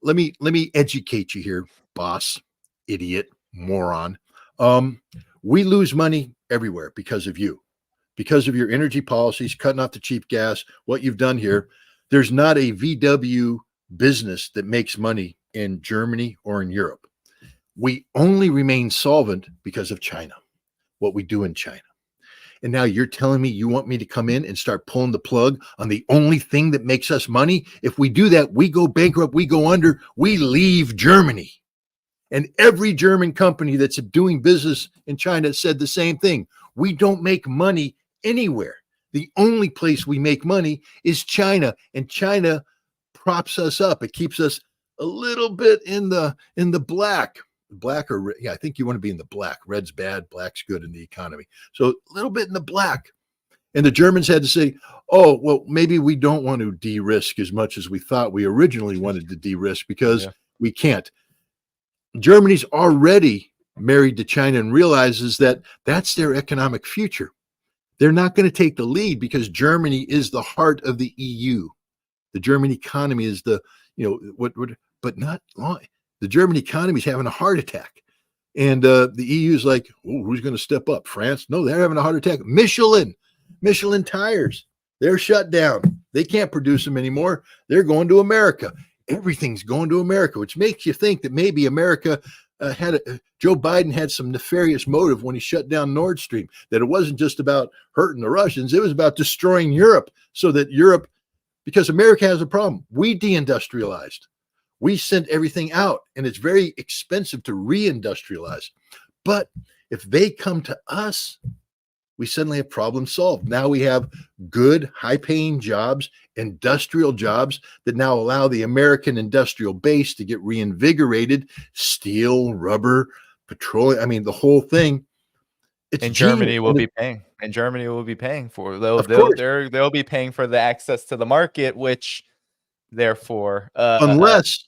let me educate you here, boss, idiot, moron. We lose money everywhere because of you, because of your energy policies, cutting off the cheap gas, what you've done here. There's not a VW business that makes money in Germany or in Europe. We only remain solvent because of China, what we do in China. And now you're telling me you want me to come in and start pulling the plug on the only thing that makes us money? If we do that, we go bankrupt, we go under, we leave Germany. And every German company that's doing business in China said the same thing. We don't make money anywhere. The only place we make money is China, and China props us up. It keeps us a little bit in the black. Black or red. Yeah, I think you want to be in the black. Red's bad, black's good in the economy. So a little bit in the black. And the Germans had to say, oh, well, maybe we don't want to de-risk as much as we thought we originally wanted to de-risk because we can't. Germany's already married to China and realizes that that's their economic future. They're not going to take the lead because Germany is the heart of the EU. The German economy is the, but not long. The German economy is having a heart attack. And the EU is like, oh, who's going to step up? France? No, they're having a heart attack. Michelin tires, they're shut down. They can't produce them anymore. They're going to America. Everything's going to America, which makes you think that maybe America Joe Biden had some nefarious motive when he shut down Nord Stream, that it wasn't just about hurting the Russians. It was about destroying Europe so that Europe, because America has a problem. We deindustrialized. We sent everything out, and it's very expensive to reindustrialize. But if they come to us, we suddenly have problem solved. Now we have good, high-paying jobs, industrial jobs that now allow the American industrial base to get reinvigorated. Steel, rubber, petroleum. I mean, the whole thing. And Germany will be paying. And Germany will be paying for. They'll be paying for the access to the market, which therefore, unless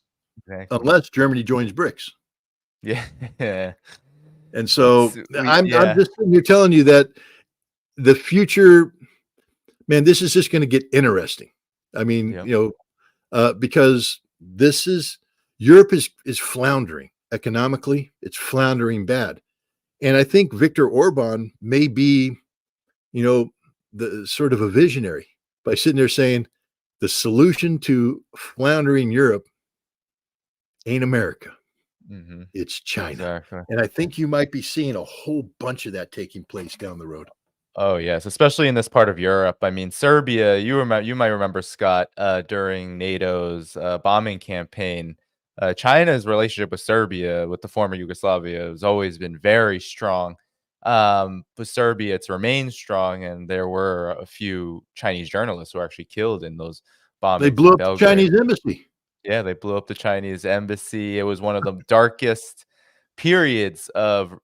Germany joins BRICS. Yeah. And so I'm just you're telling you that the future, man, this is just going to get interesting. I mean, because Europe is floundering economically. It's floundering bad. And I think Viktor Orban may be, the sort of a visionary by sitting there saying the solution to floundering Europe ain't America. Mm-hmm. It's China. Exactly. And I think you might be seeing a whole bunch of that taking place down the road. Oh, yes, especially in this part of Europe. I mean, Serbia, you might remember, Scott, during Nato's bombing campaign, China's relationship with Serbia, with the former Yugoslavia, has always been very strong. With Serbia, it's remained strong, and there were a few Chinese journalists who were actually killed in those bombings. They blew up the Chinese embassy. Yeah, they blew up the Chinese embassy. It was one of the darkest periods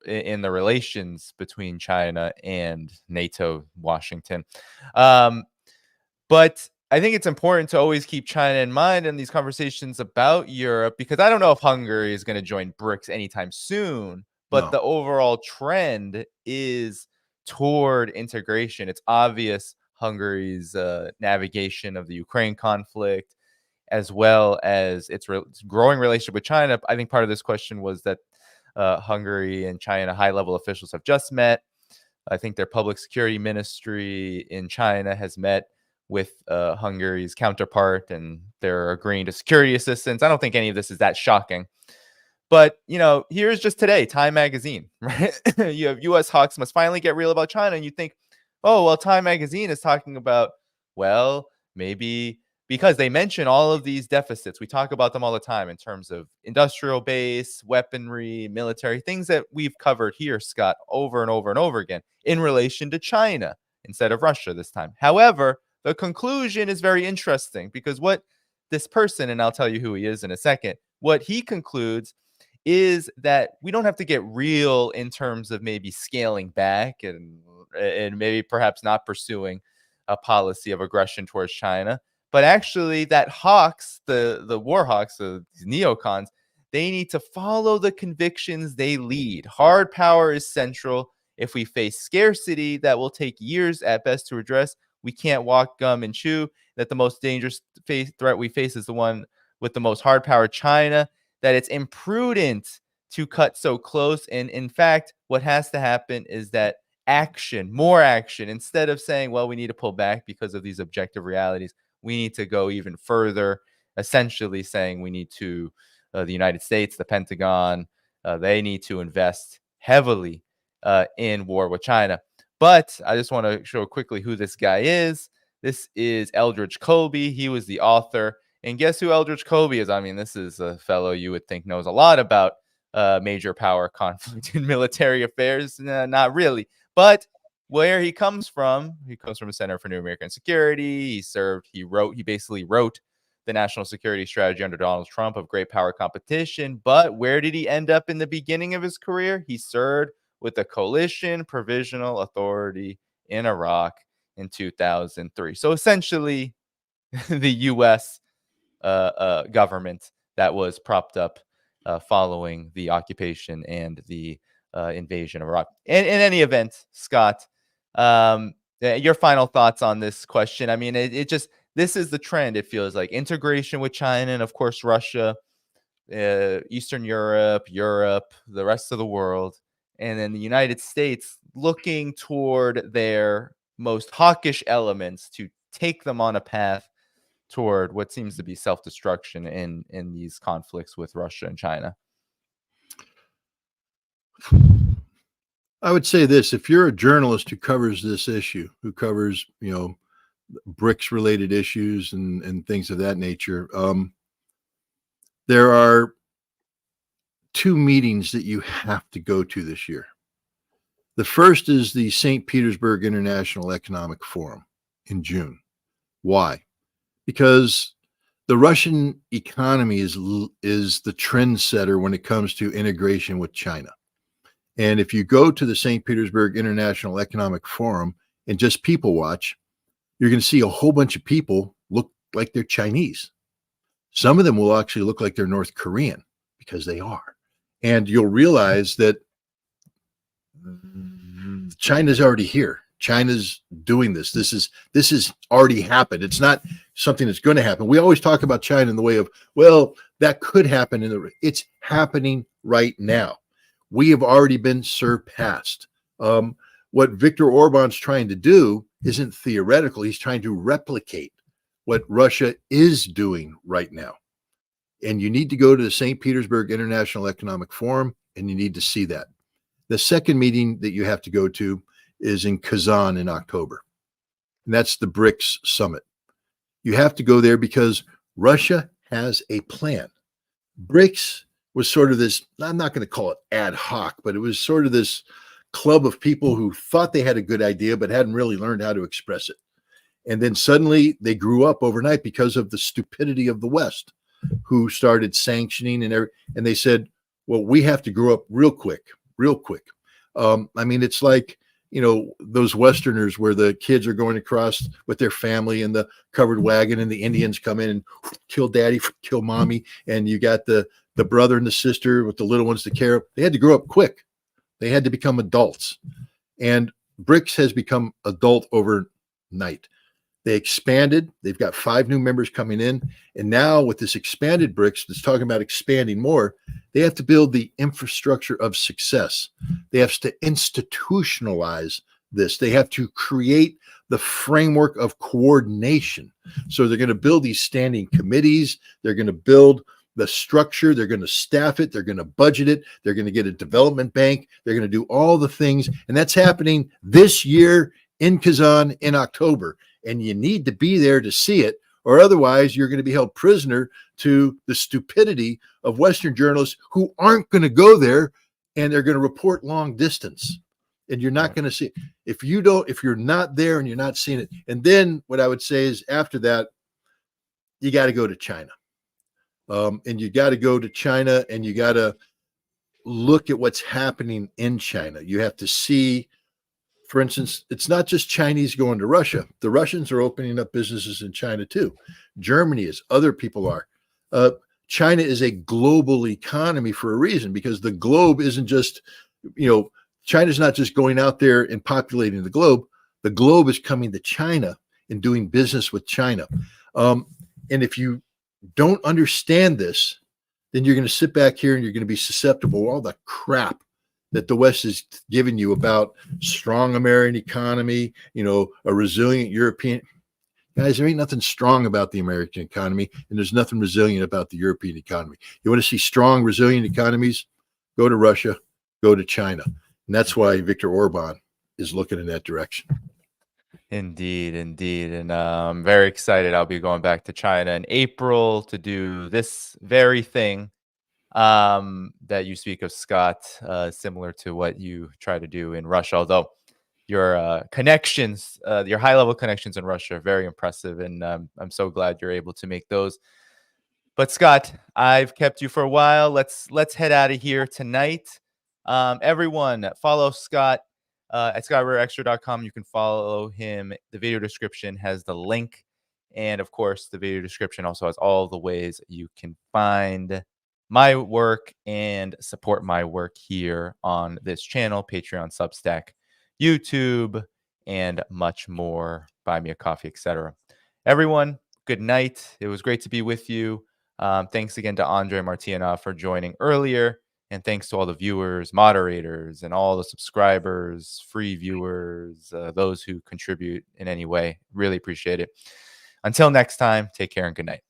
in the relations between China and NATO, Washington. But I think it's important to always keep China in mind in these conversations about Europe, because I don't know if Hungary is going to join BRICS anytime soon, but the overall trend is toward integration. It's obvious Hungary's navigation of the Ukraine conflict, as well as its growing relationship with China. I think part of this question was that Hungary and China high-level officials have just met. I think their public security ministry in China has met with Hungary's counterpart, and they're agreeing to security assistance. I don't think any of this is that shocking. But, here's just today, Time Magazine, right? You have U.S. hawks must finally get real about China. And you think, oh, well, Time Magazine is talking about, well, maybe because they mention all of these deficits. We talk about them all the time in terms of industrial base, weaponry, military, things that we've covered here, Scott, over and over and over again in relation to China instead of Russia this time. However, the conclusion is very interesting because what this person, and I'll tell you who he is in a second, what he concludes is that we don't have to get real in terms of maybe scaling back and maybe perhaps not pursuing a policy of aggression towards China, but actually that hawks, the war hawks, the neocons, they need to follow the convictions they lead. Hard power is central. If we face scarcity that will take years at best to address, we can't walk, gum, and chew. That the most dangerous threat we face is the one with the most hard power, China. That it's imprudent to cut so close. And in fact, what has to happen is that action, more action, instead of saying, well, we need to pull back because of these objective realities, we need to go even further, essentially saying we need to, the United States, the Pentagon, they need to invest heavily in war with China. But I just want to show quickly who this guy is. This is Eldridge Colby. He was the author. And guess who Eldridge Colby is? I mean, this is a fellow you would think knows a lot about major power conflict in military affairs. Not really. But where he comes from a Center for New American Security. He basically wrote the national security strategy under Donald Trump of great power competition. But where did he end up in the beginning of his career? He served with the Coalition Provisional Authority in Iraq in 2003. So essentially, the U.S. Government that was propped up following the occupation and the invasion of Iraq. In any event, Scott, your final thoughts on this question? I mean, this is the trend. It feels like integration with China and, of course, Russia, Eastern Europe, the rest of the world, and then the United States looking toward their most hawkish elements to take them on a path toward what seems to be self-destruction in these conflicts with Russia and China. I would say this: if you're a journalist who covers this issue, who covers, BRICS related issues and things of that nature, there are two meetings that you have to go to this year. The first is the St. Petersburg International Economic Forum in June. Why? Because the Russian economy is the trendsetter when it comes to integration with China. And if you go to the St. Petersburg International Economic Forum and just people watch, you're going to see a whole bunch of people look like they're Chinese. Some of them will actually look like they're North Korean because they are. And you'll realize that China's already here. China's doing this. This is already happened. It's not something that's going to happen. We always talk about China in the way of, well, that could happen. It's happening right now. We have already been surpassed. What Viktor Orban's trying to do isn't theoretical. He's trying to replicate what Russia is doing right now. And you need to go to the St. Petersburg International Economic Forum, and you need to see that. The second meeting that you have to go to is in Kazan in October. And that's the BRICS summit. You have to go there because Russia has a plan. BRICS was sort of this, I'm not going to call it ad hoc, but it was sort of this club of people who thought they had a good idea, but hadn't really learned how to express it. And then suddenly they grew up overnight because of the stupidity of the West, who started sanctioning and they said, well, we have to grow up real quick. I mean, it's like, those Westerners where the kids are going across with their family in the covered wagon and the Indians come in and kill daddy, kill mommy. And you got the brother and the sister with the little ones to care of. They had to grow up quick. They had to become adults. And BRICS has become adult overnight. They expanded. They've got 5 new members coming in. And now with this expanded BRICS that's talking about expanding more, they have to build the infrastructure of success. They have to institutionalize this. They have to create the framework of coordination. So they're going to build these standing committees. They're going to build the structure. They're going to staff it. They're going to budget it. They're going to get a development bank. They're going to do all the things. And that's happening this year in Kazan in October. And you need to be there to see it, or otherwise you're going to be held prisoner to the stupidity of Western journalists who aren't going to go there, and they're going to report long distance. And you're not going to see, if you're not there and you're not seeing it. And then what I would say is after that, you got to go to China. And you got to go to China, and you got to look at what's happening in China. You have to see, for instance, it's not just Chinese going to Russia. The Russians are opening up businesses in China too. Germany is, other people are. China is a global economy for a reason, because the globe isn't just, China's not just going out there and populating the globe. The globe is coming to China and doing business with China. And if you don't understand this, then you're going to sit back here and you're going to be susceptible to all the crap that the West is giving you about strong American economy, a resilient European. Guys, there ain't nothing strong about the American economy, and there's nothing resilient about the European economy. You want to see strong, resilient economies? Go to Russia, go to China. And that's why Viktor Orban is looking in that direction. Indeed. And I'm very excited. I'll be going back to China in April to do this very thing that you speak of, Scott, similar to what you try to do in Russia, although your connections, your high-level connections in Russia are very impressive, and I'm so glad you're able to make those. But Scott, I've kept you for a while. Let's head out of here tonight. Everyone, follow Scott at ScottRitterExtra.com. You can follow him. The video description has the link, and of course, the video description also has all the ways you can find my work and support my work here on this channel: Patreon, Substack, YouTube, and much more. Buy me a coffee, etc. Everyone, good night. It was great to be with you. Thanks again to Andrei Martyanov for joining earlier. And thanks to all the viewers, moderators, and all the subscribers, free viewers, those who contribute in any way. Really appreciate it. Until next time, take care and good night.